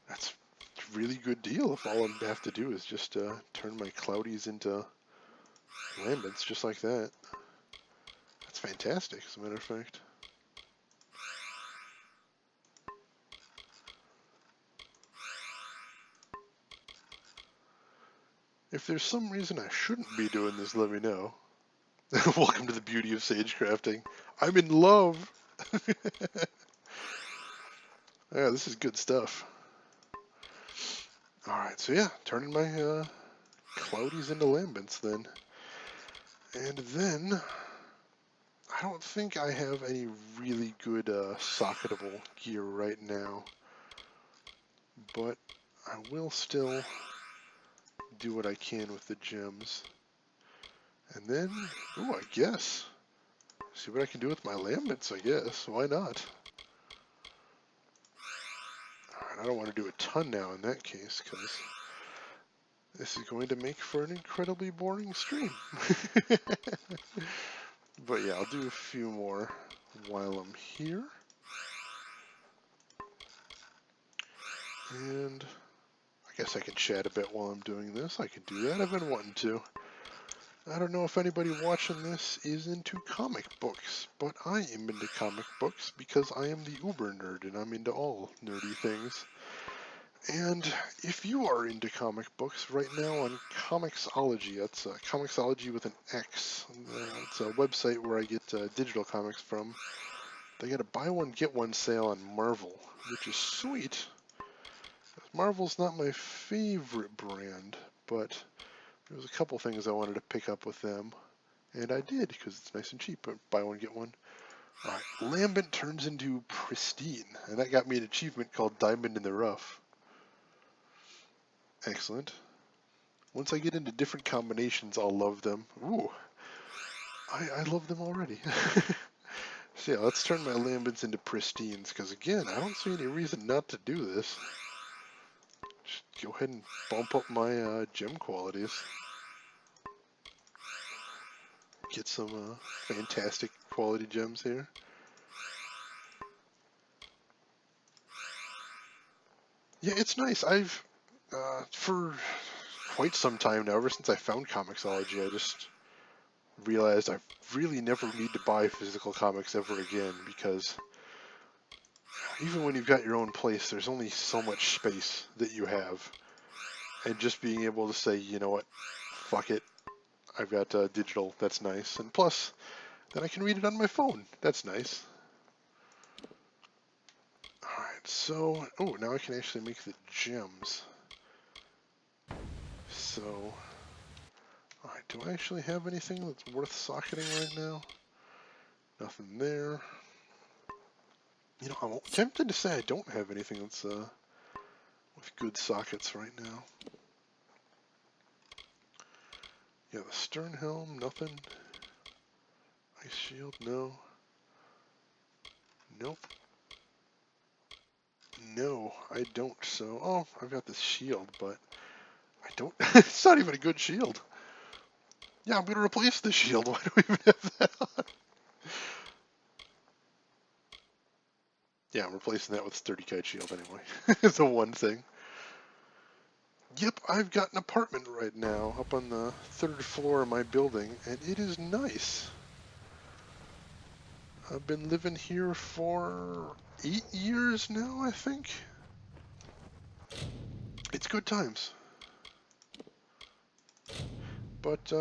That's a really good deal if all I have to do is just turn my Cloudies into Lambents, just like that. That's fantastic, as a matter of fact. If there's some reason I shouldn't be doing this, let me know. Welcome to the beauty of sage crafting. I'm in love! Yeah, this is good stuff. Alright, so yeah, turning my Cloudies into Lambents then. And then, I don't think I have any really good socketable gear right now. But I will still do what I can with the gems. And then, ooh, I guess. See what I can do with my Lambents, I guess. Why not? Alright, I don't want to do a ton now in that case, because this is going to make for an incredibly boring stream. But yeah, I'll do a few more while I'm here. And I guess I can chat a bit while I'm doing this. I can do that. I've been wanting to. I don't know if anybody watching this is into comic books, but I am into comic books because I am the uber nerd and I'm into all nerdy things. And if you are into comic books right now on Comixology, that's Comixology with an X. It's a website where I get digital comics from. They got a buy one get one sale on Marvel, which is sweet. Marvel's not my favorite brand, but there was a couple things I wanted to pick up with them, and I did because it's nice and cheap. But buy one get one. Alright, Lambent turns into Pristine, and that got me an achievement called Diamond in the Rough. Excellent. Once I get into different combinations, I'll love them. Ooh, I love them already. So yeah, let's turn my Lambents into Pristines, because again, I don't see any reason not to do this. Just go ahead and bump up my gem qualities. Get some fantastic quality gems here. Yeah, it's nice. I've, for quite some time now, ever since I found Comixology, I just realized I really never need to buy physical comics ever again, because even when you've got your own place, there's only so much space that you have. And just being able to say, you know what, fuck it, I've got digital, that's nice. And plus, Then I can read it on my phone. That's nice. Alright, so... Oh, now I can actually make the gems. So... Alright, do I actually have anything that's worth socketing right now? Nothing there. You know, I'm tempted to say I don't have anything that's with good sockets right now. Yeah, the stern helm, nothing. Ice shield, no. Nope. No, I don't. So, oh, I've got this shield, but I don't. It's not even a good shield. Yeah, I'm gonna replace the shield. Why do we even have that on? Yeah, I'm replacing that with 30 kite shield anyway. It's the one thing. Yep, I've got an apartment right now up on the 3rd floor of my building, and it is nice. I've been living here for 8 years now, I think. It's good times. But,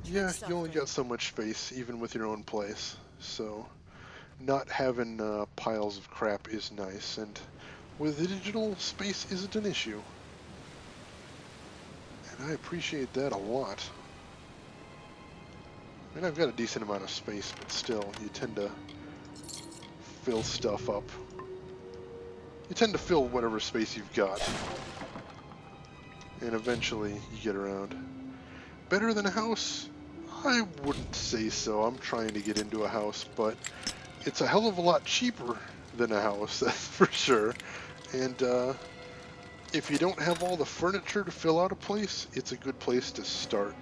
yeah, you only got so much space, even with your own place. So, not having piles of crap is nice, and with the digital, space isn't an issue. And I appreciate that a lot. I mean, I've got a decent amount of space, but still, you tend to fill stuff up. You tend to fill whatever space you've got. And eventually, you get around. Better than a house? I wouldn't say so. I'm trying to get into a house, but it's a hell of a lot cheaper than a house, that's for sure. And if you don't have all the furniture to fill out a place, it's a good place to start.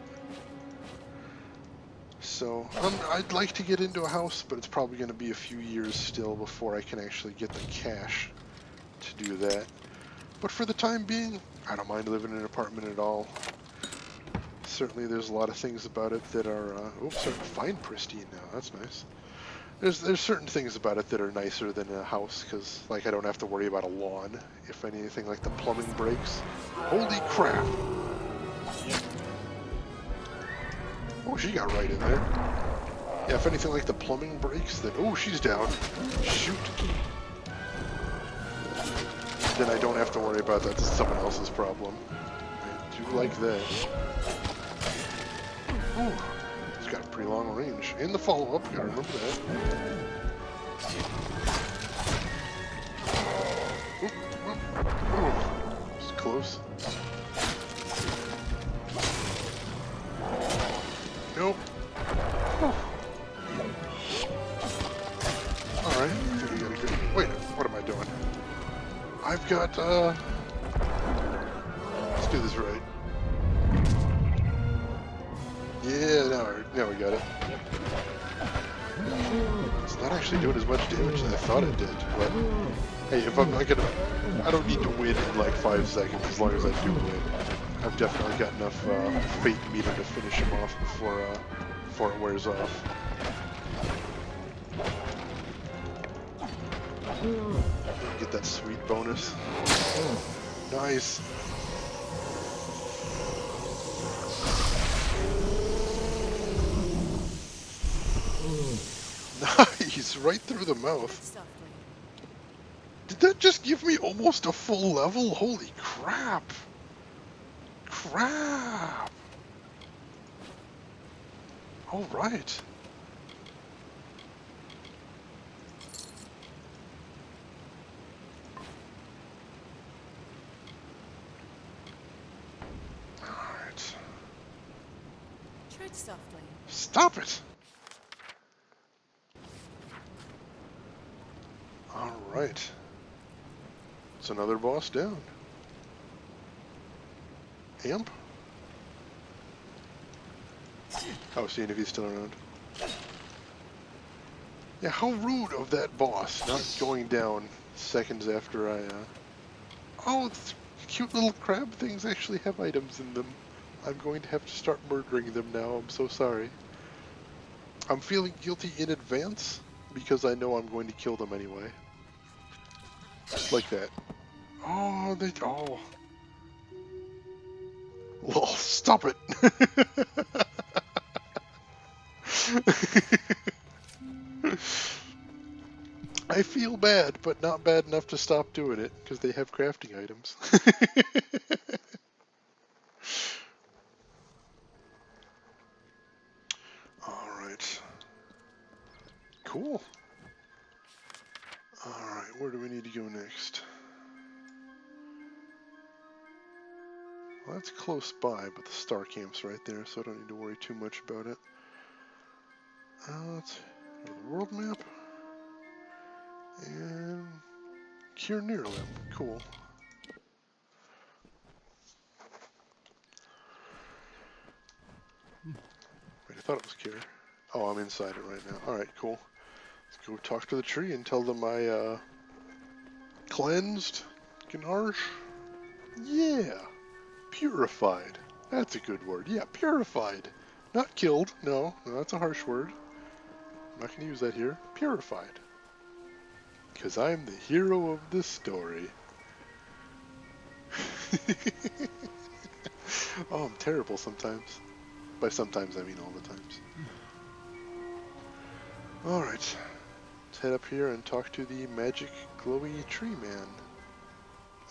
So, I'd like to get into a house, but it's probably going to be a few years still before I can actually get the cash to do that. But for the time being, I don't mind living in an apartment at all. Certainly there's a lot of things about it that are, oops, starting to find pristine now, that's nice. There's certain things about it that are nicer than a house, because, like, I don't have to worry about a lawn if anything like the plumbing breaks. Holy crap! Oh, she got right in there. Yeah, if anything like the plumbing breaks, then... Oh, she's down. Shoot. Then I don't have to worry about that. It's someone else's problem. I do like that. Ooh, he's got a pretty long range. And the follow-up, gotta remember that. It's close. Nope. Alright, I think I got a good... Wait, what am I doing? I've got, let's do this right. Yeah, now we got it. It's not actually doing as much damage as I thought it did, but hey, if I'm not gonna... I don't need to win in like 5 seconds as long as I do win. I've definitely got enough fate meter to finish him off before it wears off. Get that sweet bonus. Nice. Nice, right through the mouth. Did that just give me almost a full level? Holy crap. Crap. All right. Tread softly. Stop it! Alright. It's another boss down. Amp? Oh, seeing if he's still around. Yeah, how rude of that boss not going down seconds after I, Oh, it's cute little crab things actually have items in them. I'm going to have to start murdering them now, I'm so sorry. I'm feeling guilty in advance, because I know I'm going to kill them anyway. Just like that. Oh, oh. Lol, stop it! I feel bad, but not bad enough to stop doing it, because they have crafting items. Alright. Cool. Alright, where do we need to go next? Well, that's close by, but the star camp's right there, so I don't need to worry too much about it. Let's go to the world map. And cure near them. Cool. Wait, I thought it was cure. Oh, I'm inside it right now. Alright, cool. Let's go talk to the tree and tell them I, cleansed Ganache. Yeah. Purified. That's a good word. Yeah, purified. Not killed. No, that's a harsh word. I'm not going to use that here. Purified. Because I'm the hero of this story. Oh, I'm terrible sometimes. By sometimes, I mean all the times. Alright. Let's head up here and talk to the magic glowy tree man.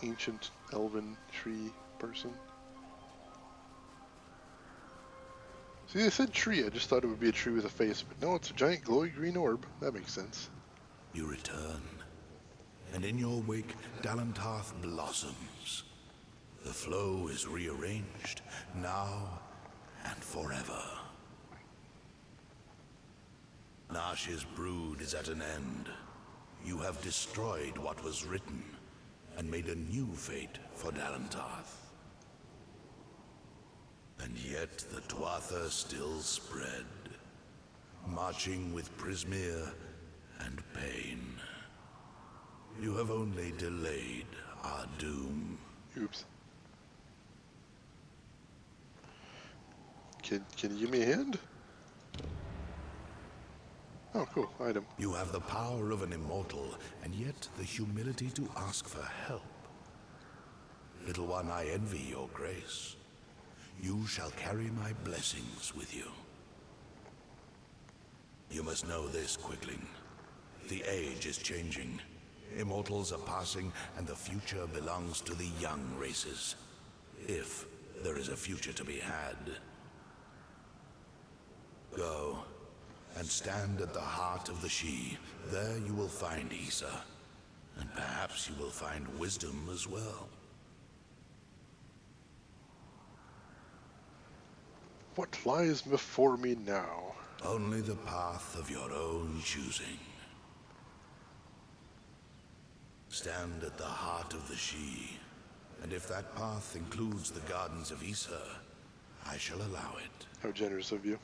Ancient elven tree person. See, they said tree. I just thought it would be a tree with a face, but no, it's a giant glowy green orb. That makes sense. You return, and in your wake, Dalantarth blossoms. The flow is rearranged, now and forever. Nash's brood is at an end. You have destroyed what was written, and made a new fate for Dalantarth. And yet the Tuatha still spread, marching with Prismeer and pain. You have only delayed our doom. Oops. Can you give me a hand? Oh, cool. Item. You have the power of an immortal, and yet the humility to ask for help. Little one, I envy your grace. You shall carry my blessings with you. You must know this, Quickling. The age is changing. Immortals are passing, and the future belongs to the young races. If there is a future to be had. Go, and stand at the heart of the She. There you will find Issa, and perhaps you will find wisdom as well. What lies before me now? Only the path of your own choosing. Stand at the heart of the She, and if that path includes the gardens of Issa, I shall allow it. How generous of you.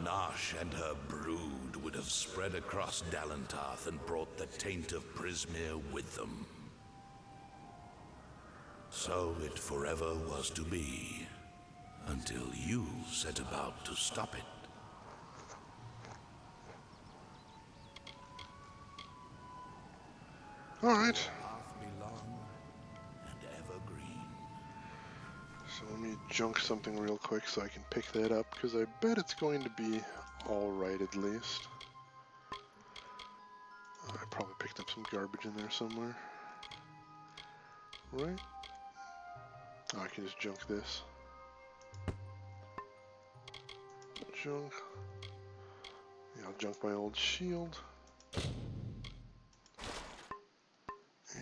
Nash and her brood would have spread across Dalantarth and brought the taint of Prismeer with them. So it forever was to be, until you set about to stop it. Alright. Path be long and evergreen. So let me junk something real quick so I can pick that up, because I bet it's going to be alright at least. I probably picked up some garbage in there somewhere. Right? Oh, I can just junk this. Junk. Yeah, I'll junk my old shield.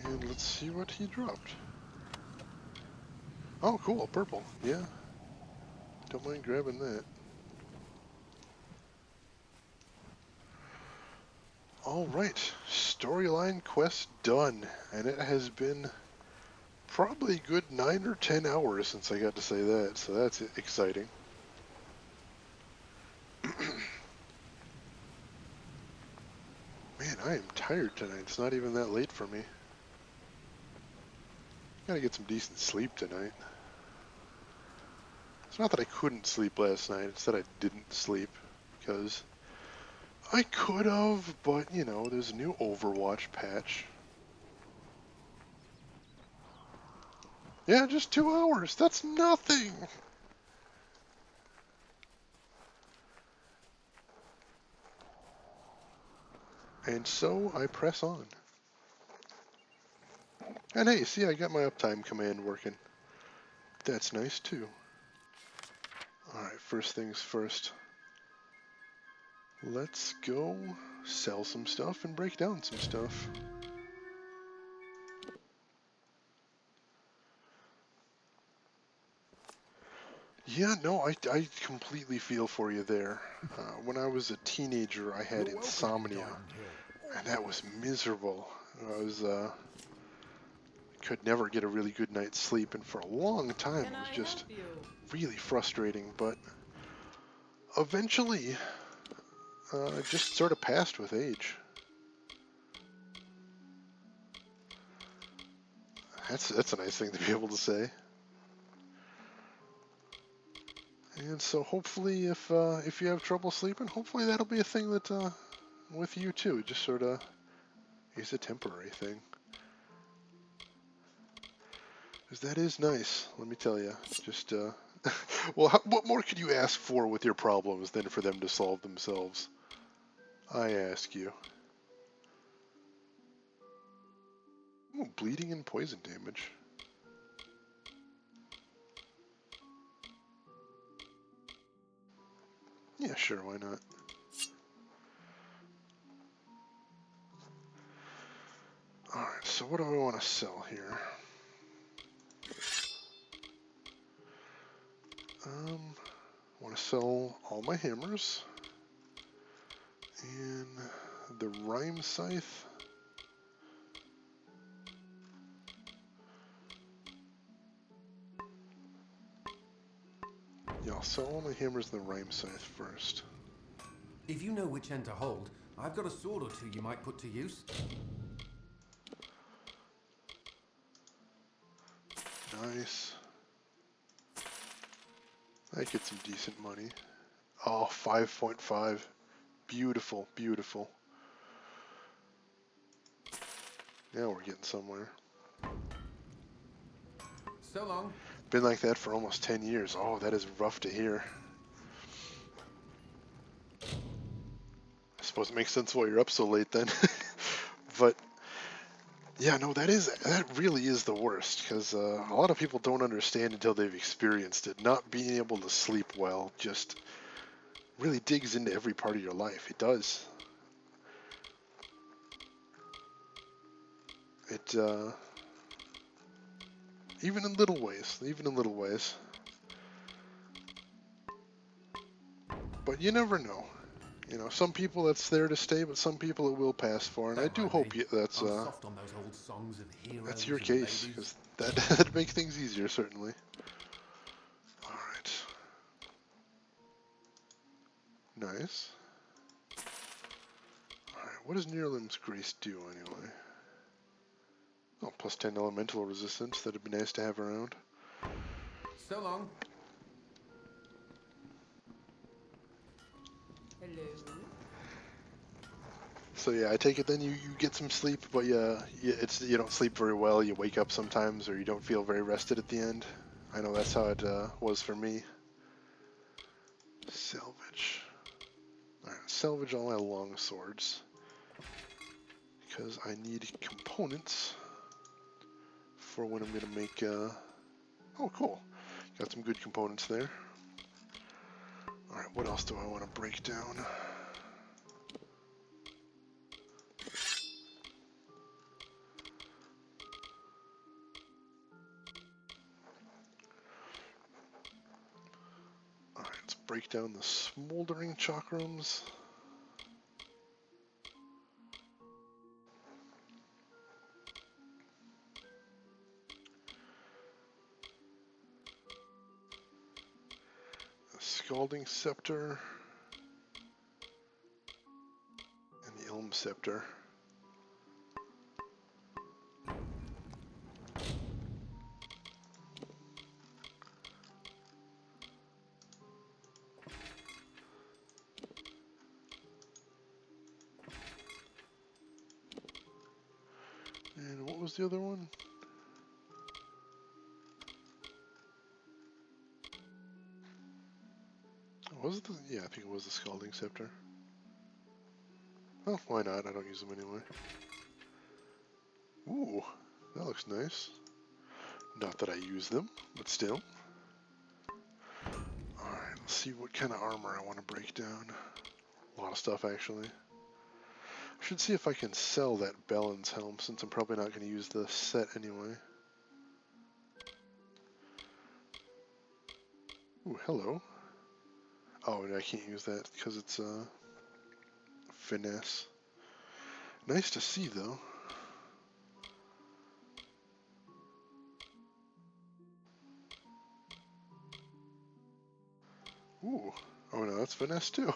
And let's see what he dropped. Oh, cool, purple. Yeah. Don't mind grabbing that. Alright, storyline quest done. And it has been probably a good 9 or 10 hours since I got to say that, so that's exciting. Man, I am tired tonight. It's not even that late for me. Gotta get some decent sleep tonight. It's not that I couldn't sleep last night, it's that I didn't sleep, because I could have, but, you know, there's a new Overwatch patch. Yeah, just 2 hours. That's nothing. And so I press on. And hey, see, I got my uptime command working. That's nice too. Alright, first things first. Let's go sell some stuff and break down some stuff. Yeah, no, I completely feel for you there. When I was a teenager, I had insomnia, and that was miserable. Could never get a really good night's sleep, and for a long time it was just really frustrating, but eventually it just sort of passed with age. That's a nice thing to be able to say. And so hopefully, if you have trouble sleeping, hopefully that'll be a thing that with you too. Just sort of is a temporary thing. Because that is nice, let me tell you. Just well, what more could you ask for with your problems than for them to solve themselves? I ask you. Ooh, bleeding and poison damage. Yeah, sure, why not? Alright, so what do I want to sell here? I want to sell all my hammers. And the rhyme scythe. Yeah, I'll sell all my hammers and the rhyme scythe first. If you know which end to hold, I've got a sword or two you might put to use. Nice. I get some decent money. Oh, 5.5. Beautiful, beautiful. Now we're getting somewhere. So long. Been like that for almost 10 years. Oh, that is rough to hear. I suppose it makes sense why you're up so late then. But yeah, no, that really is the worst, because a lot of people don't understand until they've experienced it. Not being able to sleep well just really digs into every part of your life. It does. It even in little ways, But you never know. You know, some people that's there to stay, but some people it will pass for. And I Don't do mind hope me. that's I'm soft on those old songs of heroes that's your and case, ladies. because that'd make things easier, certainly. All right. Nice. All right. What does Nearlimb's Grace do anyway? Oh, plus 10 elemental resistance. That'd be nice to have around. So long. Hello. So yeah, I take it then you get some sleep, but you don't sleep very well. You wake up sometimes, or you don't feel very rested at the end. I know that's how it was for me. Salvage. All right, salvage all my long swords because I need components for when I'm gonna make. Oh, cool. Got some good components there. All right, what else do I want to break down? Alright, let's break down the smoldering chakrams. The scalding scepter. And the Ilm scepter. And what was the other one? Was it the, yeah, I think it was the Scalding Scepter. Well, why not? I don't use them anyway. Ooh, that looks nice. Not that I use them, but still. Alright, let's see what kind of armor I want to break down. A lot of stuff, actually. I should see if I can sell that Balance helm, since I'm probably not going to use the set anyway. Ooh, hello. Oh, I can't use that because it's finesse. Nice to see, though. Ooh. Oh no, that's finesse too.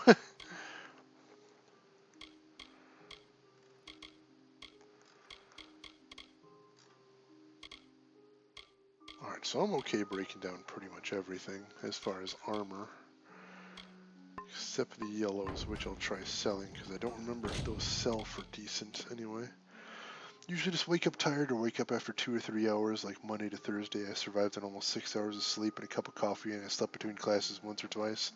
Alright, so I'm okay breaking down pretty much everything as far as armor. Except the yellows, which I'll try selling, because I don't remember if those sell for decent anyway. Usually just wake up tired or wake up after 2 or 3 hours, like Monday to Thursday. I survived on almost 6 hours of sleep and a cup of coffee, and I slept between classes once or twice.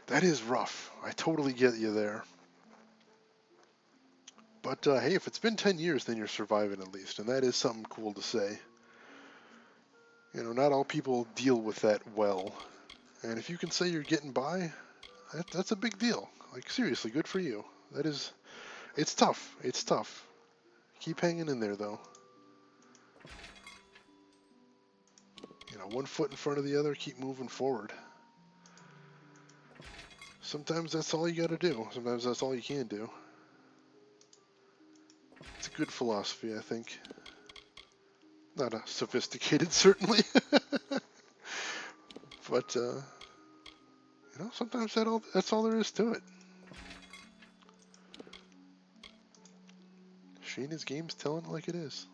That is rough. I totally get you there. But hey, if it's been 10 years, then you're surviving at least, and that is something cool to say. You know, not all people deal with that well. And if you can say you're getting by, that's a big deal. Like, seriously, good for you. That is, it's tough. It's tough. Keep hanging in there, though. You know, one foot in front of the other, keep moving forward. Sometimes that's all you gotta do. Sometimes that's all you can do. It's a good philosophy, I think. Not a sophisticated, certainly. But, you know, sometimes that's all there is to it. Shayna's game's telling it like it is.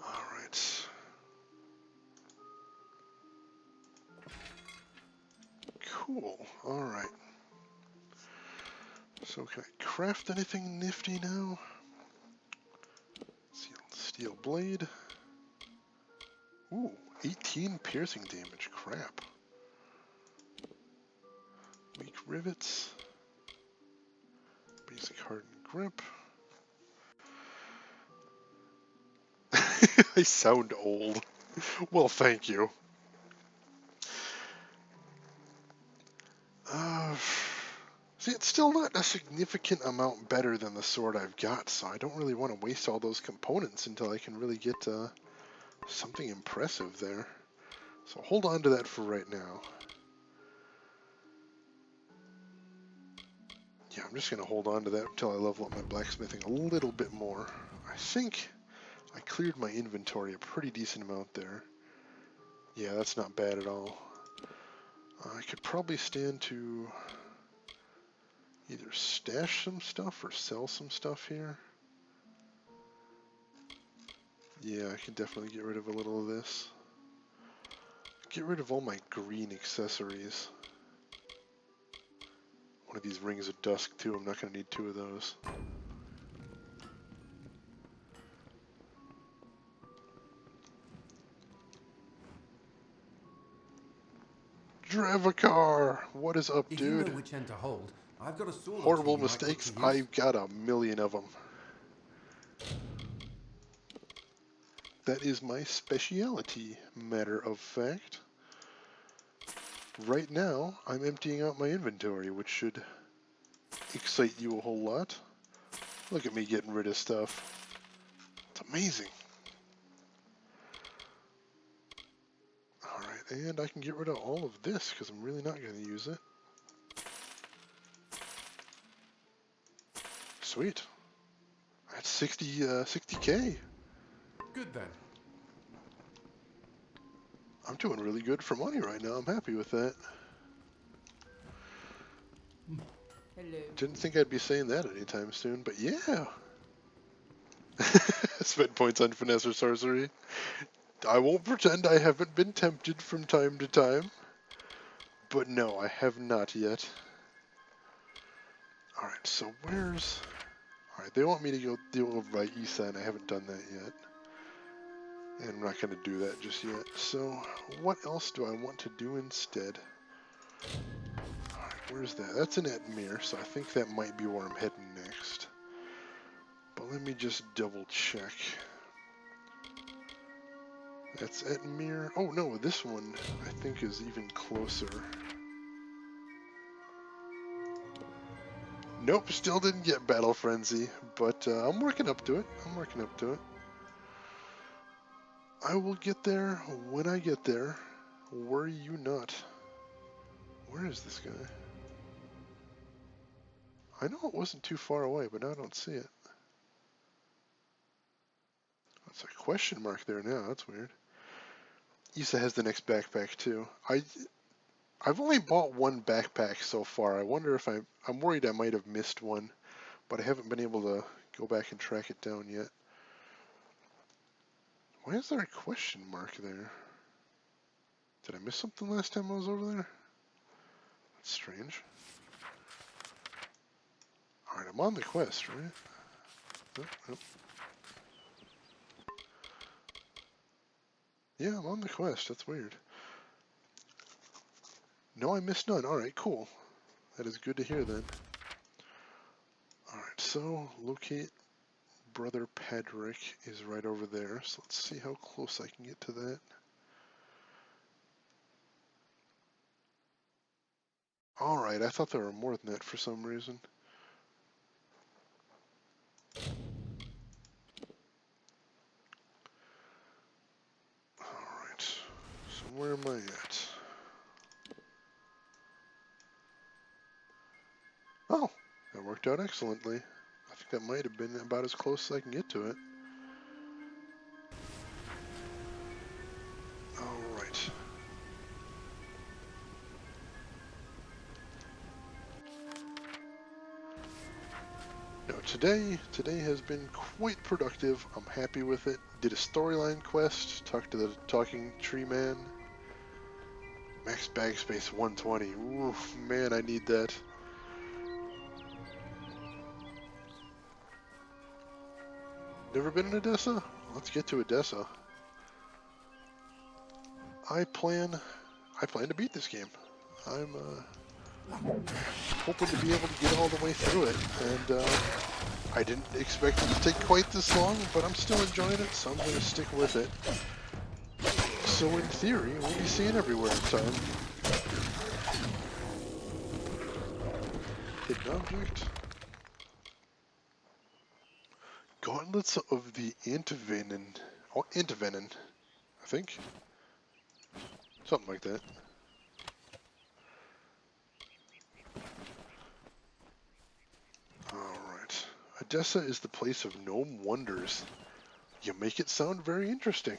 Alright. Cool. Alright. So can I craft anything nifty now? Steel blade. Ooh, 18 piercing damage. Crap. Weak rivets. Basic hardened grip. I sound old. Well, thank you. See, it's still not a significant amount better than the sword I've got, so I don't really want to waste all those components until I can really get something impressive there. So hold on to that for right now. Yeah, I'm just going to hold on to that until I level up my blacksmithing a little bit more. I think I cleared my inventory a pretty decent amount there. Yeah, that's not bad at all. I could probably stand to either stash some stuff or sell some stuff here. Yeah, I can definitely get rid of a little of this. Get rid of all my green accessories. One of these rings of dusk too, I'm not going to need 2 of those. Dravacar! What is up, If dude? you know which end to hold, I've got a sword Horrible or two you might put mistakes, to use. I've got a million of them. That is my speciality, matter of fact. Right now, I'm emptying out my inventory, which should excite you a whole lot. Look at me getting rid of stuff. It's amazing. Alright, and I can get rid of all of this, because I'm really not going to use it. Sweet. That's 60K. Good then. I'm doing really good for money right now. I'm happy with that. Hello. Didn't think I'd be saying that anytime soon, but yeah. Spend points on finesse or sorcery. I won't pretend I haven't been tempted from time to time. But no, I have not yet. Alright, so where's... Alright, they want me to go deal over by Isa, and I haven't done that yet. And I'm not going to do that just yet. So, what else do I want to do instead? Alright, Where's that? That's in Etmir, so I think that might be where I'm heading next. But let me just double check. That's Etmir. Oh no, this one I think is even closer. Nope, still didn't get Battle Frenzy, but I'm working up to it. I'm working up to it. I will get there when I get there. Worry you not. Where is this guy? I know it wasn't too far away, but now I don't see it. That's a question mark there now. That's weird. Issa has the next backpack too. I've only bought one backpack so far. I wonder if I'm worried I might have missed one, but I haven't been able to go back and track it down yet. Why is there a question mark there? Did I miss something last time I was over there? That's strange. Alright, I'm on the quest, right? Oh. Yeah, I'm on the quest. That's weird. No, I missed none. Alright, cool. That is good to hear then. Alright, so locate Brother Padrick is right over there. So let's see how close I can get to that. Alright, I thought there were more than that for some reason. Alright, so where am I at? Oh, that worked out excellently. I think that might have been about as close as I can get to it. Alright. No, today has been quite productive. I'm happy with it. Did a storyline quest, talked to the talking tree man. Max bag space 120. Oof, man, I need that. Never been in Odessa? Let's get to Odessa. I plan to beat this game. I'm hoping to be able to get all the way through it, and I didn't expect it to take quite this long, but I'm still enjoying it, so I'm going to stick with it. So in theory, we'll be seeing everywhere in time. Hidden object. Gauntlets of the Antivenin. Oh, Antivenin, I think. Something like that. Alright. Odessa is the place of gnome wonders. You make it sound very interesting.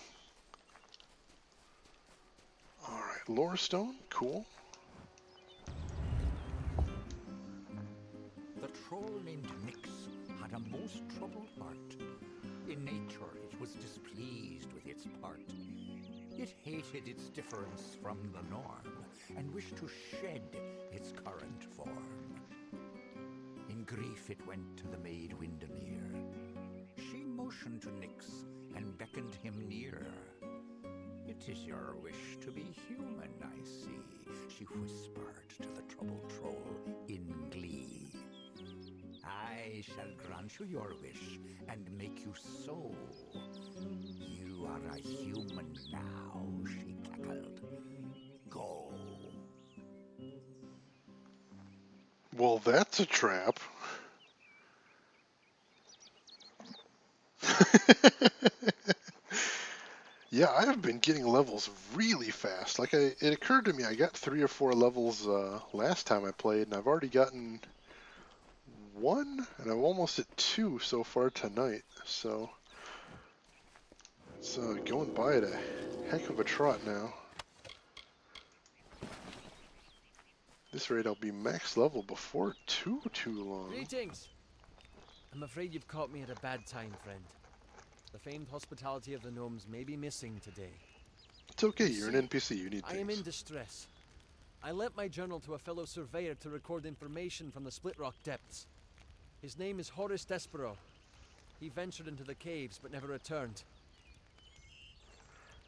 Alright, lore stone, cool. The troll named Nyx had a most troubled heart. In nature, it was displeased with its part. It hated its difference from the norm, and wished to shed its current form. In grief it went to the maid Windermere. She motioned to Nyx, and beckoned him near. It is your wish to be human, I see, she whispered to the troubled troll in glee. I shall grant you your wish, and make you so. You are a human now, she cackled. Go. Well, that's a trap. Yeah, I have been getting levels really fast. Like, it occurred to me, I got 3 or 4 levels last time I played, and I've already gotten 1, and I'm almost at 2 so far tonight. So, it's going by at a heck of a trot now. This rate, I'll be max level before too long. Greetings! I'm afraid you've caught me at a bad time, friend. The famed hospitality of the gnomes may be missing today. It's okay, you're an NPC, you need things. I am in distress. I lent my journal to a fellow surveyor to record information from the Split Rock depths. His name is Horace Despero. He ventured into the caves but never returned.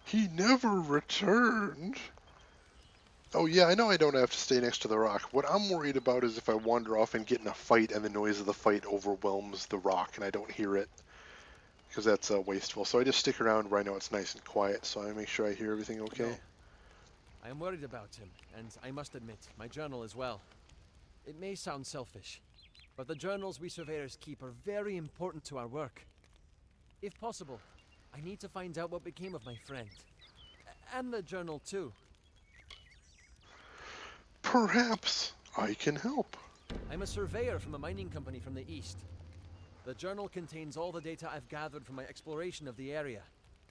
He never returned? Oh yeah, I know I don't have to stay next to the rock. What I'm worried about is if I wander off and get in a fight and the noise of the fight overwhelms the rock and I don't hear it, because that's wasteful. So I just stick around where I know it's nice and quiet, so I make sure I hear everything okay. No. I am worried about him, and I must admit, my journal as well. It may sound selfish, but the journals we surveyors keep are very important to our work. If possible, I need to find out what became of my friend. And the journal too. Perhaps I can help. I'm a surveyor from a mining company from the east. The journal contains all the data I've gathered from my exploration of the area.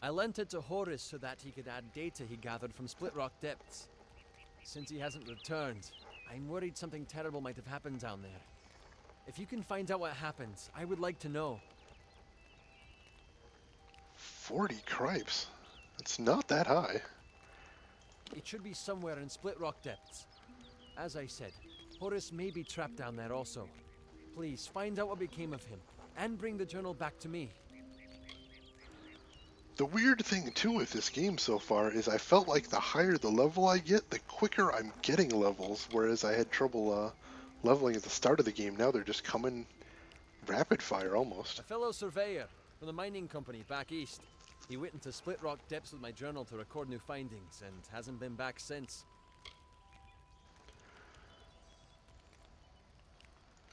I lent it to Horus so that he could add data he gathered from Split Rock depths. Since he hasn't returned, I'm worried something terrible might have happened down there. If you can find out what happened, I would like to know. 40 cripes. That's not that high. It should be somewhere in Split Rock depths. As I said, Horus may be trapped down there also. Please, find out what became of him, and bring the journal back to me. The weird thing too with this game so far is I felt like the higher the level I get, the quicker I'm getting levels, whereas I had trouble leveling at the start of the game. Now they're just coming rapid fire almost. A fellow surveyor from the mining company back east. He went into Split Rock depths with my journal to record new findings, and hasn't been back since.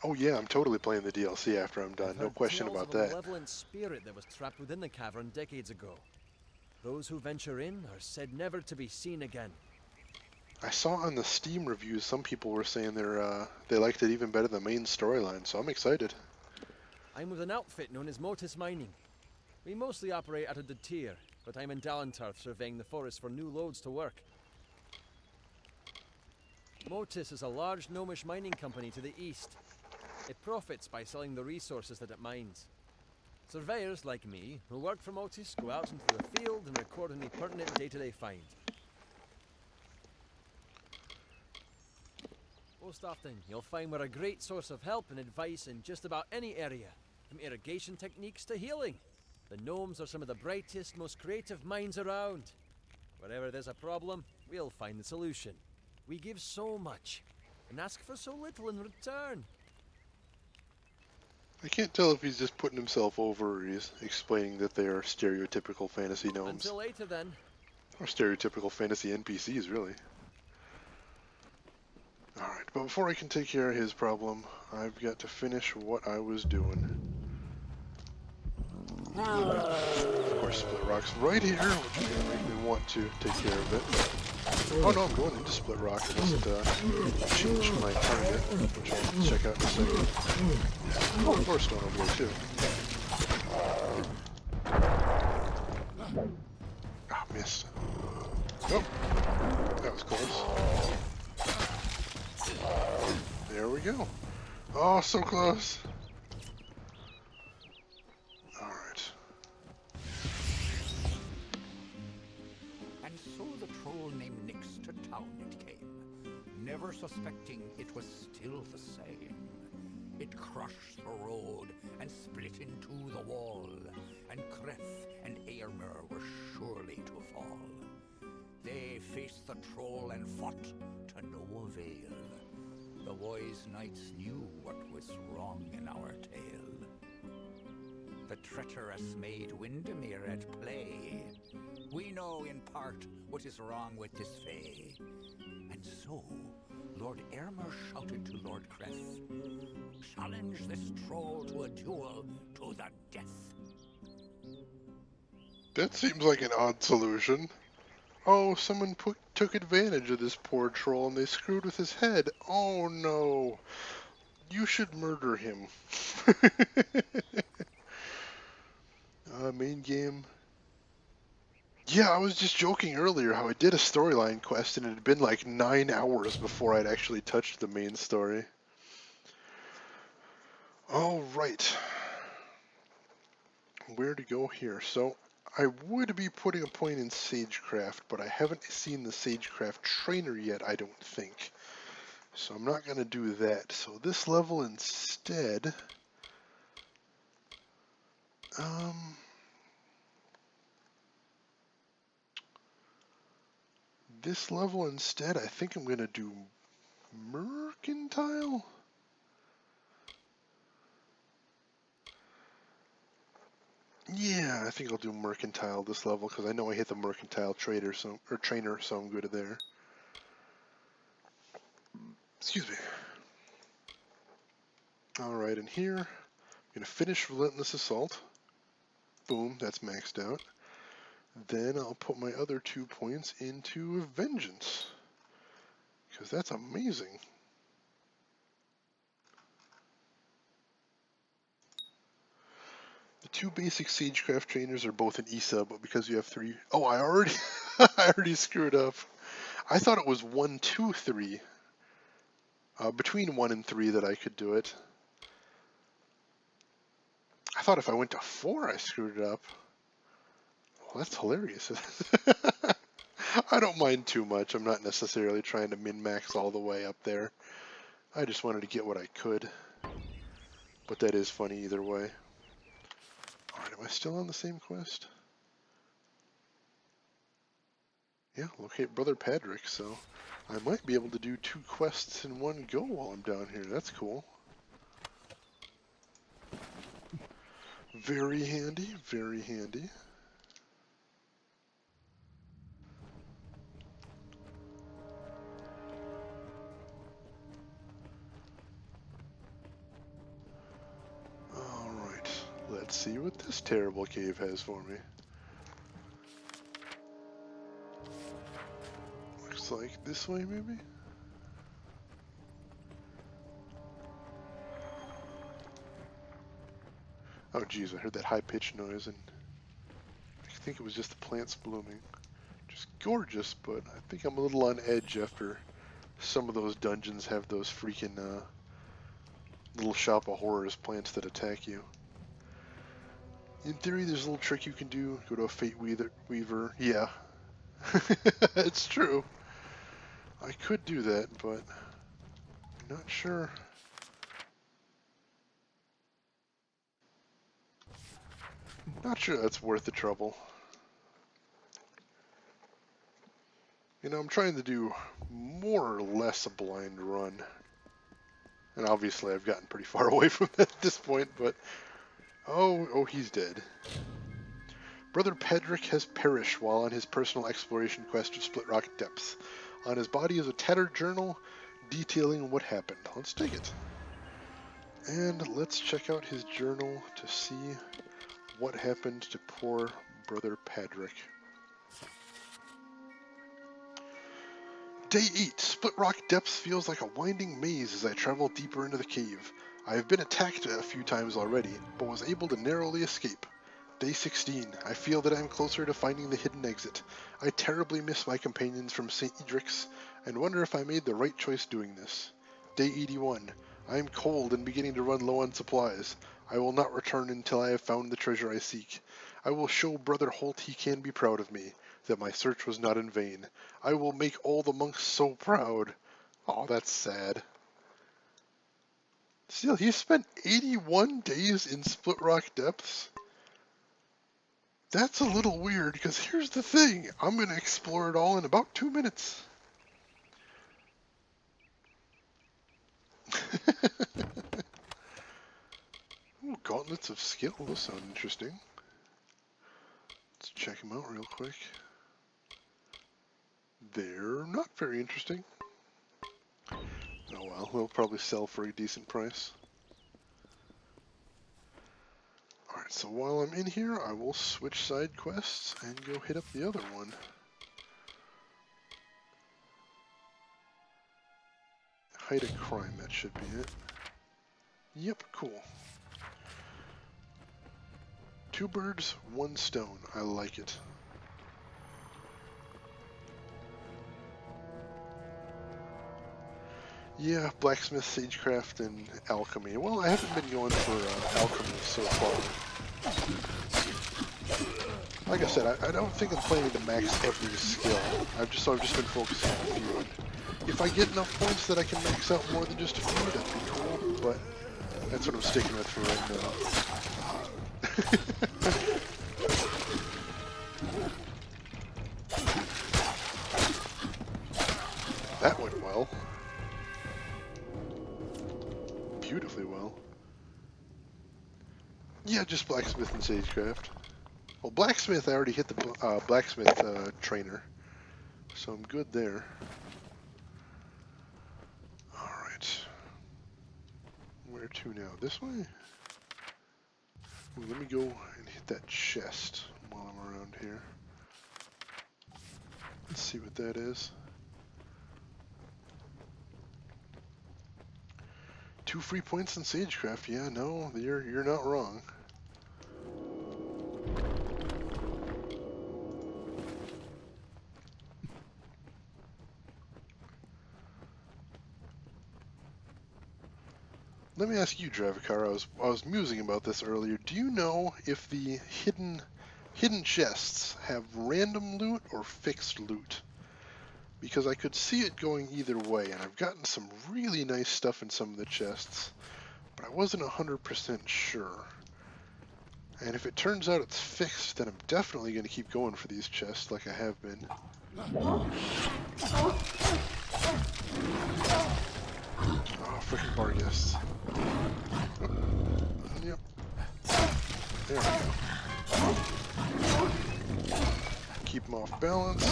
Oh yeah, I'm totally playing the DLC after I'm done. No question about that. A malevolent spirit that was trapped within the cavern decades ago. Those who venture in are said never to be seen again. I saw on the Steam reviews some people were saying they liked it even better than the main storyline, so I'm excited. I'm with an outfit known as Motus Mining. We mostly operate out of the tier, but I'm in Dalentarth surveying the forest for new loads to work. Motus is a large gnomish mining company to the east. It profits by selling the resources that it mines. Surveyors like me, who work for Motus, go out into the field and record any pertinent data they find. Most often, you'll find we're a great source of help and advice in just about any area, from irrigation techniques to healing. The gnomes are some of the brightest, most creative minds around. Wherever there's a problem, we'll find the solution. We give so much, and ask for so little in return. I can't tell if he's just putting himself over or he's explaining that they are stereotypical fantasy gnomes. Until later then. Or stereotypical fantasy NPCs, really. Alright, but before I can take care of his problem, I've got to finish what I was doing. Of course, Split Rock's right here, which is going to make me want to take care of it. Oh no, I'm going into Split Rock. I must change my target, which I'll check out in a second. Oh, Floor Stone over there too. Ah, missed. Oh, that was close. There we go. Oh, so close. Alright. And so the troll named Nyx to town it came, never suspecting it was still the same. It crushed the road and split into the wall, and Kreth and Eärmer were surely to fall. They faced the troll and fought to no avail. The wise knights knew what was wrong in our tale. The treacherous maid Windermere at play. We know in part what is wrong with this fay. And so, Lord Eärmer shouted to Lord Kreth, "Challenge this troll to a duel to the death." That seems like an odd solution. Oh, someone took advantage of this poor troll and they screwed with his head. Oh no. You should murder him. Main game. Yeah, I was just joking earlier how I did a storyline quest and it had been like 9 hours before I'd actually touched the main story. Alright. Where to go here? So, I would be putting a point in Sagecraft, but I haven't seen the Sagecraft trainer yet, I don't think. So I'm not going to do that. So this level instead... this level instead, I think I'm going to do mercantile. Yeah, I think I'll do mercantile this level because I know I hit the mercantile trainer, so I'm good at there. Excuse me. Alright, and here, I'm going to finish Relentless Assault. Boom, that's maxed out. Then I'll put my other 2 points into Vengeance, because that's amazing. The 2 basic Sagecraft trainers are both an ESA, but because you have 3... Oh, I already screwed up. I thought it was 1, 2, 3. Between 1 and 3 that I could do it. I thought if I went to 4, I screwed it up. Well, that's hilarious. I don't mind too much. I'm not necessarily trying to min-max all the way up there. I just wanted to get what I could. But that is funny either way. Alright, am I still on the same quest? Yeah, locate Brother Padrick, so I might be able to do 2 quests in one go while I'm down here. That's cool. Very handy, very handy. Alright, let's see what this terrible cave has for me. Looks like this way, maybe? Oh geez, I heard that high-pitched noise and I think it was just the plants blooming. Just gorgeous, but I think I'm a little on edge after some of those dungeons have those freaking little shop of horrors plants that attack you. In theory, there's a little trick you can do. Go to a Fate Weaver. Yeah. It's true. I could do that, but I'm not sure. Not sure that's worth the trouble. You know, I'm trying to do more or less a blind run. And obviously I've gotten pretty far away from that at this point, but... Oh, he's dead. Brother Pedrick has perished while on his personal exploration quest to Split Rock Depths. On his body is a tattered journal detailing what happened. Let's take it. And let's check out his journal to see what happened to poor Brother Padrick. Day 8. Split Rock Depths feels like a winding maze as I travel deeper into the cave. I have been attacked a few times already, but was able to narrowly escape. Day 16. I feel that I am closer to finding the hidden exit. I terribly miss my companions from St. Edric's, and wonder if I made the right choice doing this. Day 81. I am cold and beginning to run low on supplies. I will not return until I have found the treasure I seek. I will show Brother Holt he can be proud of me, that my search was not in vain. I will make all the monks so proud. Oh, that's sad. Still, he spent 81 days in Split Rock Depths? That's a little weird, because here's the thing. I'm going to explore it all in about 2 minutes. Ooh, Gauntlets of Skill. Those sound interesting. Let's check them out real quick. They're not very interesting. Oh well, they'll probably sell for a decent price. Alright, so while I'm in here, I will switch side quests and go hit up the other one. Hide a crime, that should be it. Yep, cool. 2 birds, 1 stone. I like it. Yeah, blacksmith, sagecraft, and alchemy. Well, I haven't been going for alchemy so far. Like I said, I don't think I'm planning to max every skill. I've just been focusing on a few. And if I get enough points that I can max out more than just a few, that'd be cool. But that's what I'm sticking with for right now. Yeah, just blacksmith and sagecraft. Well, blacksmith, I already hit the blacksmith trainer, so I'm good there. Alright. Where to now? This way? Ooh, let me go and hit that chest while I'm around here. Let's see what that is. 2 free points in sagecraft. Yeah, no, you're not wrong. Let me ask you, Dravikar. I was musing about this earlier. Do you know if the hidden chests have random loot or fixed loot? Because I could see it going either way, and I've gotten some really nice stuff in some of the chests, but I wasn't 100% sure. And if it turns out it's fixed, then I'm definitely going to keep going for these chests like I have been. Oh, freaking bar guests. Oh, yep. There we go. Keep them off balance.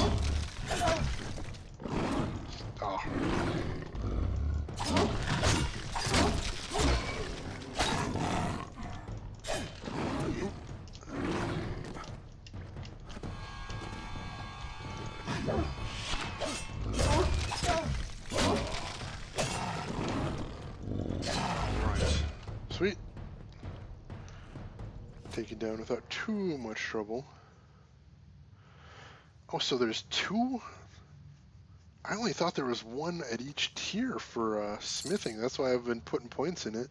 Oh. Sweet. Taken down without too much trouble. Oh, so there's 2? I only thought there was 1 at each tier for smithing. That's why I've been putting points in it.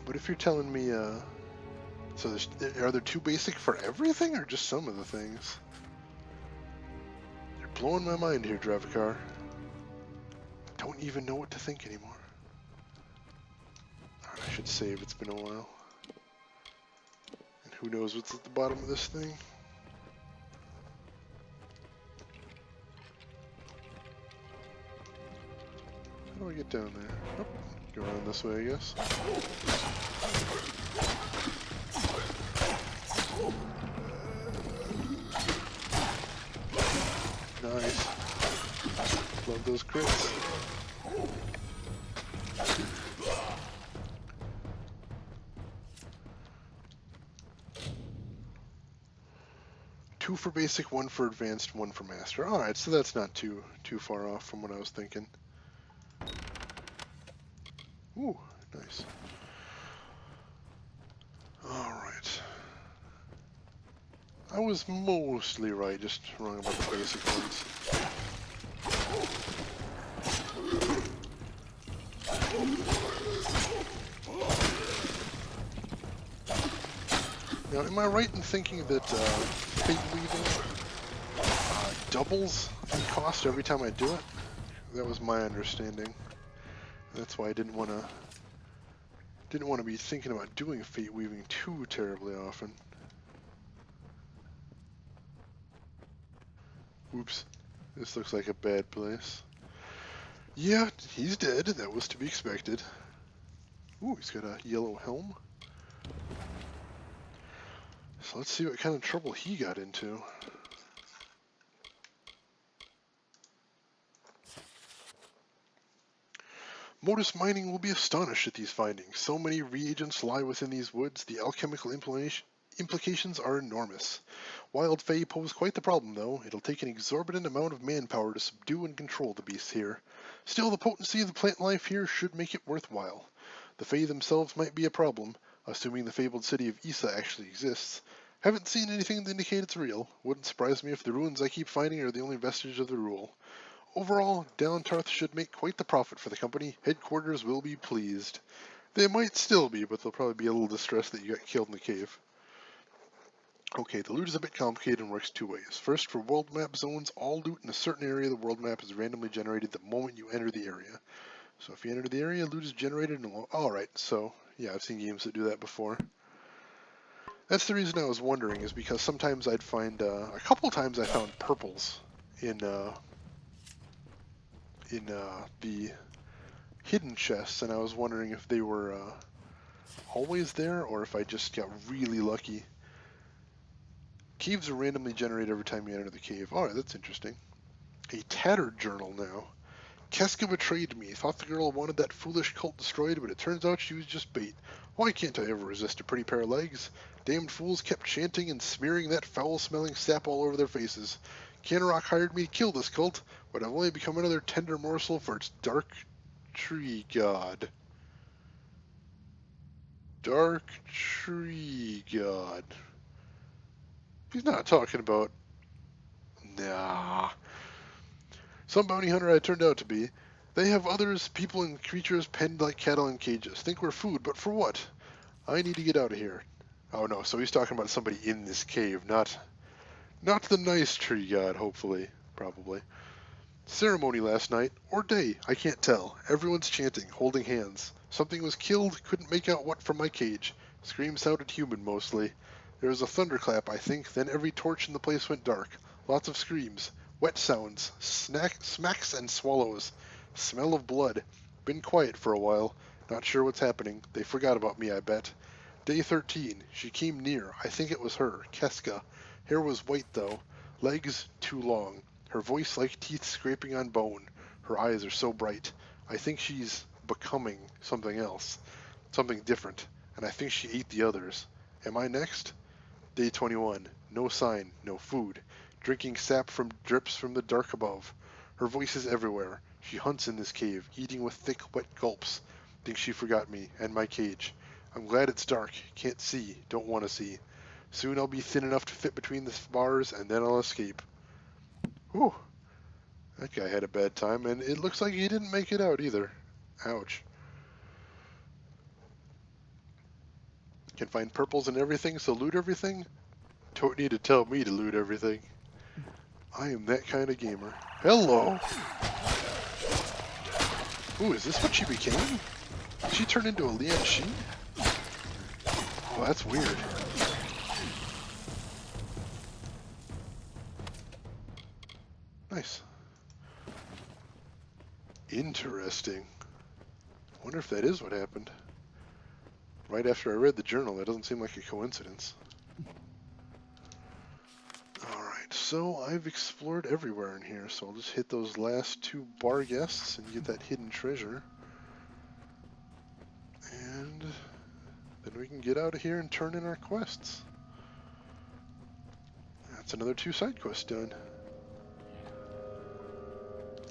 But if you're telling me, so are there 2 basic for everything, or just some of the things? You're blowing my mind here, Dravikar. Don't even know what to think anymore. I should save, it's been a while. And who knows what's at the bottom of this thing? How do I get down there? Oh, go around this way, I guess. Nice. Love those crits. Two for basic, 1 for advanced, 1 for master. Alright, so that's not too far off from what I was thinking. Ooh, nice. Alright. I was mostly right, just wrong about the basic ones. Now, am I right in thinking that fate weaving doubles in cost every time I do it? That was my understanding. That's why I didn't want to be thinking about doing fate weaving too terribly often. Oops, this looks like a bad place. Yeah, he's dead. That was to be expected. Ooh, he's got a yellow helm. So let's see what kind of trouble he got into. Modus Mining will be astonished at these findings. So many reagents lie within these woods, the alchemical implications are enormous. Wild Fae pose quite the problem, though. It'll take an exorbitant amount of manpower to subdue and control the beasts here. Still, the potency of the plant life here should make it worthwhile. The Fae themselves might be a problem, assuming the fabled city of Issa actually exists. Haven't seen anything to indicate it's real. Wouldn't surprise me if the ruins I keep finding are the only vestige of the rule. Overall, Dalentarth should make quite the profit for the company. Headquarters will be pleased. They might still be, but they'll probably be a little distressed that you got killed in the cave. Okay, the loot is a bit complicated and works 2 ways. First, for world map zones, all loot in a certain area of the world map is randomly generated the moment you enter the area. So if you enter the area, loot is generated and alright, so yeah, I've seen games that do that before. That's the reason I was wondering, is because sometimes I'd find, a couple times I found purples in the hidden chests, and I was wondering if they were always there or if I just got really lucky. Caves are randomly generated every time you enter the cave. Alright, that's interesting. A tattered journal now. Keska betrayed me. Thought the girl wanted that foolish cult destroyed, but it turns out she was just bait. Why can't I ever resist a pretty pair of legs? Damned fools kept chanting and smearing that foul-smelling sap all over their faces. Canarok hired me to kill this cult, but I've only become another tender morsel for its dark tree god. Dark tree god. He's not talking about... Nah. Some bounty hunter I turned out to be. They have others, people and creatures penned like cattle in cages. Think we're food, but for what? I need to get out of here. Oh no, so he's talking about somebody in this cave, not the nice tree god, hopefully. Probably. Ceremony last night, or day, I can't tell. Everyone's chanting, holding hands. Something was killed, couldn't make out what from my cage. Screams sounded human mostly. There was a thunderclap, I think, then every torch in the place went dark. Lots of screams. Wet sounds. Smacks and swallows. Smell of blood. Been quiet for a while. Not sure what's happening. They forgot about me, I bet. Day 13. She came near. I think it was her, Keska. Hair was white, though. Legs too long. Her voice like teeth scraping on bone. Her eyes are so bright. I think she's becoming something else. Something different. And I think she ate the others. Am I next? Day 21. No sign. No food. Drinking sap from drips from the dark above. Her voice is everywhere. She hunts in this cave, eating with thick, wet gulps. Thinks she forgot me, and my cage. I'm glad it's dark. Can't see. Don't want to see. Soon I'll be thin enough to fit between the bars, and then I'll escape. Whew. That guy had a bad time, and it looks like he didn't make it out either. Ouch. Can find purples and everything, so loot everything? Don't need to tell me to loot everything. I am that kind of gamer. Hello! Ooh, is this what she became? Did she turn into a Lian Shi? Oh, that's weird. Nice. Interesting. Wonder if that is what happened. Right after I read the journal, that doesn't seem like a coincidence. Alright, so I've explored everywhere in here, so I'll just hit those last two bar guests and get that hidden treasure. And then we can get out of here and turn in our quests. That's another 2 side quests done.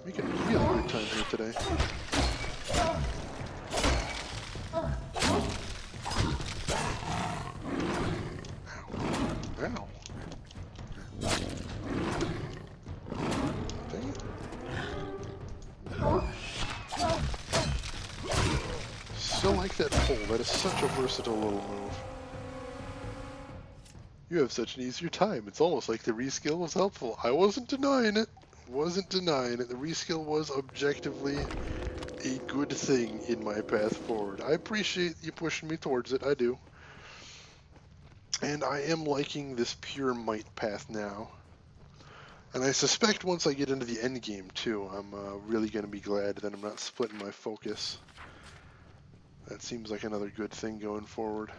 Making really good time here today. Ow. Dang it. Still like that pole. That is such a versatile little move. You have such an easier time. It's almost like the reskill was helpful. I wasn't denying it. The reskill was objectively a good thing in my path forward. I appreciate you pushing me towards it. I do. And I am liking this pure might path now. And I suspect once I get into the end game too, I'm really going to be glad that I'm not splitting my focus. That seems like another good thing going forward.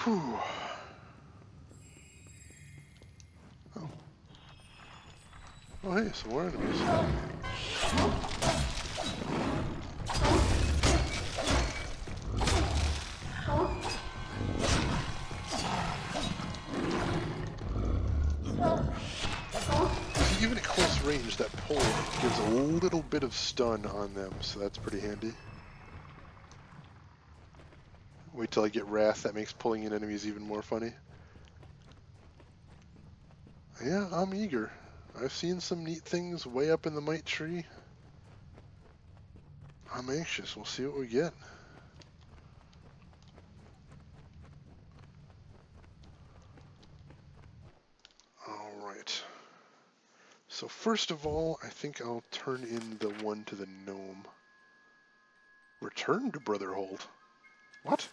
Whew. Oh. Oh hey, some more enemies. Even at close range, that pole gives a little bit of stun on them, so that's pretty handy. Wait till I get Wrath, that makes pulling in enemies even more funny. Yeah, I'm eager. I've seen some neat things way up in the Might Tree. I'm anxious, we'll see what we get. Alright. So first of all, I think I'll turn in the one to the gnome. Return to Brotherhold. What?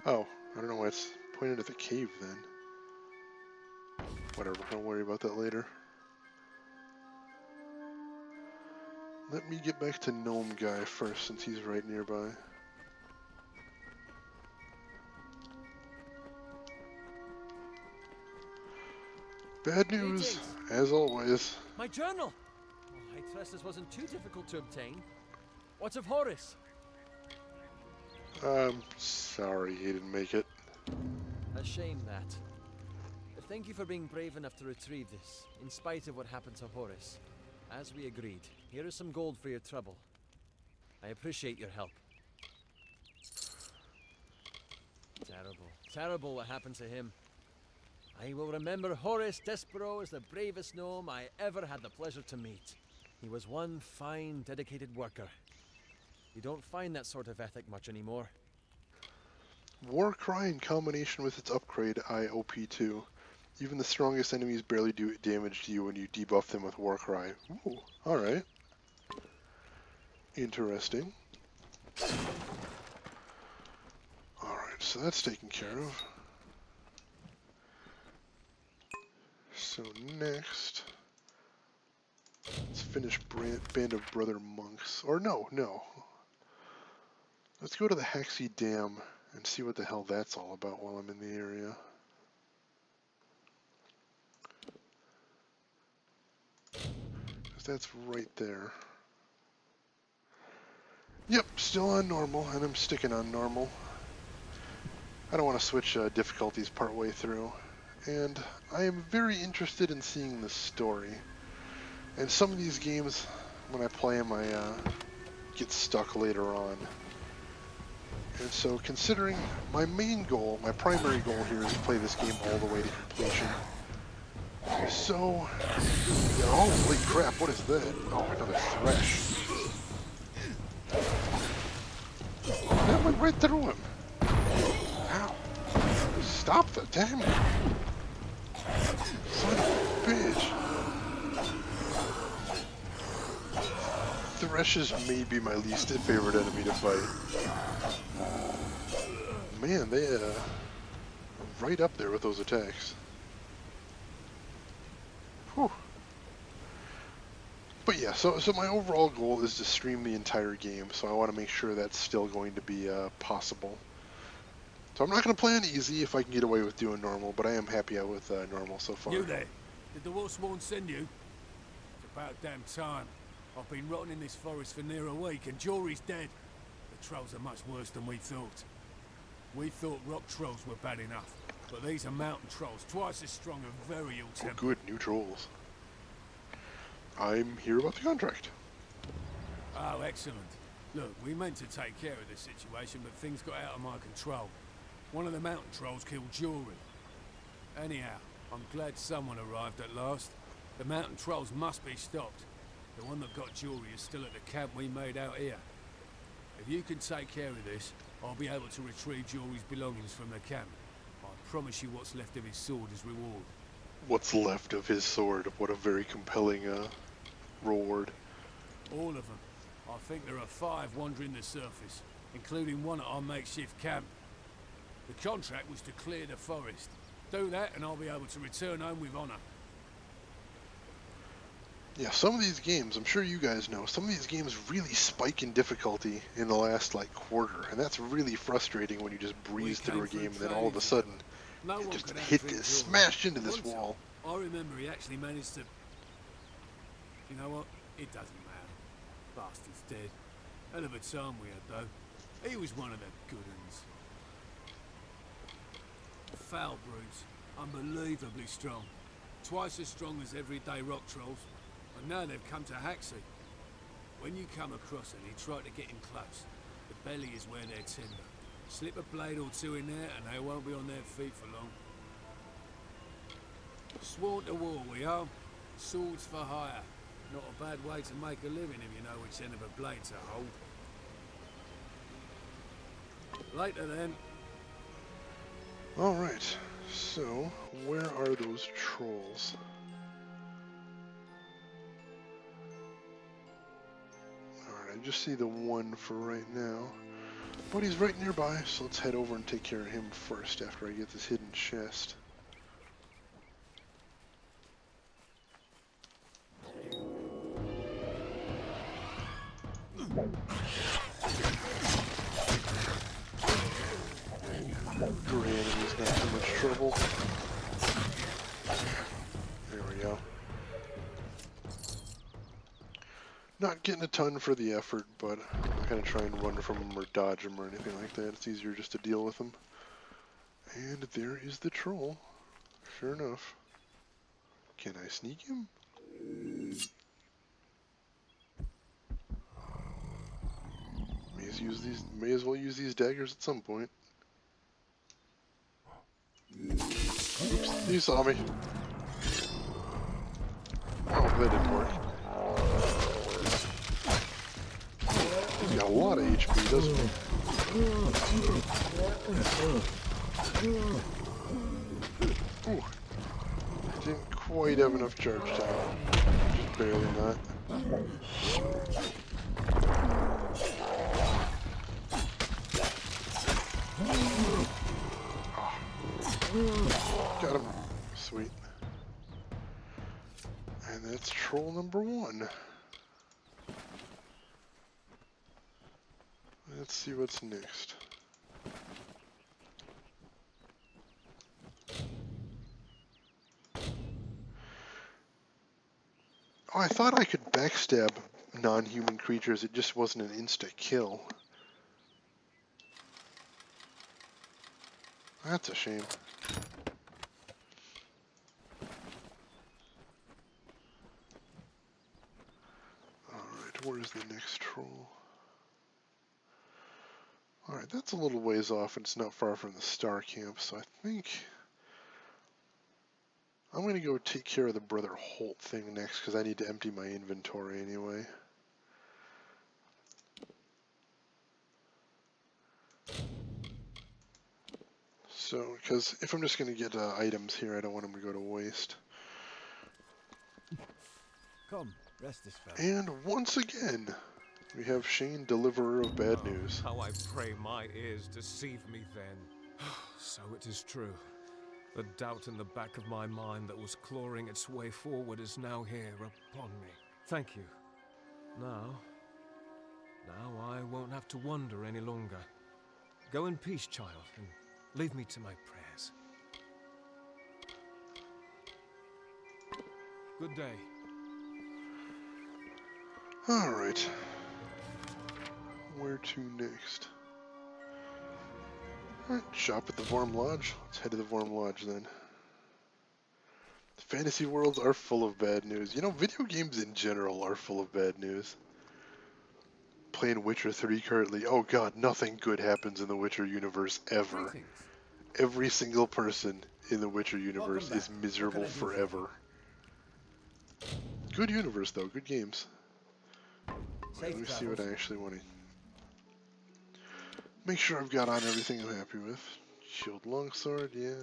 Oh, I don't know why it's pointed at the cave then. Whatever, don't worry about that later. Let me get back to Gnome Guy first, since he's right nearby. Bad news, as always. My journal! Oh, I trust this wasn't too difficult to obtain. What of Horace? I'm sorry he didn't make it. A shame that. But thank you for being brave enough to retrieve this, in spite of what happened to Horace. As we agreed, here is some gold for your trouble. I appreciate your help. Terrible, terrible what happened to him. I will remember Horace Despero as the bravest gnome I ever had the pleasure to meet. He was one fine, dedicated worker. You don't find that sort of ethic much anymore. Warcry in combination with its upgrade IOP2. Even the strongest enemies barely do damage to you when you debuff them with Warcry. Ooh, alright. Interesting. Alright, so that's taken care of. So next, let's finish Band of Brother Monks. Or no. Let's go to the Hexy Dam and see what the hell that's all about while I'm in the area. Because that's right there. Yep, still on normal, and I'm sticking on normal. I don't want to switch difficulties partway through. And I am very interested in seeing the story. And some of these games, when I play them, I get stuck later on. And so, considering my main goal, my primary goal here is to play this game all the way to completion. So, holy crap, what is that? Oh, another thresh. That went right through him. Ow. Stop the damn it. Son of a bitch. Threshes may be my least favorite enemy to fight. Man, they right up there with those attacks. Whew. But yeah, so my overall goal is to stream the entire game, so I want to make sure that's still going to be possible. So I'm not going to play on easy if I can get away with doing normal, but I am happy with normal so far. You there? Did the Wolfspawn send you? It's about damn time. I've been rotting in this forest for near a week, and Jory's dead. The trolls are much worse than we thought. We thought rock trolls were bad enough, but these are mountain trolls, twice as strong and very ill-tempered. Oh, good, new trolls. I'm here about the contract. Oh, excellent. Look, we meant to take care of this situation, but things got out of my control. One of the mountain trolls killed Jory. Anyhow, I'm glad someone arrived at last. The mountain trolls must be stopped. The one that got Jory is still at the camp we made out here. If you can take care of this, I'll be able to retrieve Jory's belongings from the camp. I promise you what's left of his sword is reward. What's left of his sword? What a very compelling reward. All of them. I think there are 5 wandering the surface, including one at our makeshift camp. The contract was to clear the forest. Do that and I'll be able to return home with honor. Yeah, some of these games, I'm sure you guys know, some of these games really spike in difficulty in the last, quarter, and that's really frustrating when you just breeze through a game and then all of a sudden, you just smashed into this wall. I remember he actually managed to... You know what? It doesn't matter. Bastard's dead. Hell of a time we had, though. He was one of the good uns. Foul brutes. Unbelievably strong. Twice as strong as everyday rock trolls. And now they've come to Haxie. When you come across any, try to get in close. The belly is where they're tender. Slip a blade or two in there and they won't be on their feet for long. Sworn to war we are. Swords for hire. Not a bad way to make a living if you know which end of a blade to hold. Later then. Alright, so where are those trolls? Alright, I just see the one for right now. But he's right nearby, so let's head over and take care of him first after I get this hidden chest. Your enemy's not too much trouble. There we go. Not getting a ton for the effort, but I'm not going to try and run from them or dodge them or anything like that. It's easier just to deal with them. And there is the troll. Sure enough. Can I sneak him? May as well use these daggers at some point. Oops, you saw me. Oh, that didn't work. He's got a lot of HP, doesn't he? Ooh. Didn't quite have enough charge time. Just barely not. Got him. Sweet. And that's troll number 1. Let's see what's next. Oh, I thought I could backstab non-human creatures. It just wasn't an insta-kill. That's a shame. Alright, where's the next troll? Alright, that's a little ways off and it's not far from the star camp, so I think I'm going to go take care of the Brother Holt thing next because I need to empty my inventory anyway. So, because if I'm just going to get items here, I don't want them to go to waste. Come, rest this fella. And once again, we have Shane, deliverer of bad news. How I pray my ears deceive me then. So it is true. The doubt in the back of my mind that was clawing its way forward is now here upon me. Thank you. Now I won't have to wonder any longer. Go in peace, child, and leave me to my prayers. Good day. Alright. Where to next? Alright, shop at the Vorm Lodge. Let's head to the Vorm Lodge then. Fantasy worlds are full of bad news. You know, video games in general are full of bad news. Playing Witcher 3 currently. Oh god, nothing good happens in the Witcher universe ever. Greetings. Every single person in the Witcher universe is miserable forever. Good universe though, good games. Let me see what I actually want to... Make sure I've got on everything I'm happy with. Shield longsword, yeah.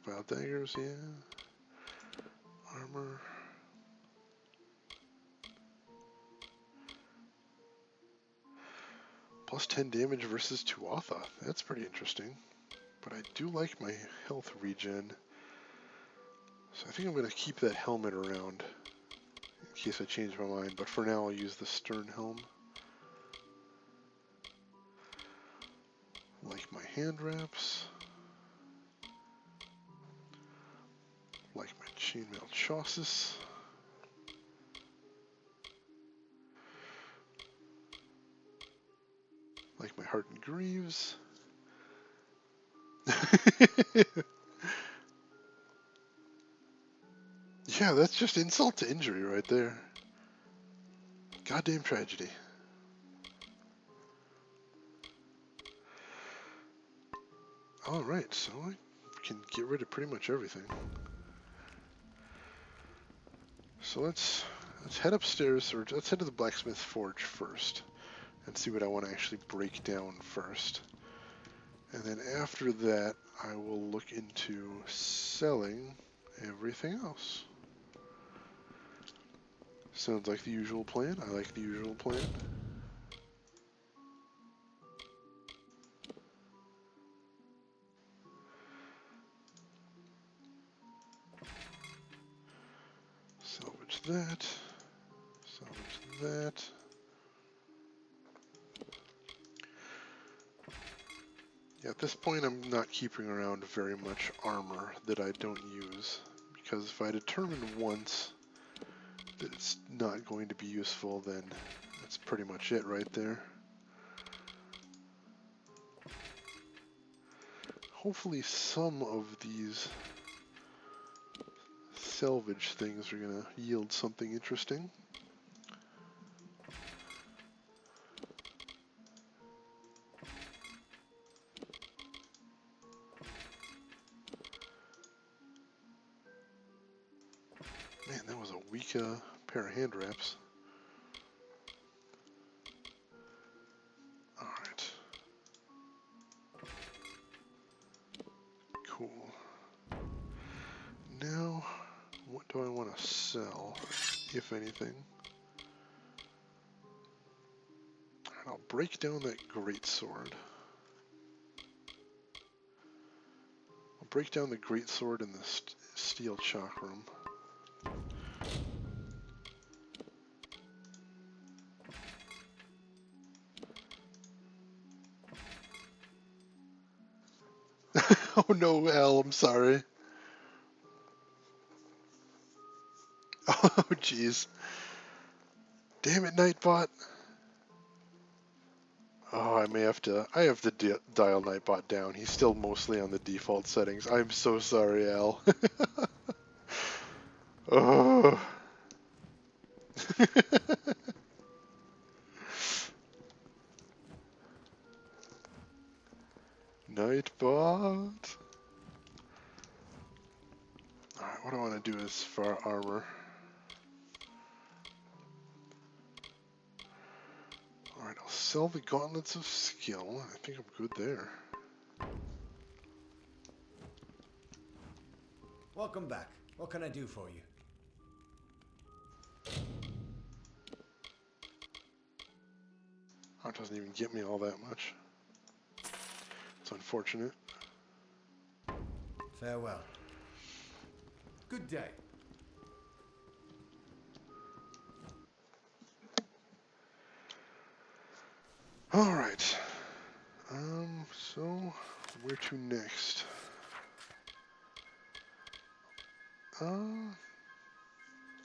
Vile daggers, yeah. Armor. Plus 10 damage versus Tuatha. That's pretty interesting. But I do like my health regen. So I think I'm going to keep that helmet around. In case I change my mind. But for now I'll use the stern helm. Like my hand wraps. Like my chainmail chassis. Like my hardened greaves. Yeah, that's just insult to injury right there. Goddamn tragedy. Alright, so I can get rid of pretty much everything. So let's head upstairs, or let's head to the blacksmith forge first and see what I want to actually break down first. And then after that, I will look into selling everything else. Sounds like the usual plan. I like the usual plan. Salvage that. Salvage that. Yeah, at this point I'm not keeping around very much armor that I don't use, because if I determine once that it's not going to be useful, then that's pretty much it right there. Hopefully some of these salvage things are going to yield something interesting. Man, that was a weak pair of hand wraps. Alright. Cool. Now, what do I want to sell, if anything? I'll break down that greatsword. I'll break down the greatsword in the steel chakram. Oh no, Al, I'm sorry. Oh jeez. Damn it, Nightbot. Oh, I have to dial Nightbot down. He's still mostly on the default settings. I'm so sorry, Al. Oh. Nightbot. Alright, what do I want to do as far armor? Alright, I'll sell the gauntlets of skill. I think I'm good there. Welcome back. What can I do for you? Oh, it doesn't even get me all that much. It's unfortunate. Farewell. Good day. Alright. So, where to next?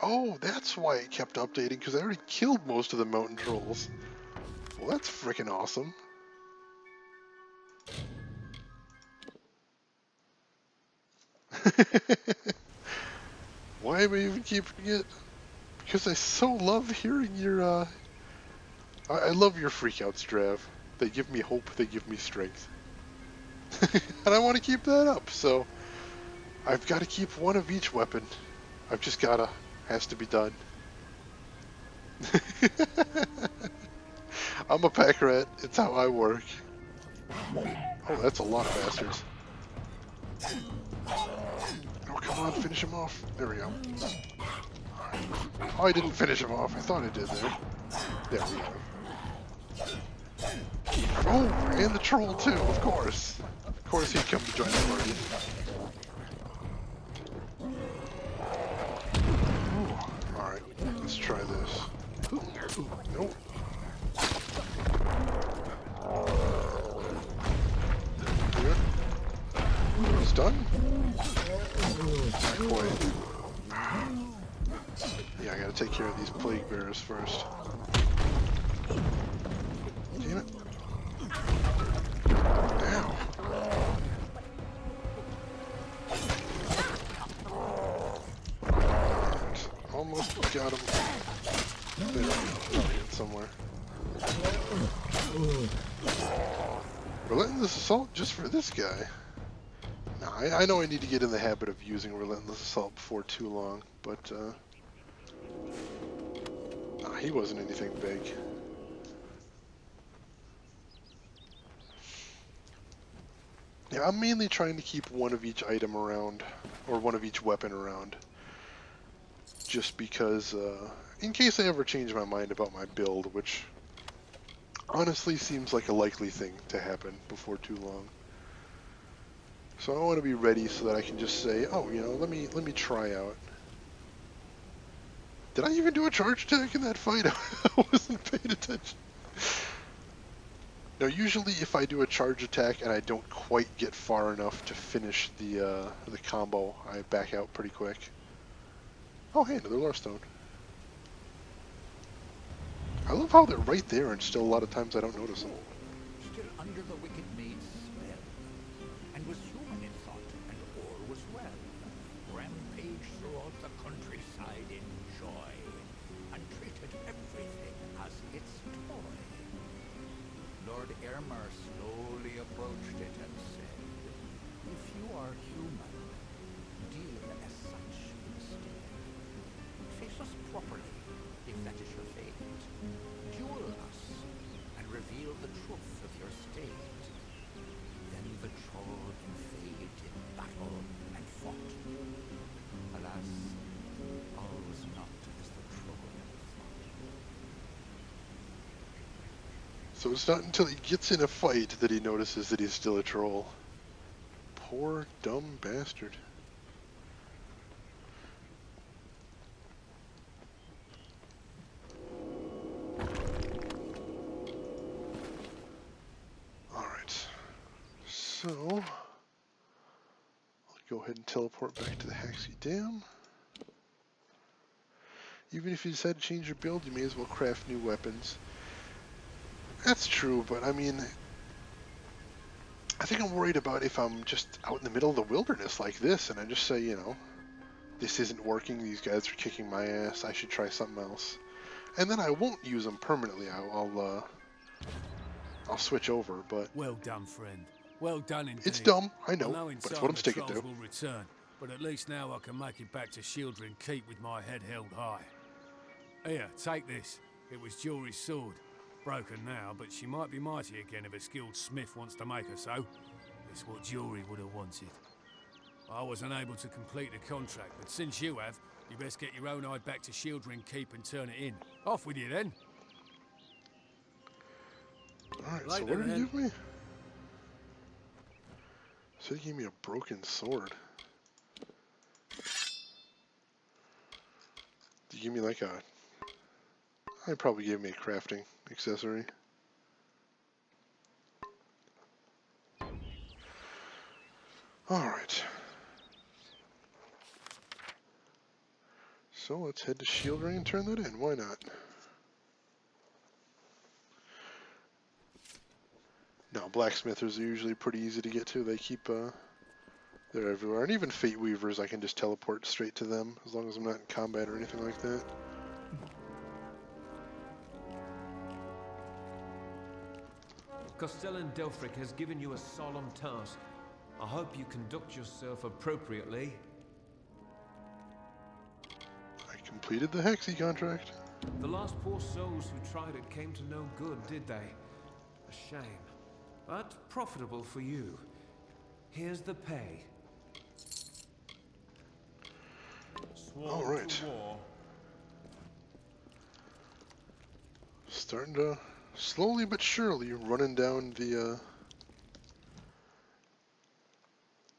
Oh, that's why it kept updating, because I already killed most of the mountain trolls. Well, that's freaking awesome. Why am I even keeping it? Because I so love hearing your, I love your freakouts, Drav. They give me hope, they give me strength. And I want to keep that up, so I've got to keep one of each weapon. I've just gotta. Has to be done. I'm a pack rat. It's how I work. Oh, that's a lot of bastards. Oh, come on, finish him off. There we go. Right. Oh, I didn't finish him off. I thought I did there. There we go. Oh, and the troll too, of course. Of course he'd come to join the party. Alright, let's try this. Ooh, nope. Good. It's done? Not quite. Yeah, I gotta take care of these plague bearers first. Damn it. Ow. Almost got him. There we go. Probably in somewhere. Relentless Assault just for this guy. Now, I know I need to get in the habit of using Relentless Assault before too long, but nah, he wasn't anything big. Yeah, I'm mainly trying to keep one of each item around, or one of each weapon around. Just because, in case I ever change my mind about my build, which honestly seems like a likely thing to happen before too long. So I want to be ready so that I can just say, oh, you know, let me try out. Did I even do a charge attack in that fight? I wasn't paying attention. No, usually if I do a charge attack and I don't quite get far enough to finish the combo, I back out pretty quick. Oh, hey, another lore stone. I love how they're right there, and still a lot of times I don't notice them. Still under the wicked maid's spell, and was human in thought, and all was well. Rampaged throughout the countryside in joy, and treated everything as its toy. Lord Aylmer slowly approached it and said, "If you are human, deal as such instead. Face us properly, if that is your fate. Duel us, and reveal the truth of your state." Then the troll inveighed in battle and fought. Alas, all was not as the troll had thought. So it's not until he gets in a fight that he notices that he's still a troll. Poor, dumb bastard. Alright. So, I'll go ahead and teleport back to the Haxie Dam. Even if you decide to change your build, you may as well craft new weapons. That's true, but I mean, I think I'm worried about if I'm just out in the middle of the wilderness like this and I just say, you know, this isn't working, these guys are kicking my ass, I should try something else. And then I won't use them permanently, I'll switch over, but... Well done, friend. Well done indeed. It's dumb, I know, in but it's time what I'm the sticking trolls to. will return, but at least now I can make it back to Shieldring Keep with my head held high. Here, take this. It was Jory's sword. Broken now, but she might be mighty again if a skilled smith wants to make her so. It's what Jory would have wanted. I wasn't able to complete the contract, but since you have, you best get your own eye back to Shieldring Keep and turn it in. Off with you then. Alright, so what did he give me? So he gave me a broken sword. Did he give me like a... He probably gave me a crafting accessory. Alright. So let's head to Shield Ring and turn that in. Why not? No, blacksmithers are usually pretty easy to get to. They keep, they're everywhere. And even Fate Weavers, I can just teleport straight to them, as long as I'm not in combat or anything like that. Castellan Delphric has given you a solemn task. I hope you conduct yourself appropriately. I completed the Hexy contract. The last poor souls who tried it came to no good, did they? A shame. But profitable for you. Here's the pay. All right. Starting to slowly but surely running down the...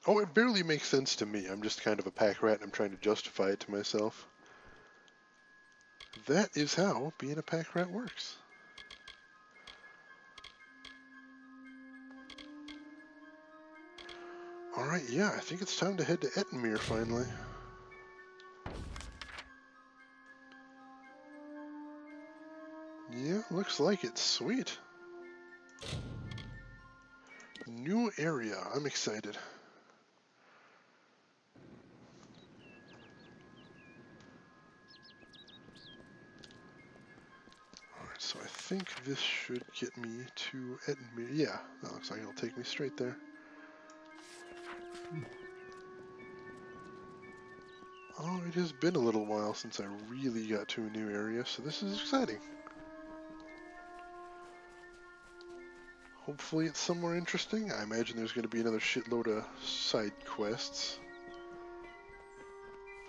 Oh, it barely makes sense to me. I'm just kind of a pack rat and I'm trying to justify it to myself. That is how being a pack rat works. Alright, yeah, I think it's time to head to Ettenmere finally. Yeah, looks like it. Sweet. New area. I'm excited. Alright, so I think this should get me to Ettenmere. Yeah, that looks like it'll take me straight there. Oh, it has been a little while since I really got to a new area, so this is exciting. Hopefully it's somewhere interesting. I imagine there's going to be another shitload of side quests.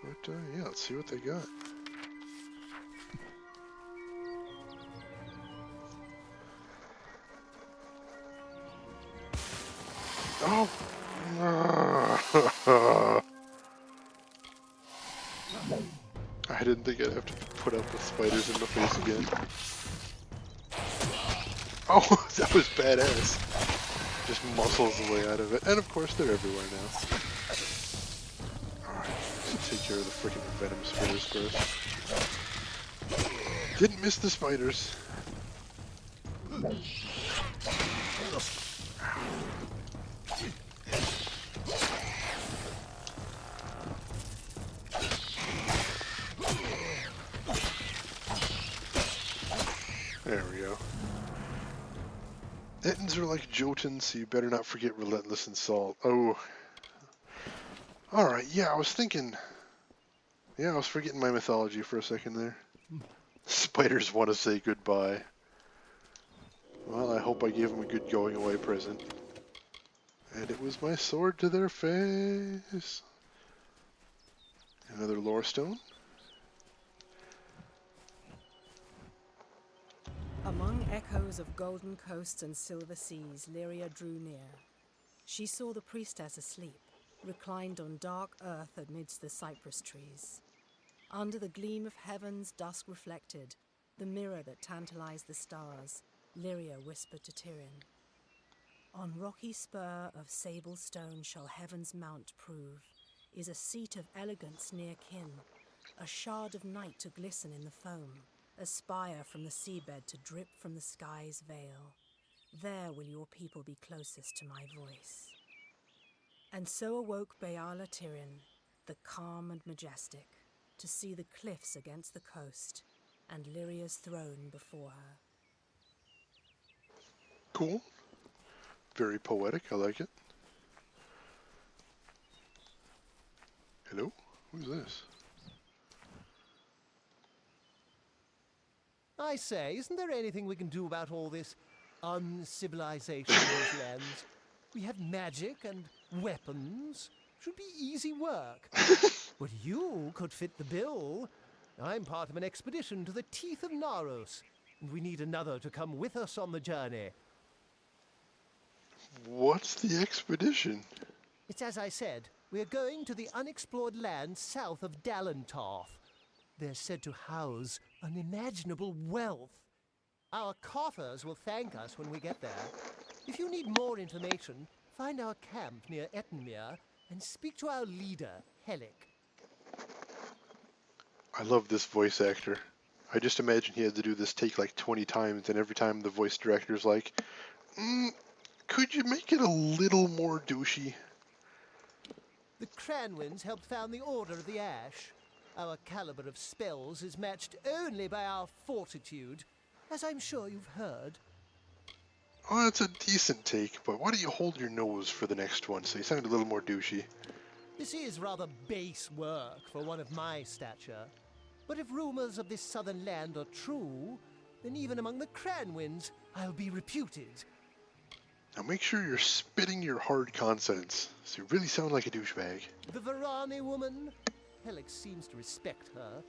But yeah, let's see what they got. Oh! I didn't think I'd have to put up with spiders in the face again. Oh, that was badass. Just muscles the way out of it. And of course, they're everywhere now. Alright, let's take care of the freaking venom spiders first. Didn't miss the spiders. There we go. Ettins are like Jotuns, so you better not forget Relentless and Salt. Oh. Alright, yeah, I was thinking... Yeah, I was forgetting my mythology for a second there. Spiders want to say goodbye. Well, I hope I gave them a good going away present. And it was my sword to their face. Another lore stone. Among echoes of golden coasts and silver seas, Lyria drew near. She saw the priestess asleep, reclined on dark earth amidst the cypress trees. Under the gleam of heaven's dusk reflected, the mirror that tantalized the stars, Lyria whispered to Tyrion. On rocky spur of sable stone shall heaven's mount prove, is a seat of elegance near kin, a shard of night to glisten in the foam, a spire from the seabed to drip from the sky's veil. There will your people be closest to my voice. And so awoke Beala Tyrion, the calm and majestic, to see the cliffs against the coast, and Lyria's throne before her. Cool. Very poetic, I like it. Hello? Who's this? I say, isn't there anything we can do about all this uncivilization in those lands? We have magic and weapons. Should be easy work. But you could fit the bill. I'm part of an expedition to the teeth of Naros, and we need another to come with us on the journey. What's the expedition? It's as I said, we're going to the unexplored lands south of Dalentarth. They're said to house unimaginable wealth. Our coffers will thank us when we get there. If you need more information, find our camp near Ettenmere and speak to our leader, Helic. I love this voice actor. I just imagine he had to do this take like 20 times, and every time the voice director's like, could you make it a little more douchey? The Cranwins helped found the Order of the Ash. Our caliber of spells is matched only by our fortitude, as I'm sure you've heard. Oh, that's a decent take, but why don't you hold your nose for the next one so you sound a little more douchey? This is rather base work for one of my stature. But if rumors of this southern land are true, then even among the Cranwins, I'll be reputed. Now make sure you're spitting your hard consonants, so you really sound like a douchebag. The Varani woman? Helic seems to respect her,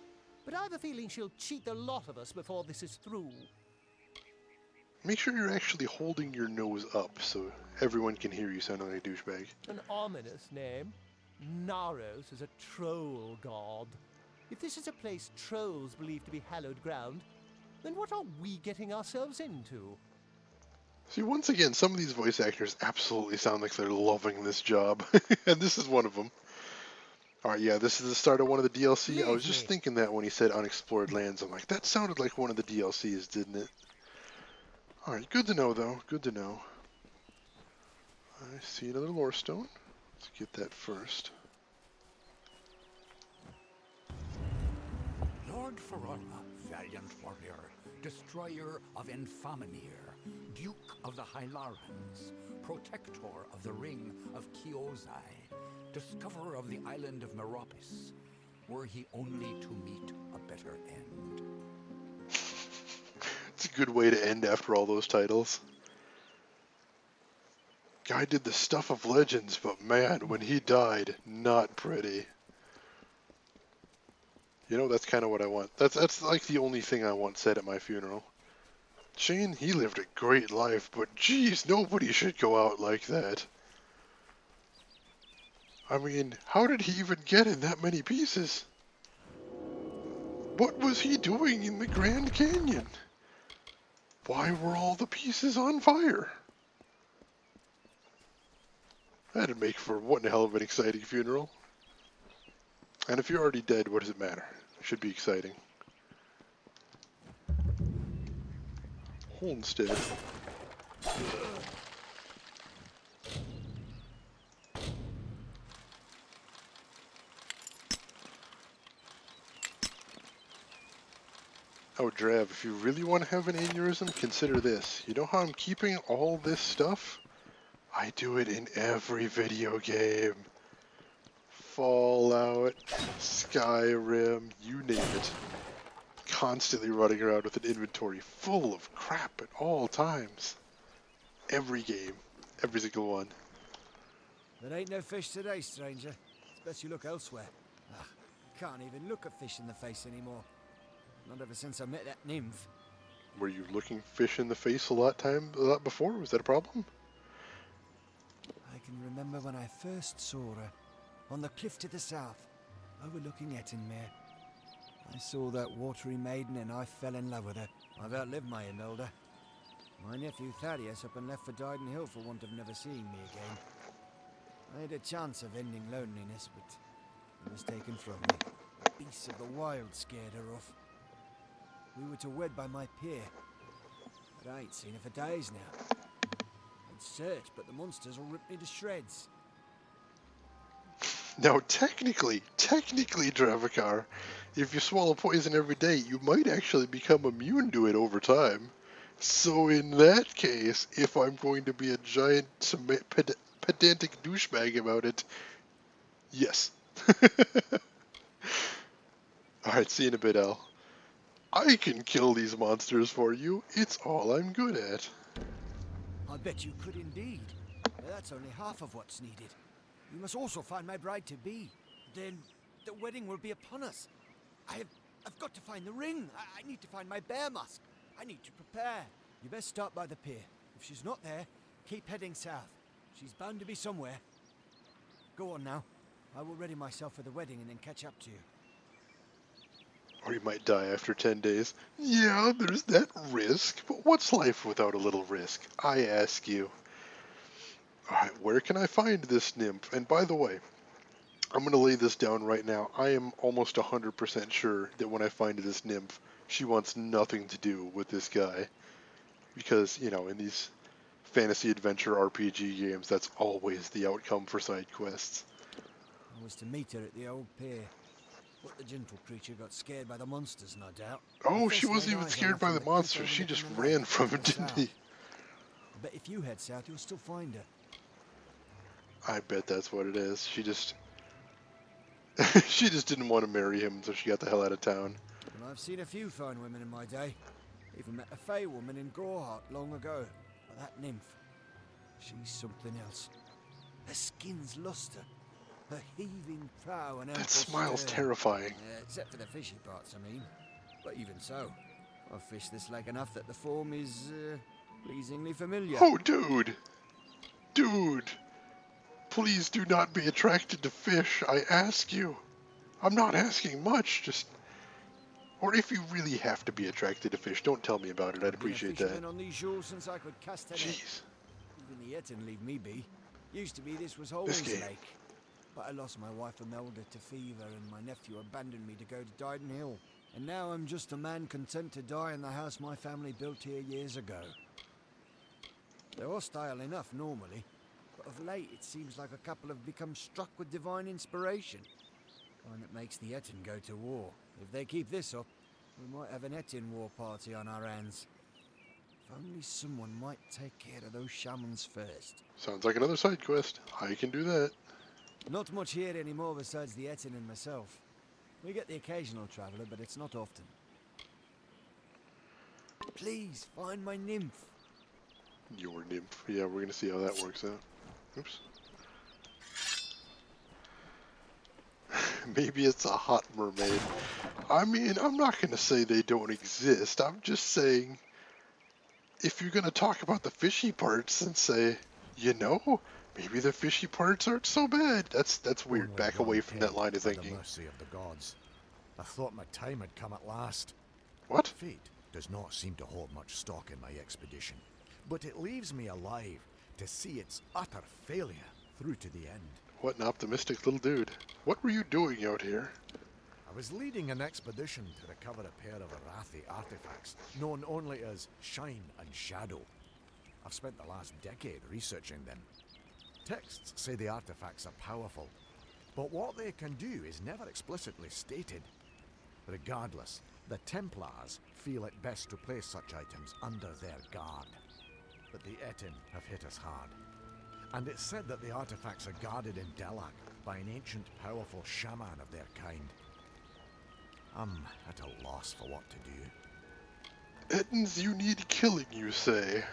but I've a feeling she'll cheat the lot of us before this is through. Make sure you're actually holding your nose up so everyone can hear you sounding like a douchebag. An ominous name. Naros is a troll god. If this is a place trolls believe to be hallowed ground, then what are we getting ourselves into? See, once again, some of these voice actors absolutely sound like they're loving this job, and this is one of them. Alright, yeah, this is the start of one of the DLC. I was just thinking that when he said unexplored lands. I'm like, that sounded like one of the DLCs, didn't it? Alright, good to know, though. Good to know. I see another lore stone. Let's get that first. Lord Ferona, valiant warrior, destroyer of Enfaminir, Duke of the Hylarans, protector of the Ring of Kiozai, discoverer of the island of Meropis, were he only to meet a better end. It's a good way to end after all those titles. Guy did the stuff of legends, but man, when he died, not pretty. You know, that's kind of what I want. That's like the only thing I want said at my funeral. Shane, he lived a great life, but geez, nobody should go out like that. I mean, how did he even get in that many pieces? What was he doing in the Grand Canyon? Why were all the pieces on fire? That'd make for one hell of an exciting funeral. And if you're already dead, what does it matter? Should be exciting. Holmstead. Oh, Drav, if you really want to have an aneurysm, consider this. You know how I'm keeping all this stuff? I do it in every video game. Fallout, Skyrim, you name it. Constantly running around with an inventory full of crap at all times. Every game. Every single one. There ain't no fish today, stranger. It's best you look elsewhere. Can't even look a fish in the face anymore. Not ever since I met that nymph. Were you looking fish in the face a lot before? Was that a problem? I can remember when I first saw her, on the cliff to the south, overlooking Ettenmere. I saw that watery maiden and I fell in love with her. I've outlived my Imelda. My nephew Thaddeus up and left for Dyden Hill for want of never seeing me again. I had a chance of ending loneliness, but it was taken from me. Beasts of the wild scared her off. We were to wed by my pier, but I ain't seen her for days now. I'd searched, but the monsters will rip me to shreds. Now, technically, Dravikar, if you swallow poison every day, you might actually become immune to it over time. So in that case, if I'm going to be a giant pedantic douchebag about it, yes. Alright, see you in a bit, Al. I can kill these monsters for you. It's all I'm good at. I bet you could indeed. But that's only half of what's needed. You must also find my bride-to-be. Then the wedding will be upon us. I've got to find the ring. I need to find my bear mask. I need to prepare. You best start by the pier. If she's not there, keep heading south. She's bound to be somewhere. Go on now. I will ready myself for the wedding and then catch up to you. Or you might die after 10 days. Yeah, there's that risk. But what's life without a little risk? I ask you. Alright, where can I find this nymph? And by the way, I'm going to lay this down right now. I am almost 100% sure that when I find this nymph, she wants nothing to do with this guy. Because, you know, in these fantasy adventure RPG games, that's always the outcome for side quests. I was to meet her at the old pier. But the gentle creature got scared by the monsters, no doubt. Oh, she wasn't even scared by the monsters. She just ran from him, didn't he? I bet if you head south, you'll still find her. I bet that's what it is. She just... she just didn't want to marry him, so she got the hell out of town. Well, I've seen a few fine women in my day. Even met a fey woman in Grawheart long ago. But that nymph, she's something else. Her skin's luster. Her heaving prow and that smile's terrifying. Except for the fishy parts, I mean. But even so, I've fished this lake enough that the form is pleasingly familiar. Oh, dude! Dude! Please do not be attracted to fish, I ask you. I'm not asking much, just... Or if you really have to be attracted to fish, don't tell me about it, I'd appreciate that. I've been on these shores since I could cast a net. Jeez. Even the Etten leave me be. Used to be this was Holmes Lake. But I lost my wife Imelda to fever and my nephew abandoned me to go to Dyden Hill. And now I'm just a man content to die in the house my family built here years ago. They're hostile enough normally, but of late it seems like a couple have become struck with divine inspiration. Kind that makes the Etten go to war. If they keep this up, we might have an Etten war party on our hands. If only someone might take care of those shamans first. Sounds like another side quest. I can do that. Not much here anymore besides the Etten and myself. We get the occasional traveller, but it's not often. Please, find my nymph. Your nymph. Yeah, we're gonna see how that works out. Oops. Maybe it's a hot mermaid. I mean, I'm not gonna say they don't exist. I'm just saying, if you're gonna talk about the fishy parts, then say, you know, maybe the fishy parts aren't so bad. That's weird. Back away from that line of thinking. The mercy of the gods. I thought my time had come at last. What? Fate does not seem to hold much stock in my expedition, but it leaves me alive to see its utter failure through to the end. What an optimistic little dude. What were you doing out here? I was leading an expedition to recover a pair of Arathi artifacts, known only as Shine and Shadow. I've spent the last decade researching them. Texts say the artifacts are powerful, but what they can do is never explicitly stated. Regardless, the Templars feel it best to place such items under their guard. But the Etin have hit us hard. And it's said that the artifacts are guarded in Delak by an ancient, powerful shaman of their kind. I'm at a loss for what to do. Ettins you need killing, you say?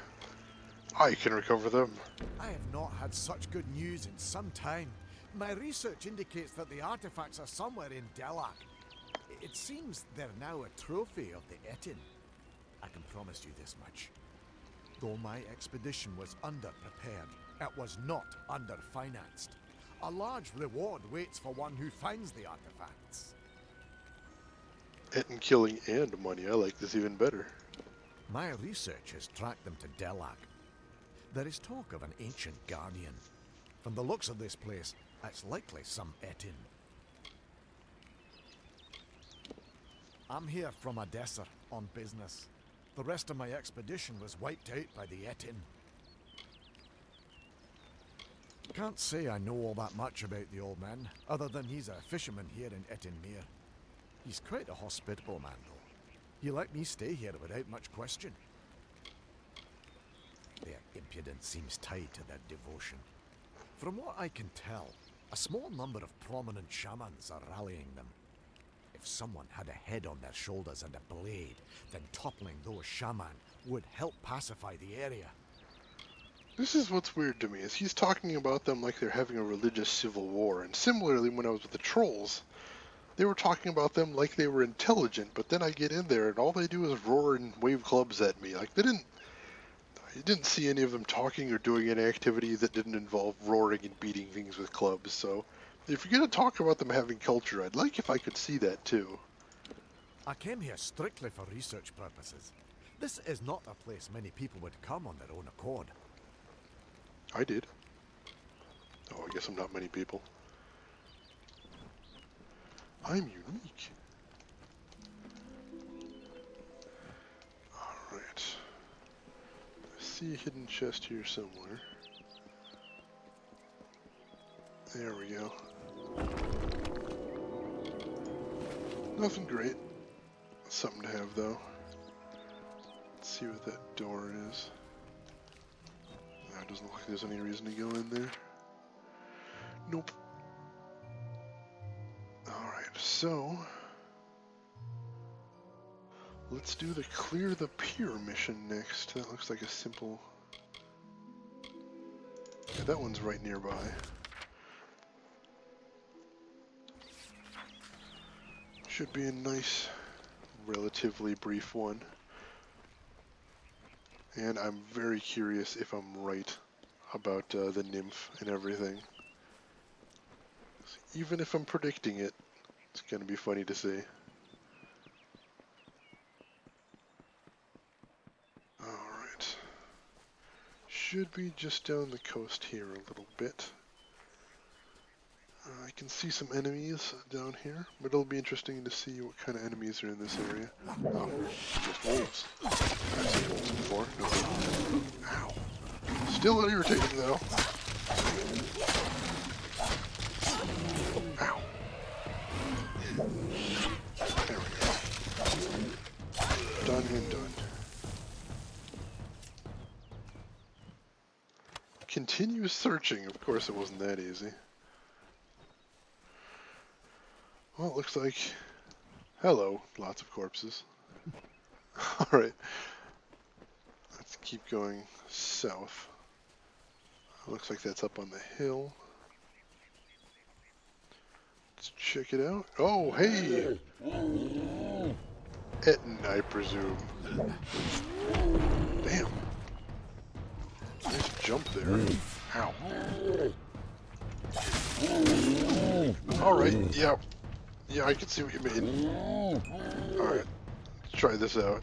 I can recover them. I have not had such good news in some time. My research indicates that the artifacts are somewhere in Delak. It seems they're now a trophy of the Etin. I can promise you this much. Though my expedition was underprepared, it was not underfinanced. A large reward waits for one who finds the artifacts. Ettin killing and money. I like this even better. My research has tracked them to Delak. There is talk of an ancient guardian. From the looks of this place, it's likely some Etin. I'm here from Odessa on business. The rest of my expedition was wiped out by the Etin. Can't say I know all that much about the old man, other than he's a fisherman here in Etinmere. He's quite a hospitable man, though. He let me stay here without much question. Their impudence seems tied to their devotion. From what I can tell, a small number of prominent shamans are rallying them. If someone had a head on their shoulders and a blade, then toppling those shaman would help pacify the area. This is what's weird to me, is he's talking about them like they're having a religious civil war, and similarly when I was with the trolls, they were talking about them like they were intelligent, but then I get in there and all they do is roar and wave clubs at me. Like, you didn't see any of them talking or doing any activity that didn't involve roaring and beating things with clubs, so if you're going to talk about them having culture, I'd like if I could see that too. I came here strictly for research purposes. This is not a place many people would come on their own accord. I did. Oh, I guess I'm not many people. I'm unique. Alright. I see a hidden chest here somewhere. There we go. Nothing great. Something to have, though. Let's see what that door is. That doesn't look like there's any reason to go in there. Nope. Alright, so let's do the clear the pier mission next. That looks like a simple... Yeah, that one's right nearby. Should be a nice, relatively brief one. And I'm very curious if I'm right about the nymph and everything. Even if I'm predicting it, it's going to be funny to see. Alright. Should be just down the coast here a little bit. I can see some enemies down here, but it'll be interesting to see what kind of enemies are in this area. Oh, just wolves. I've seen wolves before. No problem. Ow. Still irritating though. Ow. There we go. Done and done. Continue searching. Of course it wasn't that easy. Well, it looks like... Hello, lots of corpses. Alright. Let's keep going south. Looks like that's up on the hill. Let's check it out. Oh, hey! Etin, I presume. Damn. Nice jump there. Ow. Alright, yep. Yeah, I can see what you mean. Alright, let's try this out.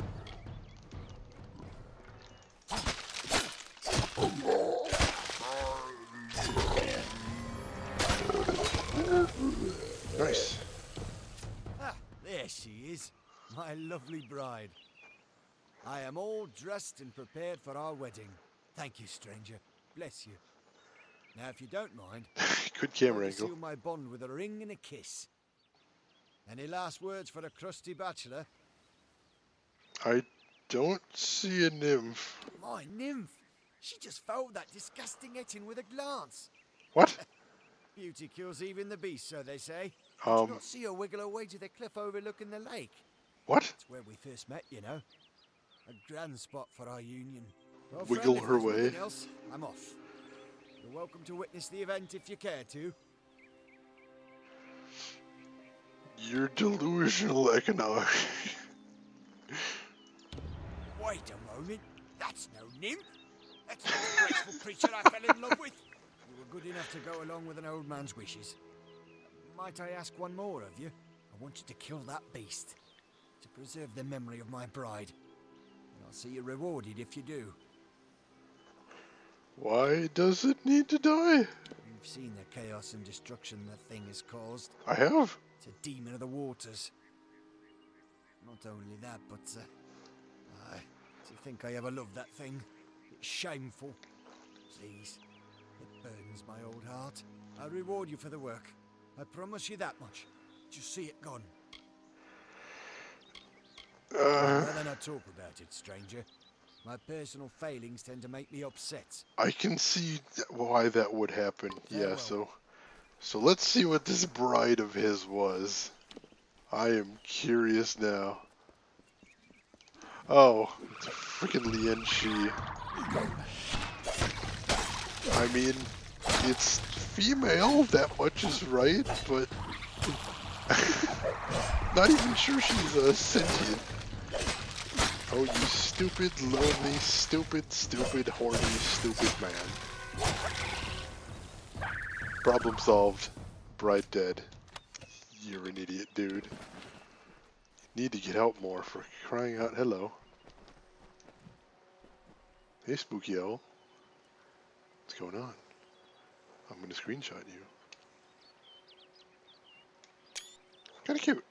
Nice. Ah, there she is, my lovely bride. I am all dressed and prepared for our wedding. Thank you, stranger. Bless you. Now, if you don't mind, Good camera I'll angle. seal my bond with a ring and a kiss. Any last words for a crusty bachelor? I don't see a nymph. My nymph! She just fouled that disgusting etching with a glance. What? Beauty kills even the beast, so they say. Did you not see her wiggle her way to the cliff overlooking the lake? What? That's where we first met, you know. A grand spot for our union. Well, Wiggle friend, if her there's way. nothing else, I'm off. You're welcome to witness the event if you care to. You're delusional economic. Wait a moment. That's no nymph. That's not the graceful creature I fell in love with. You were good enough to go along with an old man's wishes. Might I ask one more of you? I want you to kill that beast to preserve the memory of my bride. And I'll see you rewarded if you do. Why does it need to die? You've seen the chaos and destruction the thing has caused. I have. It's a demon of the waters. Not only that, but to think I ever loved that thing. It's shameful. Please, it burdens my old heart. I'll reward you for the work. I promise you that much. Just see it gone. I'd rather not talk about it, stranger. My personal failings tend to make me upset. I can see why that would happen. Yeah, so let's see what this bride of his was. I am curious now. Oh, it's freaking Lien Shi. I mean, it's female, that much is right, but not even sure she's sentient. Oh, you stupid, lonely, stupid, horny, stupid man. Problem solved. Bride dead. You're an idiot, dude. Need to get help more, for crying out hello. Hey, Spooky Owl. What's going on? I'm gonna screenshot you. Kinda cute.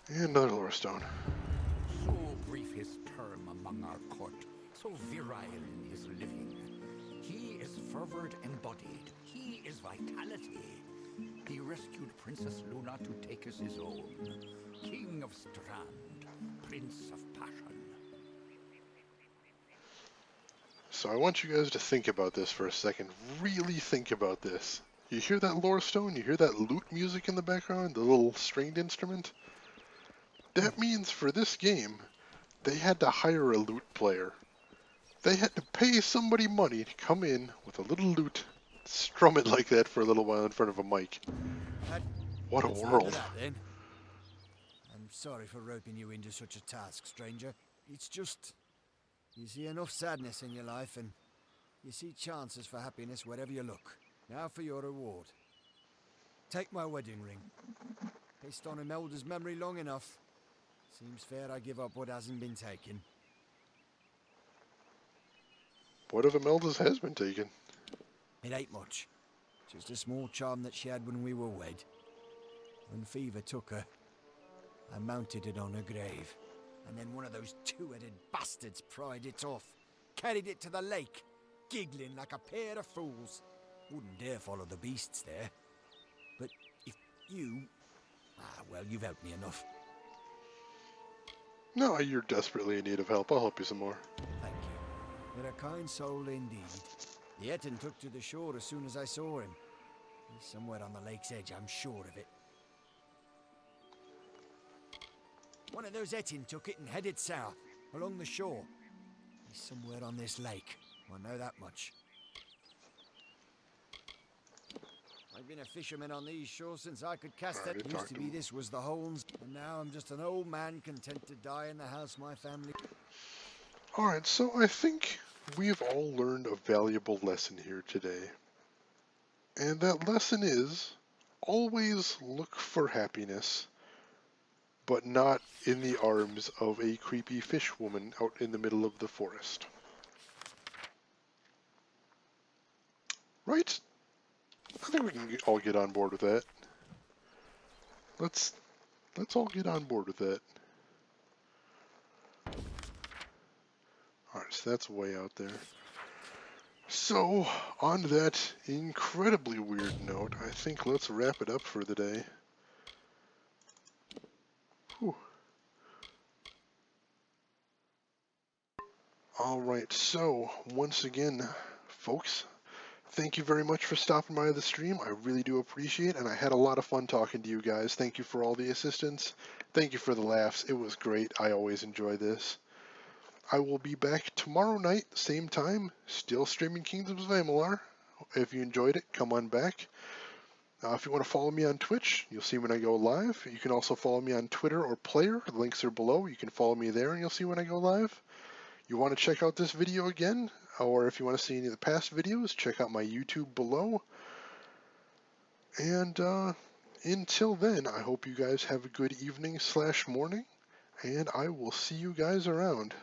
And another lore stone. So brief his term among our court, so virile in his living. He is fervor embodied, he is vitality. He rescued Princess Luna to take as his own. King of Strand, Prince of Passion. So I want you guys to think about this for a second. Really think about this. You hear that lore stone? You hear that lute music in the background? The little stringed instrument? That means for this game, they had to hire a lute player. They had to pay somebody money to come in with a little lute, strum it like that for a little while in front of a mic. What a world. That, then. I'm sorry for roping you into such a task, stranger. It's just... you see enough sadness in your life, and you see chances for happiness wherever you look. Now for your reward. Take my wedding ring. Based on Imelda's memory long enough, seems fair I give up what hasn't been taken. What if Imelda's has been taken? It ain't much. Just a small charm that she had when we were wed. When fever took her, I mounted it on her grave. And then one of those two-headed bastards pried it off. Carried it to the lake, giggling like a pair of fools. Wouldn't dare follow the beasts there. But if you... well, you've helped me enough. No, you're desperately in need of help. I'll help you some more. Thank you. You're a kind soul indeed. The Etten took to the shore as soon as I saw him. He's somewhere on the lake's edge, I'm sure of it. One of those Etten took it and headed south, along the shore. He's somewhere on this lake. I know that much. I've been a fisherman on these shores since I could cast that. Used to be this was the holes, and now I'm just an old man content to die in the house my family... Alright, so I think we've all learned a valuable lesson here today. And that lesson is, always look for happiness, but not in the arms of a creepy fish woman out in the middle of the forest. Right? I think we can all get on board with that. Let's all get on board with that. Alright, so that's way out there. So, on that incredibly weird note, I think let's wrap it up for the day. Whew. Alright, so, once again, folks, thank you very much for stopping by the stream. I really do appreciate it, and I had a lot of fun talking to you guys. Thank you for all the assistance. Thank you for the laughs. It was great. I always enjoy this. I will be back tomorrow night, same time, still streaming Kingdoms of Amalur. If you enjoyed it, come on back. If you want to follow me on Twitch, you'll see when I go live. You can also follow me on Twitter or Player. The links are below. You can follow me there and you'll see when I go live. You want to check out this video again, or if you want to see any of the past videos, check out my YouTube below. And until then, I hope you guys have a good evening / morning, and I will see you guys around.